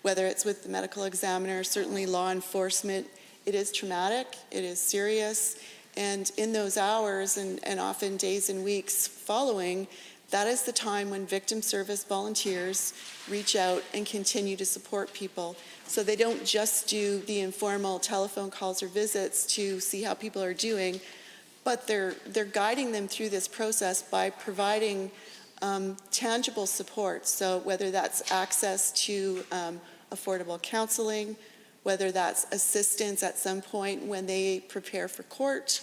whether it's with the medical examiner, certainly law enforcement, it is traumatic, it is serious, and in those hours and often days and weeks following, that is the time when victim service volunteers reach out and continue to support people. So they don't just do the informal telephone calls or visits to see how people are doing, but they're guiding them through this process by providing tangible support. So whether that's access to affordable counseling, whether that's assistance at some point when they prepare for court,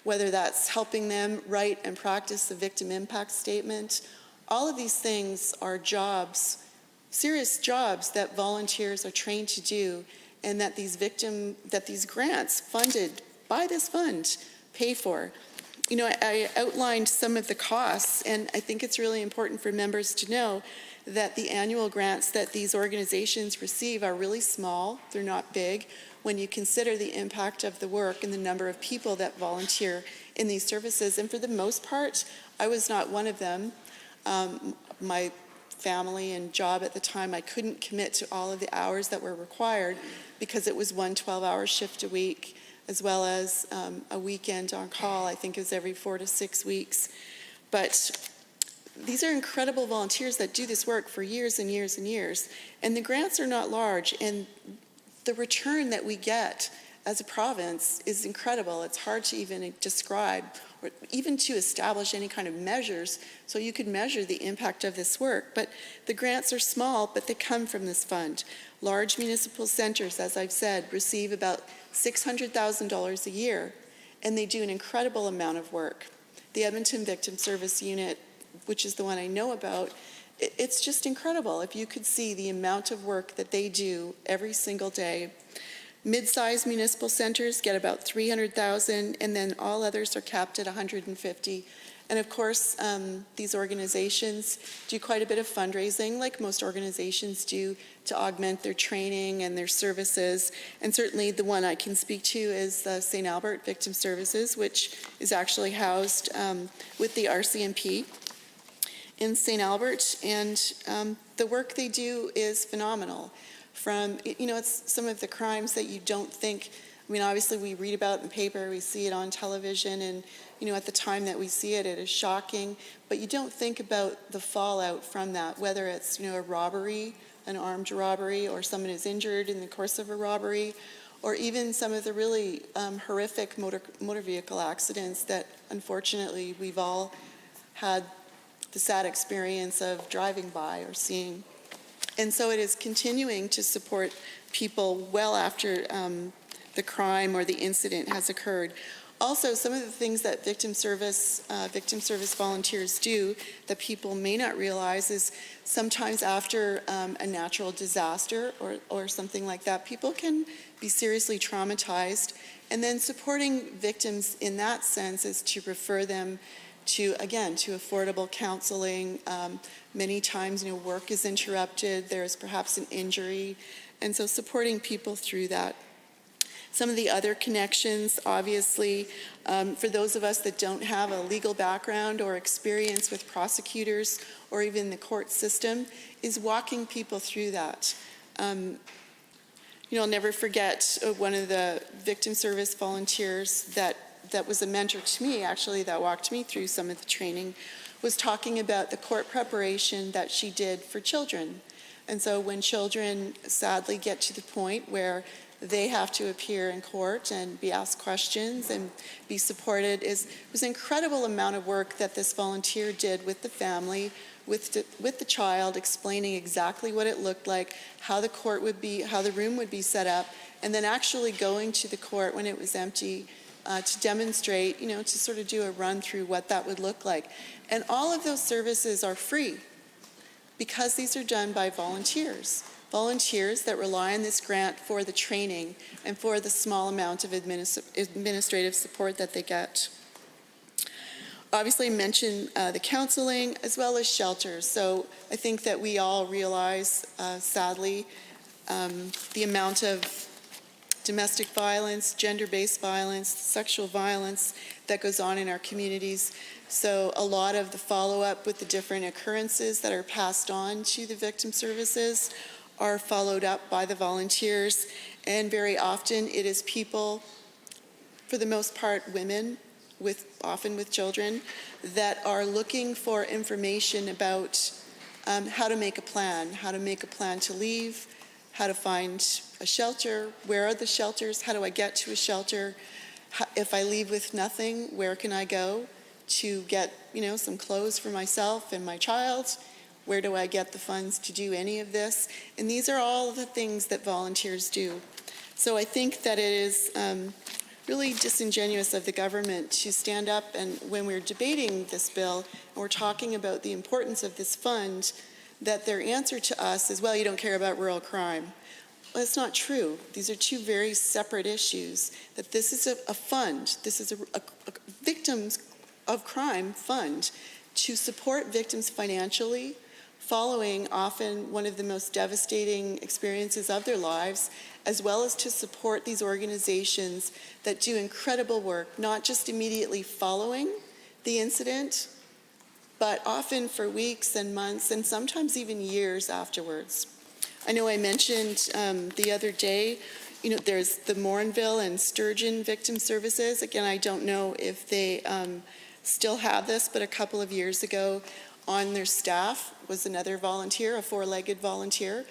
whether that's helping them write and practice the victim impact statement. All of these things are jobs, serious jobs that volunteers are trained to do, and that these grants funded by this fund pay for. I outlined some of the costs, and I think it's really important for members to know that the annual grants that these organizations receive are really small. They're not big when you consider the impact of the work and the number of people that volunteer in these services. And for the most part, I was not one of them. My family and job at the time, I couldn't commit to all of the hours that were required because it was one 12-hour shift a week, as well as a weekend on call. I think it was every 4 to 6 weeks. But these are incredible volunteers that do this work for years and years and years. And the grants are not large, and the return that we get as a province is incredible. It's hard to even describe, or even to establish any kind of measures so you could measure the impact of this work. But the grants are small, but they come from this fund. Large municipal centers, as I've said, receive about $600,000 a year, and they do an incredible amount of work. The Edmonton Victim Service Unit, which is the one I know about, it's just incredible if you could see the amount of work that they do every single day. Mid-sized municipal centers get about $300,000, and then all others are capped at $150,000. And of course, these organizations do quite a bit of fundraising, like most organizations do, to augment their training and their services. And certainly the one I can speak to is the St. Albert Victim Services, which is actually housed with the RCMP in St. Albert. And the work they do is phenomenal. From, it's some of the crimes that you don't think, obviously we read about it in the paper, we see it on television, and at the time that we see it, it is shocking, but you don't think about the fallout from that, whether it's, a robbery, an armed robbery, or someone is injured in the course of a robbery, or even some of the really horrific motor vehicle accidents that, unfortunately, we've all had the sad experience of driving by or seeing. And so it is continuing to support people well after the crime or the incident has occurred. Also, some of the things that victim service volunteers do that people may not realize is sometimes after a natural disaster or something like that, people can be seriously traumatized. And then supporting victims in that sense is to refer them to affordable counseling. Many times, work is interrupted, there's perhaps an injury, and so supporting people through that. Some of the other connections, obviously, for those of us that don't have a legal background or experience with prosecutors or even the court system, is walking people through that. I'll never forget one of the victim service volunteers that was a mentor to me, actually, that walked me through some of the training, was talking about the court preparation that she did for children. And so when children sadly get to the point where they have to appear in court and be asked questions and be supported. It was an incredible amount of work that this volunteer did with the family, with the child, explaining exactly what it looked like, how the court would be, how the room would be set up, and then actually going to the court when it was empty to demonstrate, to sort of do a run through what that would look like. And all of those services are free because these are done by volunteers that rely on this grant for the training and for the small amount of administrative support that they get. Obviously, mention the counseling as well as shelters. So I think that we all realize, sadly, the amount of domestic violence, gender-based violence, sexual violence that goes on in our communities. So a lot of the follow-up with the different occurrences that are passed on to the victim services are followed up by the volunteers. And very often it is people, for the most part women, often with children, that are looking for information about how to make a plan to leave, how to find a shelter, where are the shelters, how do I get to a shelter, if I leave with nothing, where can I go to get some clothes for myself and my child, where do I get the funds to do any of this? And these are all the things that volunteers do. So I think that it is really disingenuous of the government to stand up and when we're debating this bill and we're talking about the importance of this fund, that their answer to us is, well, you don't care about rural crime. Well, that's not true. These are two very separate issues. That this is a fund, this is a victims of crime fund to support victims financially, following often one of the most devastating experiences of their lives, as well as to support these organizations that do incredible work, not just immediately following the incident, but often for weeks and months and sometimes even years afterwards. I know I mentioned the other day, there's the Morinville and Sturgeon Victim Services. Again, I don't know if they still have this, but a couple of years ago on their staff was another volunteer, a four-legged volunteer,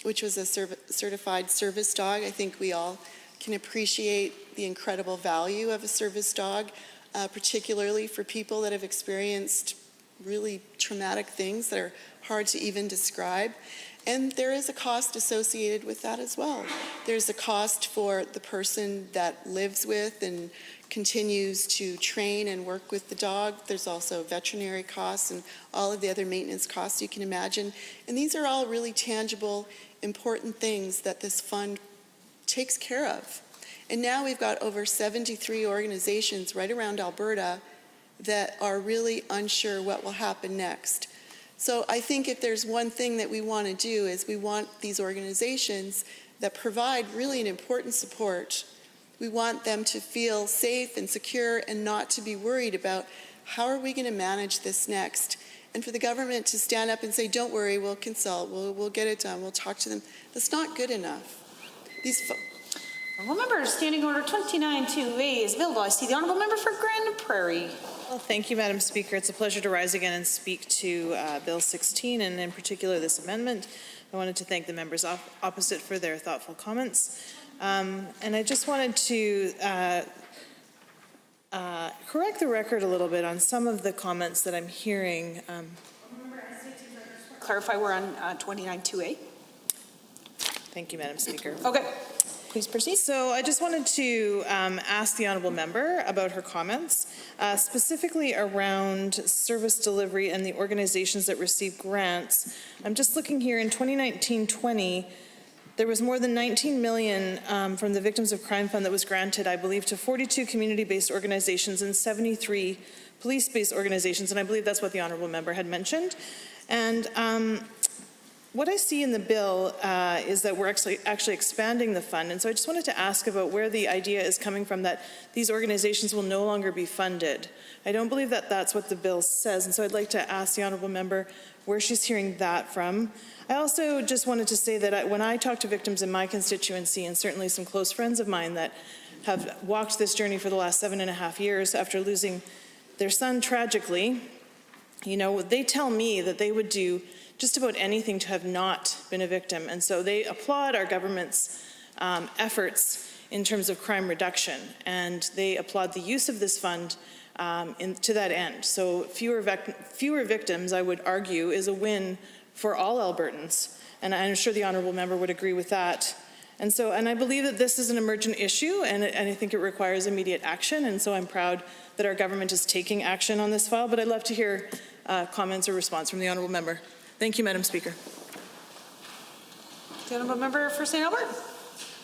which was a certified service dog. I think we all can appreciate the incredible value of a service dog, particularly for people that have experienced really traumatic things that are hard to even describe. And there is a cost associated with that as well. There's a cost for the person that lives with and continues to train and work with the dog. There's also veterinary costs and all of the other maintenance costs you can imagine. And these are all really tangible, important things that this fund takes care of. And now we've got over 73 organizations right around Alberta that are really unsure what will happen next. So I think if there's one thing that we want to do is we want these organizations that provide really an important support. We want them to feel safe and secure and not to be worried about how are we going to manage this next. And for the government to stand up and say, don't worry, we'll consult, we'll get it done, we'll talk to them. That's not good enough. Honourable Member, Standing Order 29-2A is available. I see the Honourable Member for Grand Prairie. Well, thank you, Madam Speaker. It's a pleasure to rise again and speak to Bill 16 and in particular this amendment. I wanted to thank the members opposite for their thoughtful comments. And I just wanted to correct the record a little bit on some of the comments that I'm hearing. Clarify we're on 29-2A. Thank you, Madam Speaker. Okay. Please proceed. So I just wanted to ask the Honourable Member about her comments, specifically around service delivery and the organizations that receive grants. I'm just looking here in 2019-20, there was more than $19 million from the Victims of Crime Fund that was granted, I believe, to 42 community-based organizations and 73 police-based organizations, and I believe that's what the Honourable Member had mentioned. And what I see in the bill is that we're actually expanding the fund, and so I just wanted to ask about where the idea is coming from that these organizations will no longer be funded. I don't believe that that's what the bill says, and so I'd like to ask the Honourable Member where she's hearing that from. I also just wanted to say that when I talk to victims in my constituency, and certainly some close friends of mine that have walked this journey for the last 7.5 years after losing their son tragically, they tell me that they would do just about anything to have not been a victim. And so they applaud our government's efforts in terms of crime reduction, and they applaud the use of this fund to that end. So fewer victims, I would argue, is a win for all Albertans, and I'm sure the honourable member would agree with that. And I believe that this is an emergent issue, and I think it requires immediate action, and so I'm proud that our government is taking action on this file, but I'd love to hear comments or response from the honourable member. Thank you, Madam Speaker. The honourable member for St. Albert.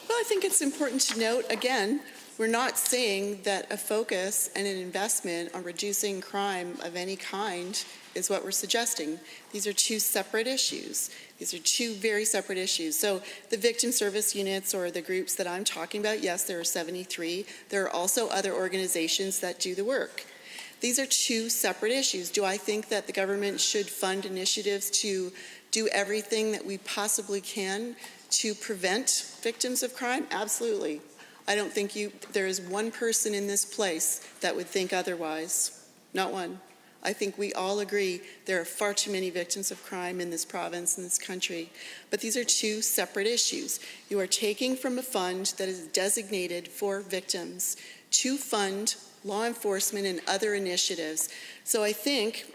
Well, I think it's important to note, again, we're not saying that a focus and an investment on reducing crime of any kind is what we're suggesting. These are two separate issues. These are two very separate issues. So the victim service units or the groups that I'm talking about, yes, there are 73. There are also other organizations that do the work. These are two separate issues. Do I think that the government should fund initiatives to do everything that we possibly can to prevent victims of crime? Absolutely. I don't think there is one person in this place that would think otherwise. Not one. I think we all agree there are far too many victims of crime in this province, in this country. But these are two separate issues. You are taking from a fund that is designated for victims to fund law enforcement and other initiatives. So I think,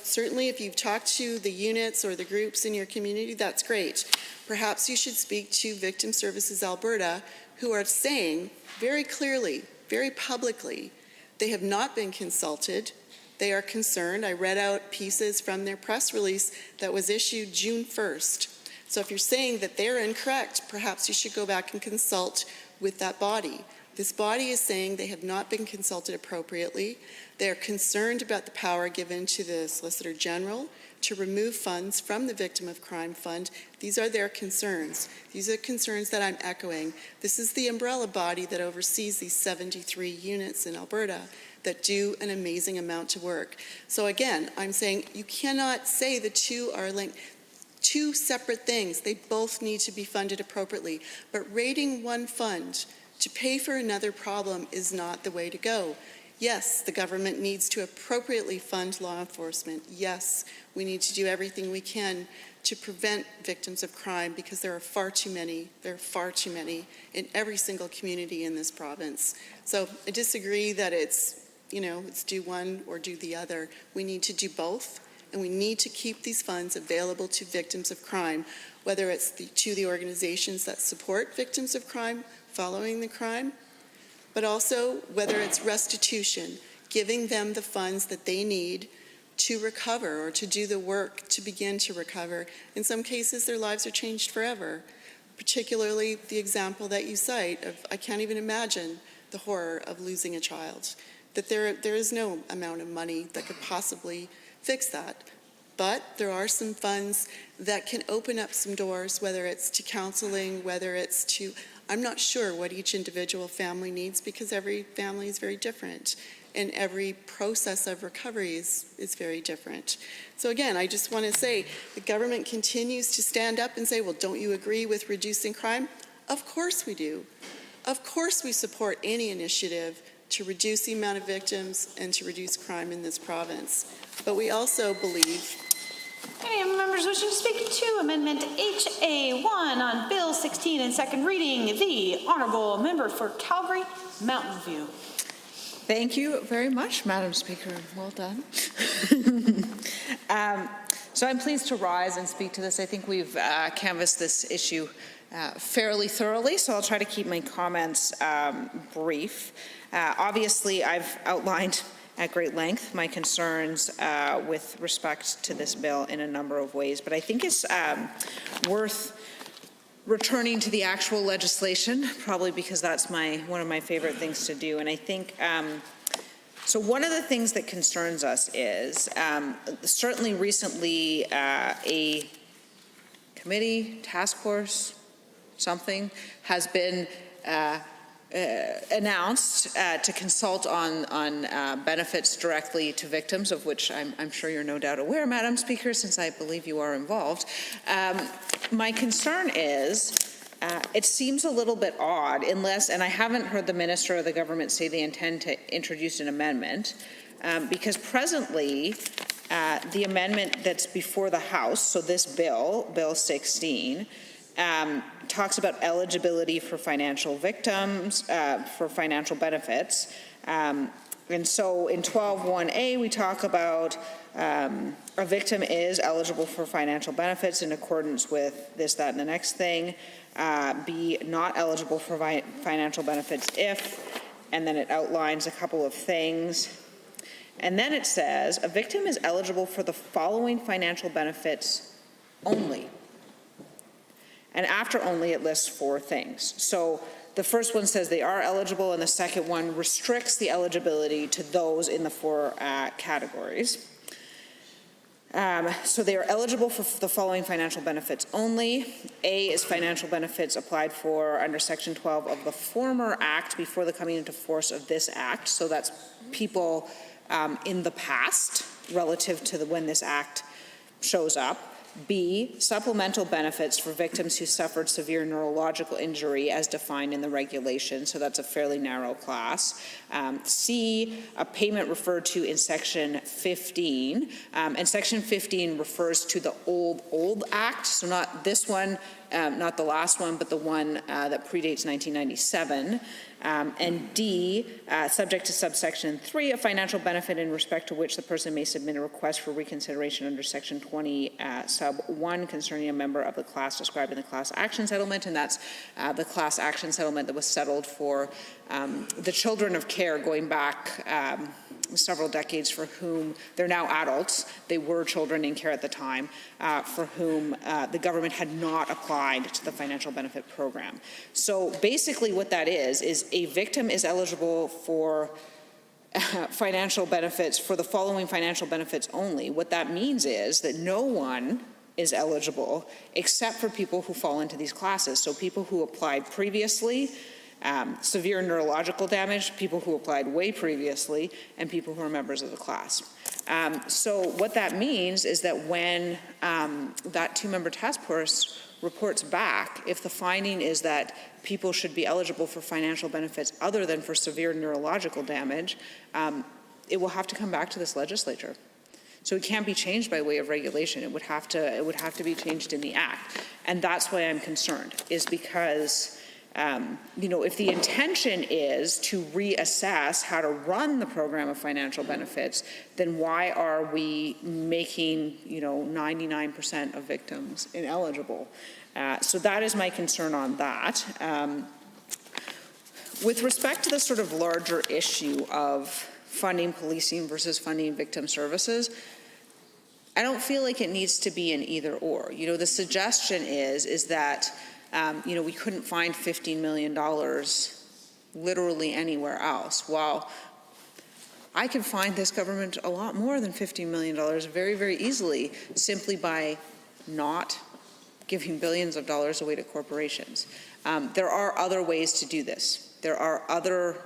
certainly if you've talked to the units or the groups in your community, that's great. Perhaps you should speak to Victim Services Alberta, who are saying very clearly, very publicly, they have not been consulted. They are concerned. I read out pieces from their press release that was issued June 1st. So if you're saying that they're incorrect, perhaps you should go back and consult with that body. This body is saying they have not been consulted appropriately. They are concerned about the power given to the Solicitor General to remove funds from the Victim of Crime Fund. These are their concerns. These are concerns that I'm echoing. This is the umbrella body that oversees these 73 units in Alberta that do an amazing amount of work. So again, I'm saying you cannot say the two are linked. Two separate things. They both need to be funded appropriately. But raiding one fund to pay for another problem is not the way to go. Yes, the government needs to appropriately fund law enforcement. Yes, we need to do everything we can to prevent victims of crime because there are far too many. There are far too many in every single community in this province. So I disagree that it's do one or do the other. We need to do both, and we need to keep these funds available to victims of crime, whether it's to the organizations that support victims of crime following the crime, but also whether it's restitution, giving them the funds that they need to recover or to do the work to begin to recover. In some cases, their lives are changed forever, particularly the example that you cite of, I can't even imagine the horror of losing a child, that there is no amount of money that could possibly fix that. But there are some funds that can open up some doors, whether it's to counseling, whether it's to, I'm not sure what each individual family needs because every family is very different and every process of recovery is very different. So again, I just want to say the government continues to stand up and say, well, don't you agree with reducing crime? Of course we do. Of course we support any initiative to reduce the amount of victims and to reduce crime in this province. But we also believe... Any other members wishing to speak to Amendment HA1 on Bill 16 and second reading? The Honourable Member for Calgary Mountain View. Thank you very much, Madam Speaker. Well done. So I'm pleased to rise and speak to this. I think we've canvassed this issue fairly thoroughly, so I'll try to keep my comments brief. Obviously, I've outlined at great length my concerns with respect to this bill in a number of ways, but I think it's worth returning to the actual legislation, probably because that's one of my favorite things to do. And I think, so one of the things that concerns us is, certainly recently a committee, task force, something, has been announced to consult on benefits directly to victims, of which I'm sure you're no doubt aware, Madam Speaker, since I believe you are involved. My concern is it seems a little bit odd, unless, and I haven't heard the Minister or the government say they intend to introduce an amendment, because presently the amendment that's before the House, so this bill, Bill 16, talks about eligibility for financial victims, for financial benefits. And so in 12.1a, we talk about a victim is eligible for financial benefits in accordance with this, that, and the next thing. B, not eligible for financial benefits if, and then it outlines a couple of things. And then it says, a victim is eligible for the following financial benefits only. And after only, it lists 4 things. So the first one says they are eligible, and the second one restricts the eligibility to those in the 4 categories. So they are eligible for the following financial benefits only. A is financial benefits applied for under Section 12 of the former Act before the coming into force of this Act. So that's people in the past relative to when this Act shows up. B, supplemental benefits for victims who suffered severe neurological injury as defined in the regulation, so that's a fairly narrow class. C, a payment referred to in Section 15, and Section 15 refers to the old Act, so not this one, not the last one, but the one that predates 1997. And D, subject to subsection 3, a financial benefit in respect to which the person may submit a request for reconsideration under Section 20, sub 1, concerning a member of the class described in the class action settlement, and that's the class action settlement that was settled for the children of care going back several decades, for whom they're now adults. They were children in care at the time, for whom the government had not applied to the financial benefit program. So basically what that is a victim is eligible for financial benefits for the following financial benefits only. What that means is that no one is eligible except for people who fall into these classes. So people who applied previously, severe neurological damage, people who applied way previously, and people who are members of the class. So what that means is that when that 2-member task force reports back, if the finding is that people should be eligible for financial benefits other than for severe neurological damage, it will have to come back to this legislature. So it can't be changed by way of regulation. It would have to be changed in the Act. And that's why I'm concerned, is because if the intention is to reassess how to run the program of financial benefits, then why are we making 99% of victims ineligible? So that is my concern on that. With respect to the sort of larger issue of funding policing versus funding victim services, I don't feel like it needs to be an either or. The suggestion is that we couldn't find $15 million literally anywhere else. Well, I can find this government a lot more than $15 million very, very easily, simply by not giving billions of dollars away to corporations. There are other ways to do this. There are other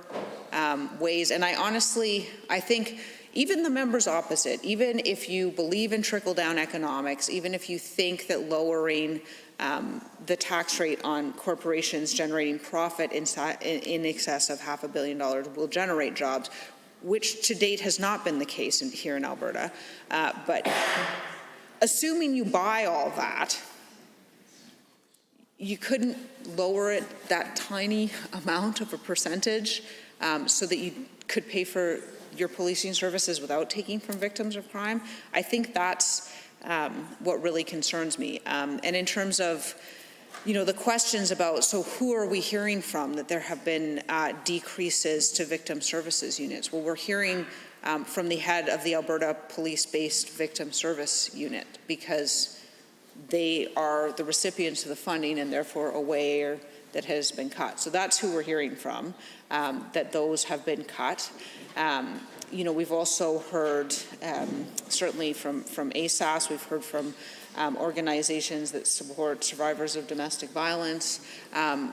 ways, and I think even the members opposite, even if you believe in trickle-down economics, even if you think that lowering the tax rate on corporations generating profit in excess of $500 million will generate jobs, which to date has not been the case here in Alberta. But assuming you buy all that, you couldn't lower it that tiny amount of a percentage so that you could pay for your policing services without taking from victims of crime. I think that's what really concerns me. And in terms of, the questions about, so who are we hearing from that there have been decreases to victim services units? Well, we're hearing from the head of the Alberta Police-based Victim Service Unit, because they are the recipients of the funding and therefore aware that has been cut. So that's who we're hearing from, that those have been cut. We've also heard, certainly from ASAS, we've heard from organizations that support survivors of domestic violence.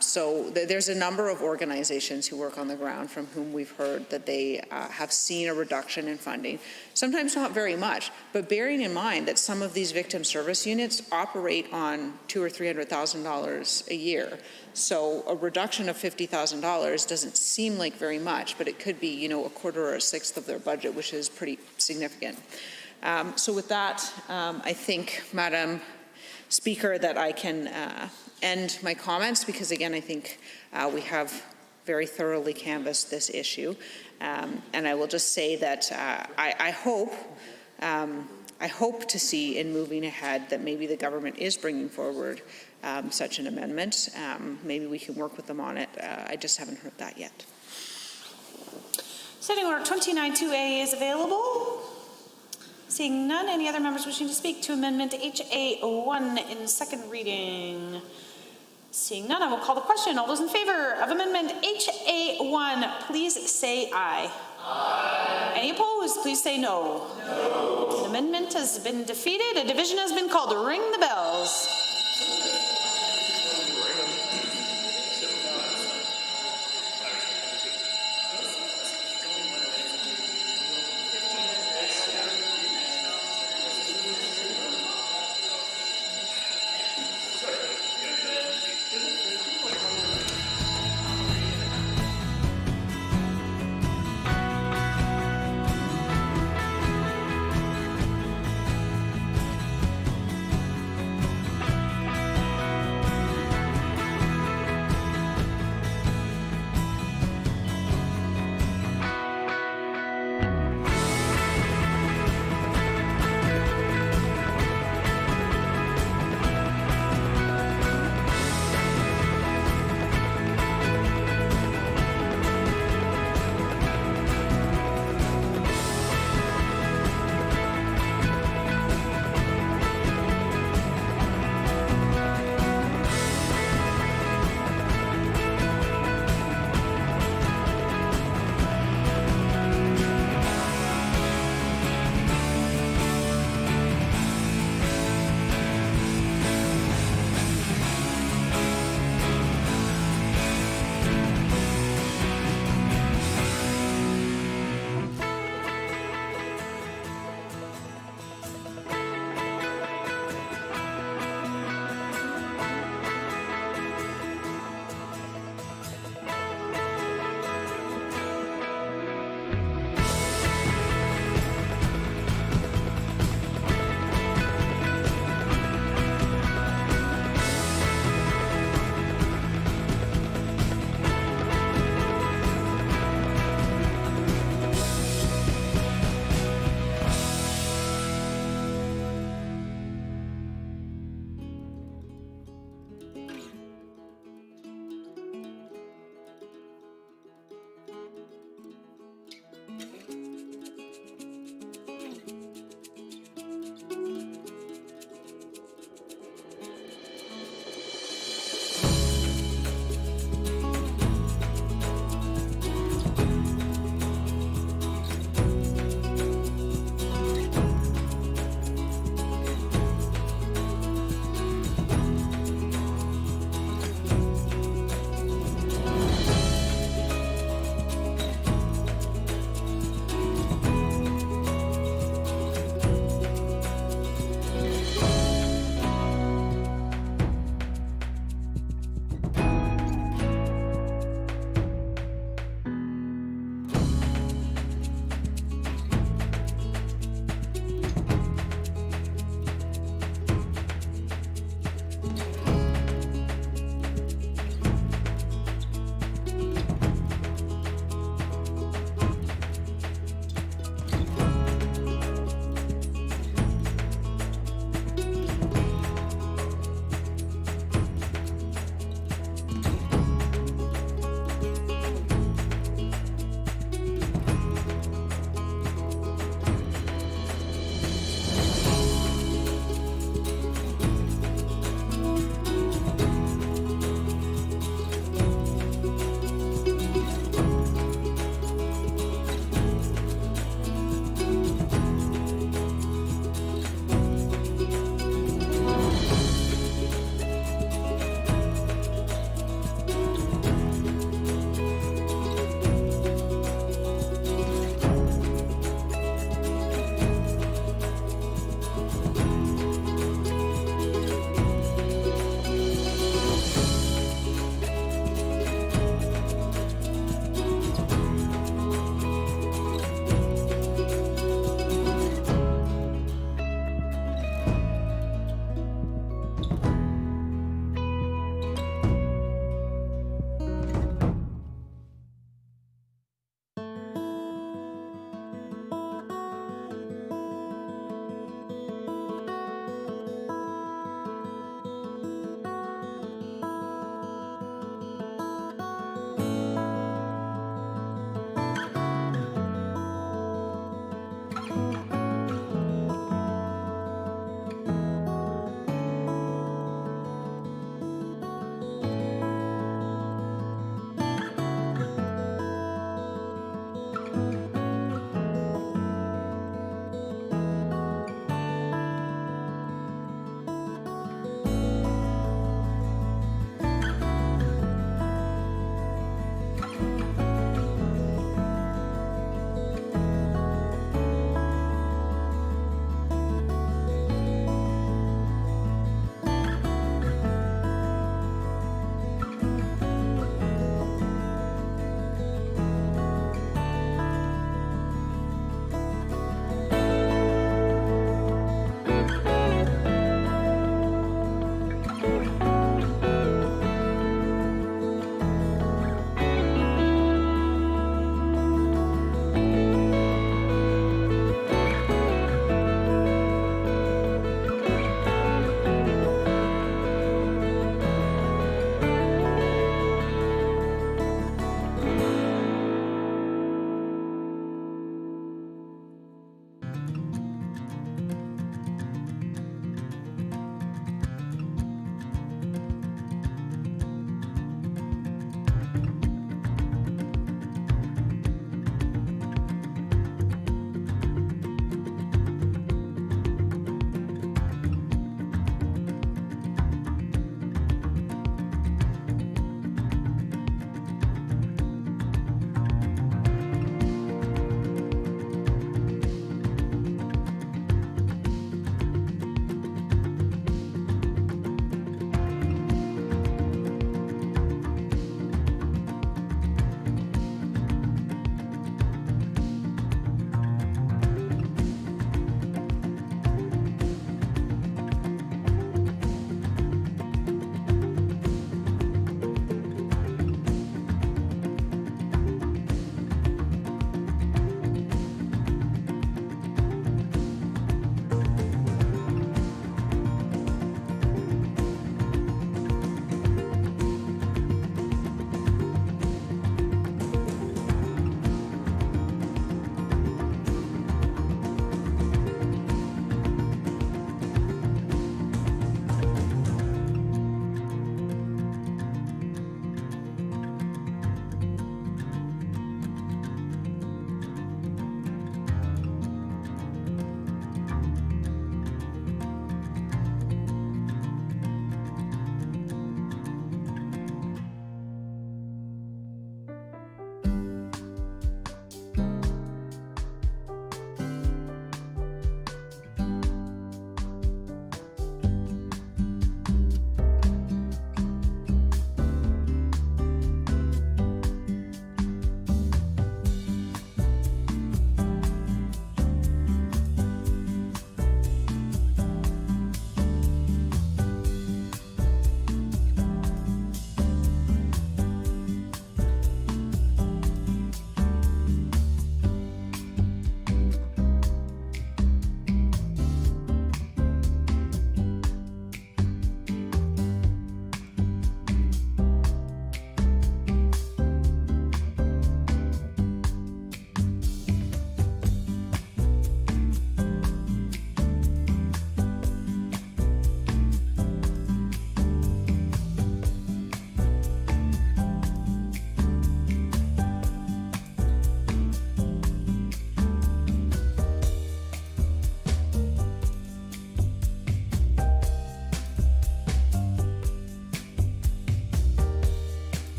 So there's a number of organizations who work on the ground from whom we've heard that they have seen a reduction in funding. Sometimes not very much, but bearing in mind that some of these victim service units operate on $200,000 or $300,000 a year. So a reduction of $50,000 doesn't seem like very much, but it could be, a quarter or a sixth of their budget, which is pretty significant. So with that, I think, Madam Speaker, that I can end my comments, because again, I think we have very thoroughly canvassed this issue. And I will just say that I hope to see in moving ahead that maybe the government is bringing forward such an amendment. Maybe we can work with them on it. I just haven't heard that yet. Standing Order 29-2A is available. Seeing none, any other members wishing to speak to Amendment HA1 in second reading? Seeing none, I will call the question. All those in favor of Amendment HA1, please say aye. Aye. Any opposed, please say no. No. The amendment has been defeated. A division has been called. Ring the bells.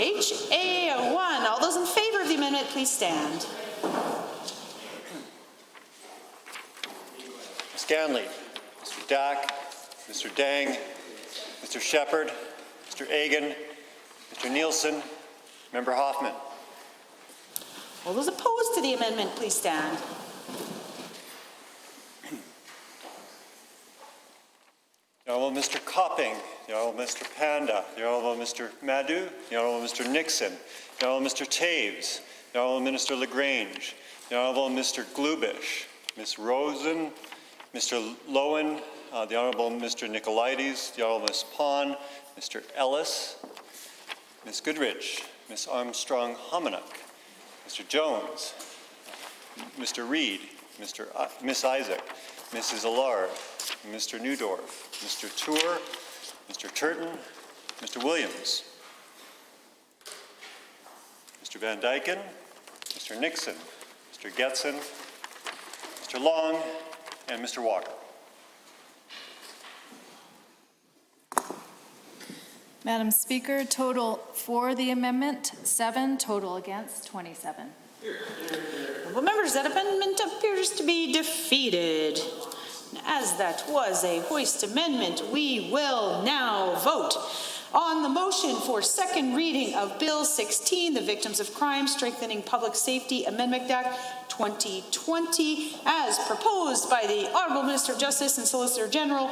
HA1. All those in favor of the amendment, please stand. Scanley, Mr. Dack, Mr. Dang, Mr. Shepherd, Mr. Egan, Mr. Nielsen, Member Hoffman. All those opposed to the amendment, please stand. The Honourable Mr. Copping, the Honourable Mr. Panda, the Honourable Mr. Madu, the Honourable Mr. Nixon, the Honourable Mr. Taves, the Honourable Minister LaGrange, the Honourable Mr. Glubish, Ms. Rosen, Mr. Lowen, the Honourable Mr. Nicolaides, the Honourable Ms. Pond, Mr. Ellis, Ms. Goodrich, Ms. Armstrong-Hominack, Mr. Jones, Mr. Reid, Ms. Isaac, Mrs. Allard, Mr. Newdorf, Mr. Tour, Mr. Turton, Mr. Williams, Mr. Van Dyken, Mr. Nixon, Mr. Getson, Mr. Long, and Mr. Walker. Madam Speaker, total for the amendment, 7, total against, 27. Well, members, that amendment appears to be defeated. As that was a hoist amendment, we will now vote on the motion for second reading of Bill 16, the Victims of Crime Strengthening Public Safety Amendment Act 2020, as proposed by the Honourable Minister of Justice and Solicitor General.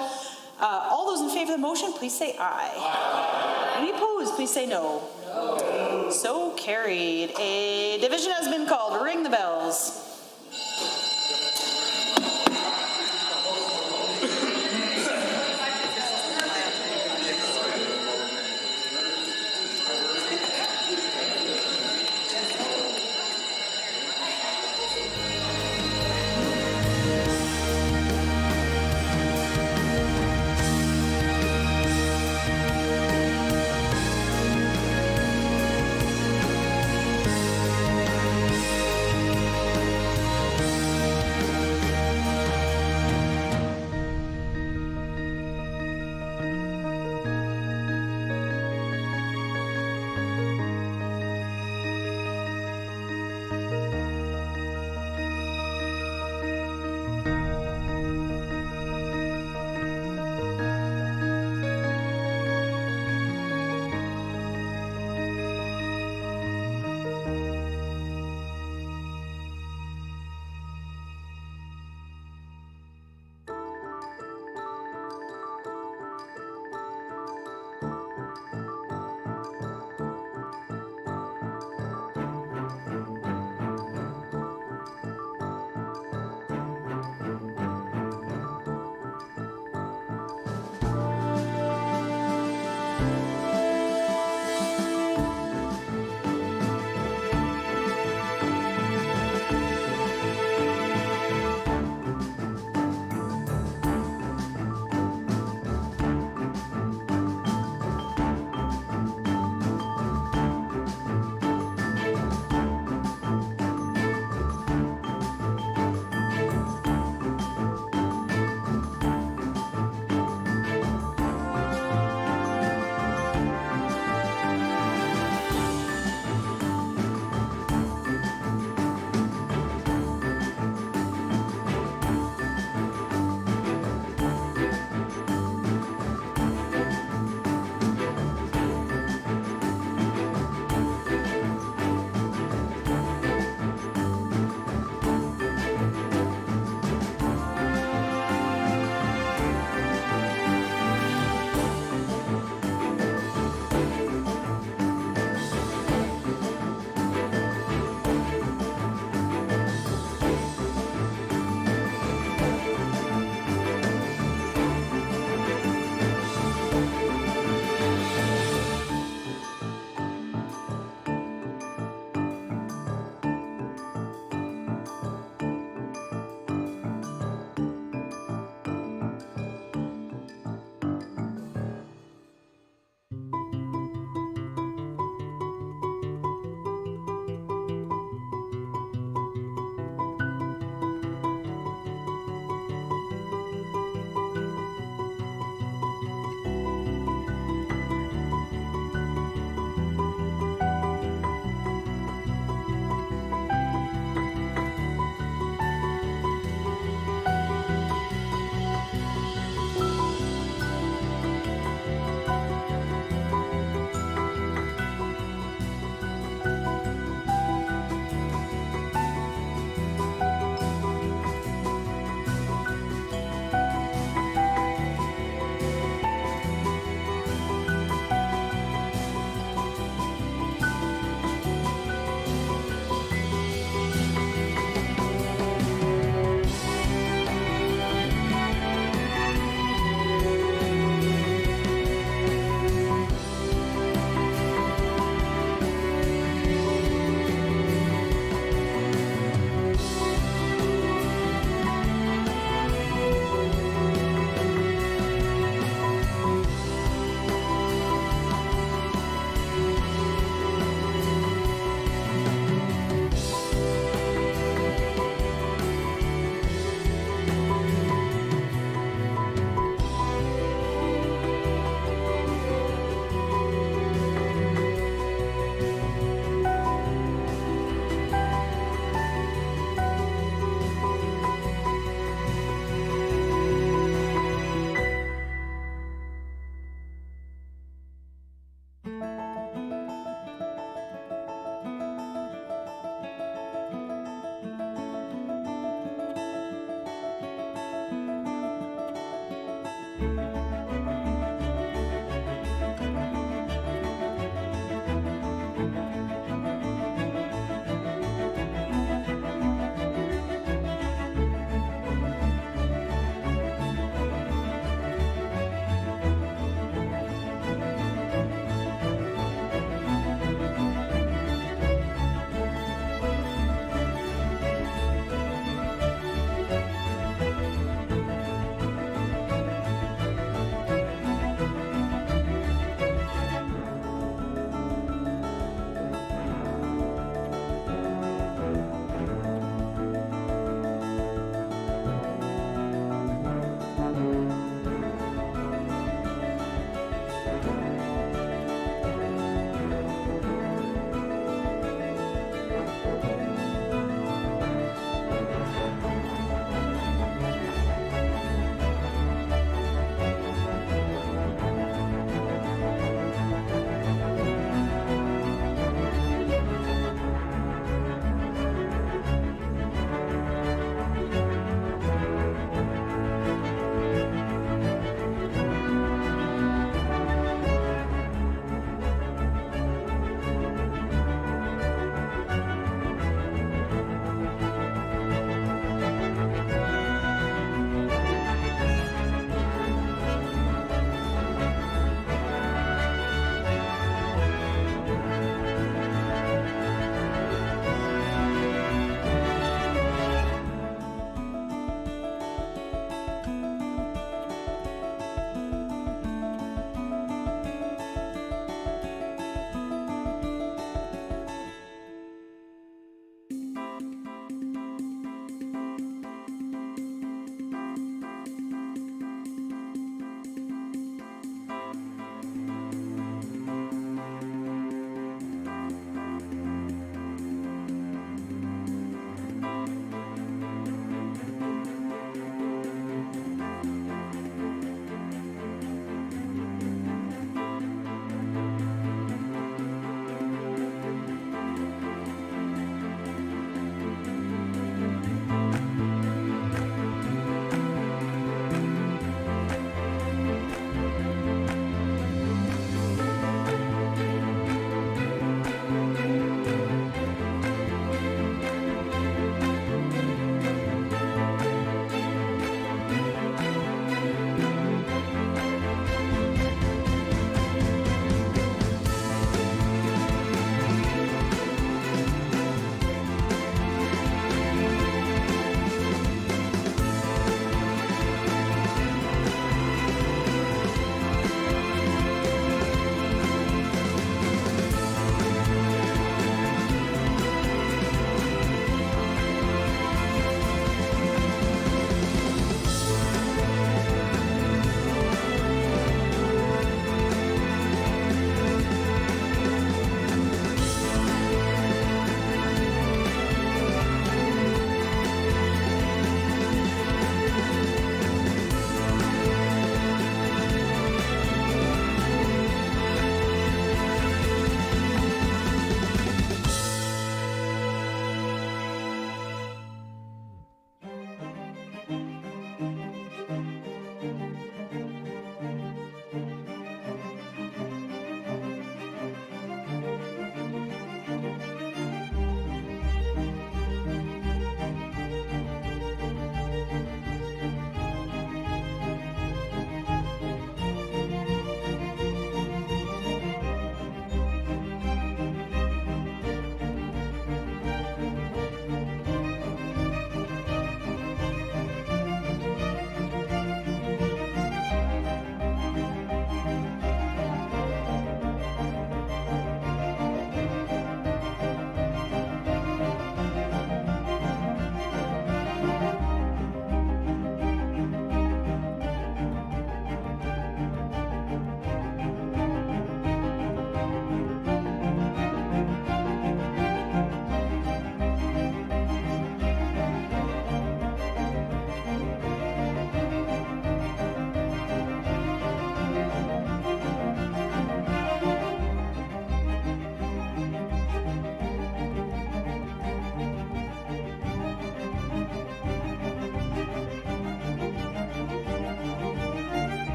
All those in favour of the motion, please say aye. Aye. Any opposed, please say no. No. So carried. A division has been called. Ring the bells.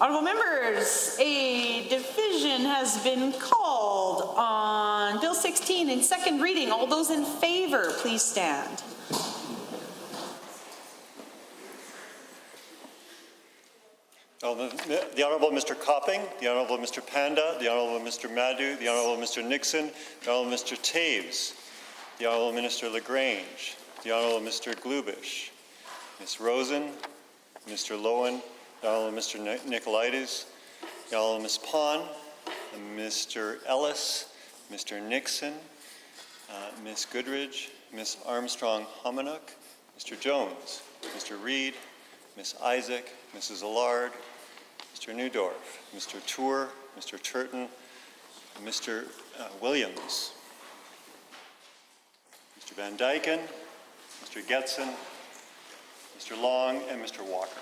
Honourable members, a division has been called on Bill 16 in second reading. All those in favour, please stand. The Honourable Mr. Copping, the Honourable Mr. Panda, the Honourable Mr. Madu, the Honourable Mr. Nixon, the Honourable Mr. Taves, the Honourable Minister Lagrange, the Honourable Mr. Glubish, Ms. Rosen, Mr. Lowen, the Honourable Mr. Nicolaides, the Honourable Ms. Pon, Mr. Ellis, Mr. Nixon, Ms. Goodridge, Ms. Armstrong-Homanuk, Mr. Jones, Mr. Reid, Ms. Isaac, Mrs. Allard, Mr. Newdorf, Mr. Tour, Mr. Turton, Mr. Williams, Mr. Van Dyken, Mr. Getson, Mr. Long, and Mr. Walker.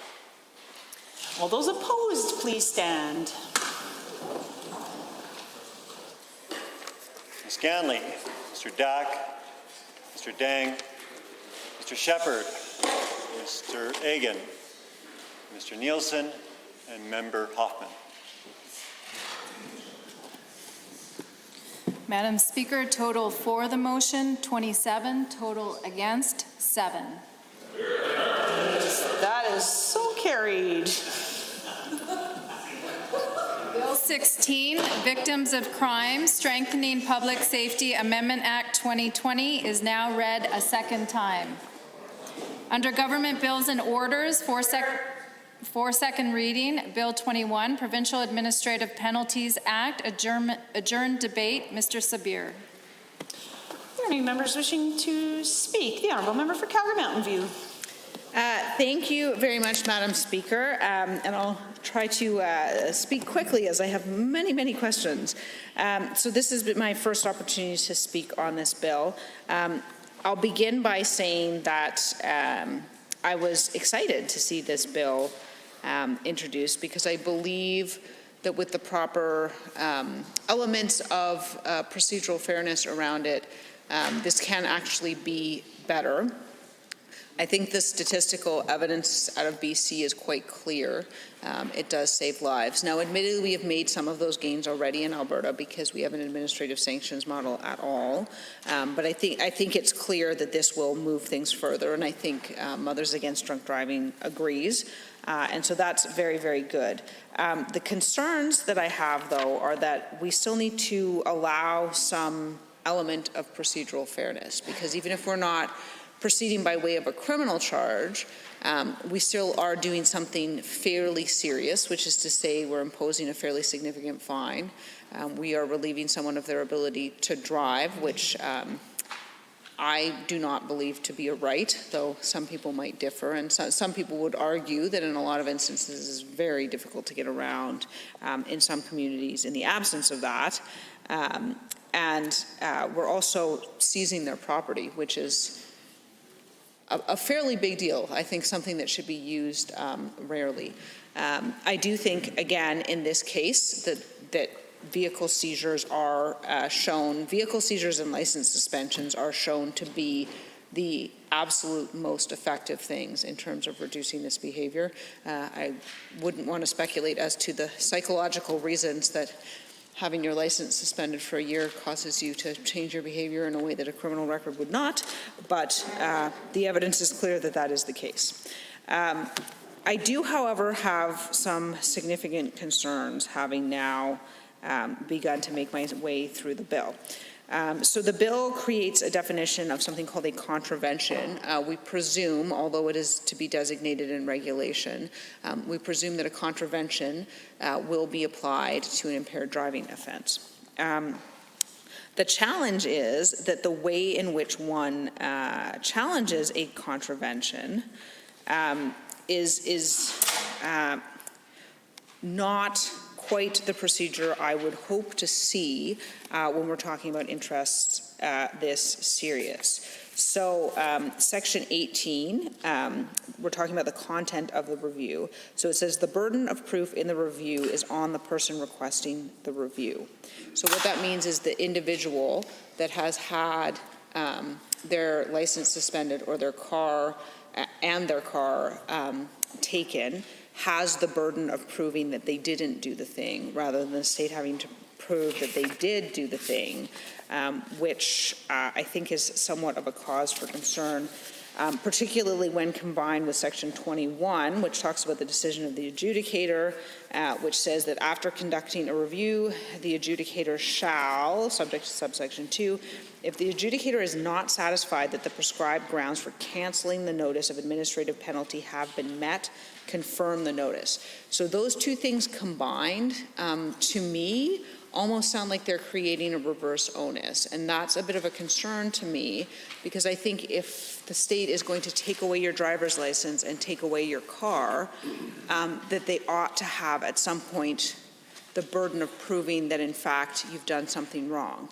All those opposed, please stand. Ms. Ganley, Mr. Dack, Mr. Dang, Mr. Shepherd, Mr. Egan, Mr. Nielsen, and Member Hoffman. Madam Speaker, total for the motion, 27, total against, 7. That is so carried. Bill 16, Victims of Crime, Strengthening Public Safety Amendment Act 2020 is now read a second time. Under Government Bills and Orders, for second reading, Bill 21, Provincial Administrative Penalties Act, adjourned debate. Mr. Sabir. Are there any members wishing to speak? The Honourable Member for Calgary Mountain View. Thank you very much, Madam Speaker, and I'll try to speak quickly as I have many, many questions. So this has been my first opportunity to speak on this bill. I'll begin by saying that I was excited to see this bill introduced because I believe that with the proper elements of procedural fairness around it, this can actually be better. I think the statistical evidence out of BC is quite clear. It does save lives. Now, admittedly, we have made some of those gains already in Alberta because we have an administrative sanctions model at all. But I think it's clear that this will move things further, and I think Mothers Against Drunk Driving agrees. And so that's very, very good. The concerns that I have, though, are that we still need to allow some element of procedural fairness, because even if we're not proceeding by way of a criminal charge, we still are doing something fairly serious, which is to say we're imposing a fairly significant fine. We are relieving someone of their ability to drive, which I do not believe to be a right, though some people might differ, and some people would argue that in a lot of instances it's very difficult to get around in some communities in the absence of that. And we're also seizing their property, which is a fairly big deal. I think something that should be used rarely. I do think, again, in this case, that vehicle seizures are vehicle seizures and license suspensions are shown to be the absolute most effective things in terms of reducing this behavior. I wouldn't want to speculate as to the psychological reasons that having your license suspended for a year causes you to change your behavior in a way that a criminal record would not, but the evidence is clear that that is the case. I do, however, have some significant concerns having now begun to make my way through the bill. So the bill creates a definition of something called a contravention. We presume, although it is to be designated in regulation, we presume that a contravention will be applied to an impaired driving offense. The challenge is that the way in which one challenges a contravention is not quite the procedure I would hope to see when we're talking about interests this serious. So Section 18, we're talking about the content of the review. So it says the burden of proof in the review is on the person requesting the review. So what that means is the individual that has had their license suspended or their car taken has the burden of proving that they didn't do the thing, rather than the state having to prove that they did do the thing, which I think is somewhat of a cause for concern, particularly when combined with Section 21, which talks about the decision of the adjudicator, which says that after conducting a review, the adjudicator shall, subject to subsection 2, if the adjudicator is not satisfied that the prescribed grounds for canceling the notice of administrative penalty have been met, confirm the notice. So those two things combined, to me, almost sound like they're creating a reverse onus. And that's a bit of a concern to me, because I think if the state is going to take away your driver's license and take away your car, that they ought to have at some point the burden of proving that in fact you've done something wrong.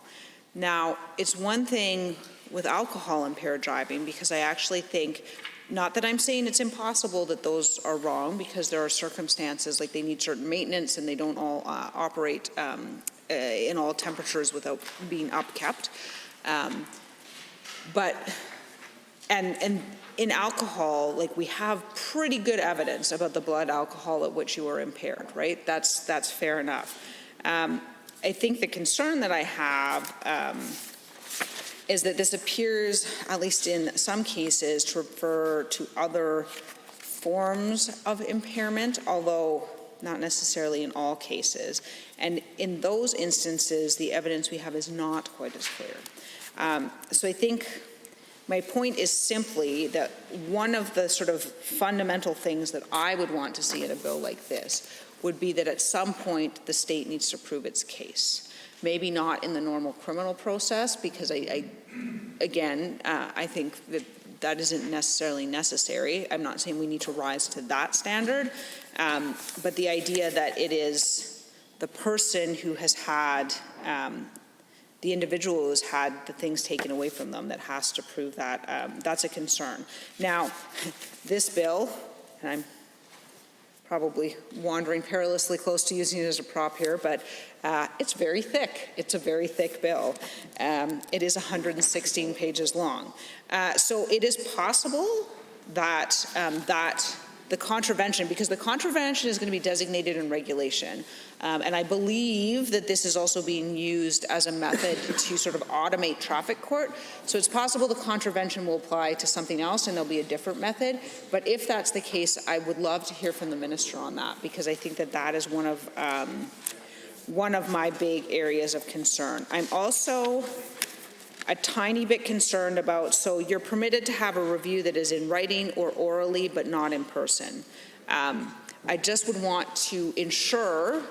Now, it's one thing with alcohol impaired driving, because I actually think, not that I'm saying it's impossible that those are wrong, because there are circumstances like they need certain maintenance and they don't all operate in all temperatures without being upkept. But in alcohol, like, we have pretty good evidence about the blood alcohol at which you are impaired, right? That's fair enough. I think the concern that I have is that this appears, at least in some cases, to refer to other forms of impairment, although not necessarily in all cases. And in those instances, the evidence we have is not quite as clear. So I think my point is simply that one of the sort of fundamental things that I would want to see in a bill like this would be that at some point the state needs to prove its case. Maybe not in the normal criminal process, because I think that isn't necessarily necessary. I'm not saying we need to rise to that standard, but the idea that it is the person who has had, the individual who has had the things taken away from them that has to prove that, that's a concern. Now, this bill, and I'm probably wandering perilously close to using it as a prop here, but it's very thick. It's a very thick bill. It is 116 pages long. So it is possible that the contravention, because the contravention is going to be designated in regulation, and I believe that this is also being used as a method to sort of automate traffic court. So it's possible the contravention will apply to something else and there'll be a different method. But if that's the case, I would love to hear from the minister on that, because I think that that is one of my big areas of concern. I'm also a tiny bit concerned about, so you're permitted to have a review that is in writing or orally, but not in person. I just would want to ensure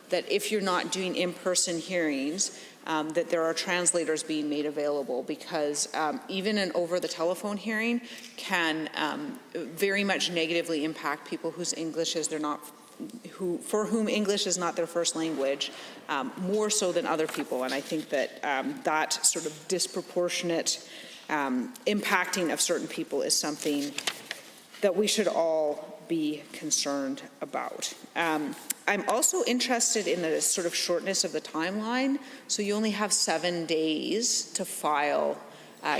that if you're not doing in-person hearings, that there are translators being made available, because even an over-the-telephone hearing can very much negatively impact people whose English is for whom English is not their first language, more so than other people. And I think that that sort of disproportionate impacting of certain people is something that we should all be concerned about. I'm also interested in the sort of shortness of the timeline. So you only have 7 days to file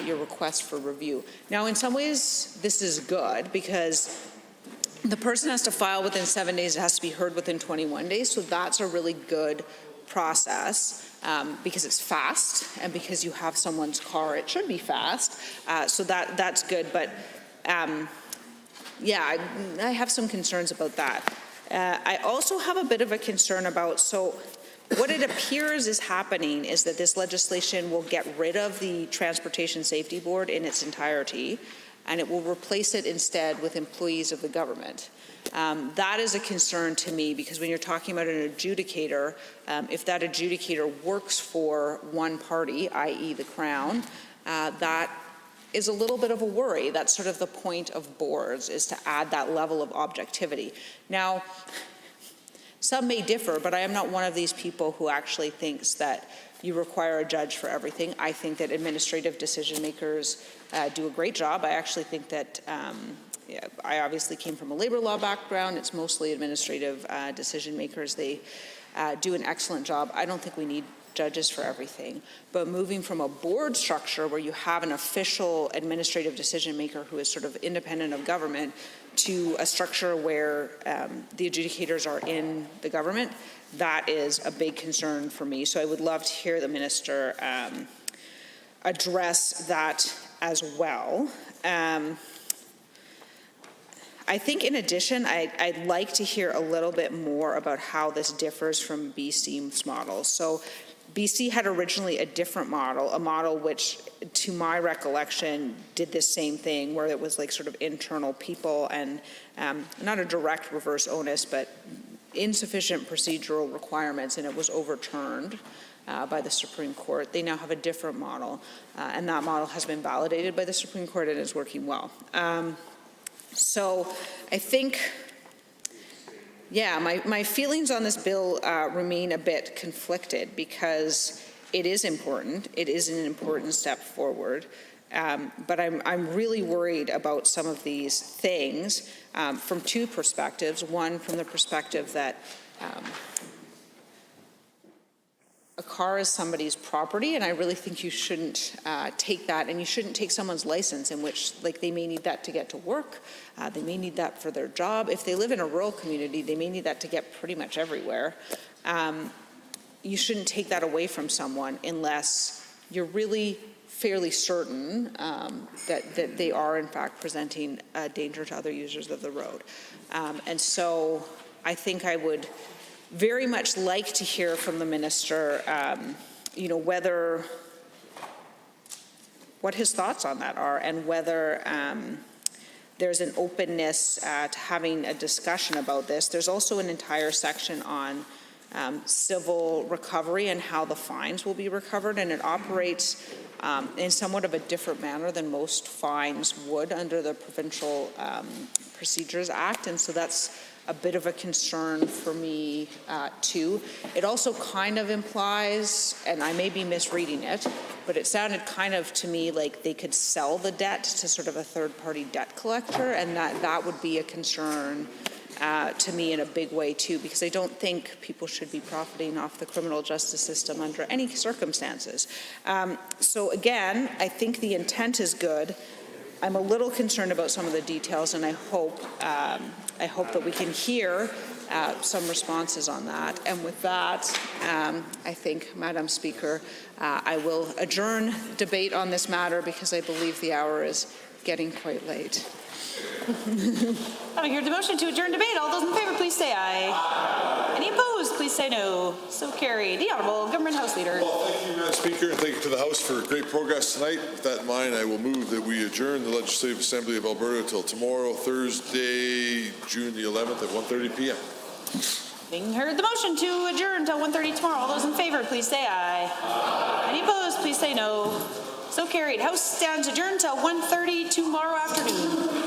your request for review. Now, in some ways, this is good, because the person has to file within 7 days. It has to be heard within 21 days. So that's a really good process, because it's fast, and because you have someone's car, it should be fast. So that's good. But yeah, I have some concerns about that. I also have a bit of a concern about, so what it appears is happening is that this legislation will get rid of the Transportation Safety Board in its entirety, and it will replace it instead with employees of the government. That is a concern to me, because when you're talking about an adjudicator, if that adjudicator works for one party, i.e. the Crown, that is a little bit of a worry. That's sort of the point of boards, is to add that level of objectivity. Now, some may differ, but I am not one of these people who actually thinks that you require a judge for everything. I think that administrative decision makers do a great job. I actually think that I obviously came from a labor law background. It's mostly administrative decision makers. They do an excellent job. I don't think we need judges for everything. But moving from a board structure where you have an official administrative decision maker who is sort of independent of government to a structure where the adjudicators are in the government, that is a big concern for me. So I would love to hear the minister address that as well. I think in addition, I'd like to hear a little bit more about how this differs from BC's model. So BC had originally a different model, a model which, to my recollection, did this same thing, where it was like sort of internal people and not a direct reverse onus, but insufficient procedural requirements, and it was overturned by the Supreme Court. They now have a different model, and that model has been validated by the Supreme Court and is working well. So I think, yeah, my feelings on this bill remain a bit conflicted because it is important. It is an important step forward. But I'm really worried about some of these things from two perspectives. One, from the perspective that a car is somebody's property, and I really think you shouldn't take that, and you shouldn't take someone's license in which, like, they may need that to get to work, they may need that for their job. If they live in a rural community, they may need that to get pretty much everywhere. You shouldn't take that away from someone unless you're really fairly certain that they are in fact presenting a danger to other users of the road. And so I think I would very much like to hear from the minister, what his thoughts on that are, and whether there's an openness to having a discussion about this. There's also an entire section on civil recovery and how the fines will be recovered, and it operates in somewhat of a different manner than most fines would under the Provincial Procedures Act, and so that's a bit of a concern for me too. It also kind of implies, and I may be misreading it, but it sounded kind of to me like they could sell the debt to sort of a third-party debt collector, and that would be a concern to me in a big way too, because I don't think people should be profiting off the criminal justice system under any circumstances. So again, I think the intent is good. I'm a little concerned about some of the details, and I hope that we can hear some responses on that. And with that, I think, Madam Speaker, I will adjourn debate on this matter because I believe the hour is getting quite late. I hear the motion to adjourn debate. All those in favor, please say aye. Any opposed, please say no. So carried. The Honourable Government House Leader. Well, thank you, Madam Speaker, and thank you to the House for great progress tonight. With that in mind, I will move that we adjourn the Legislative Assembly of Alberta until tomorrow, Thursday, June the 11th at 1:30 p.m. Having heard the motion to adjourn until 1:30 tomorrow, all those in favor, please say aye. Any opposed, please say no. So carried. House stands adjourned until 1:30 tomorrow afternoon.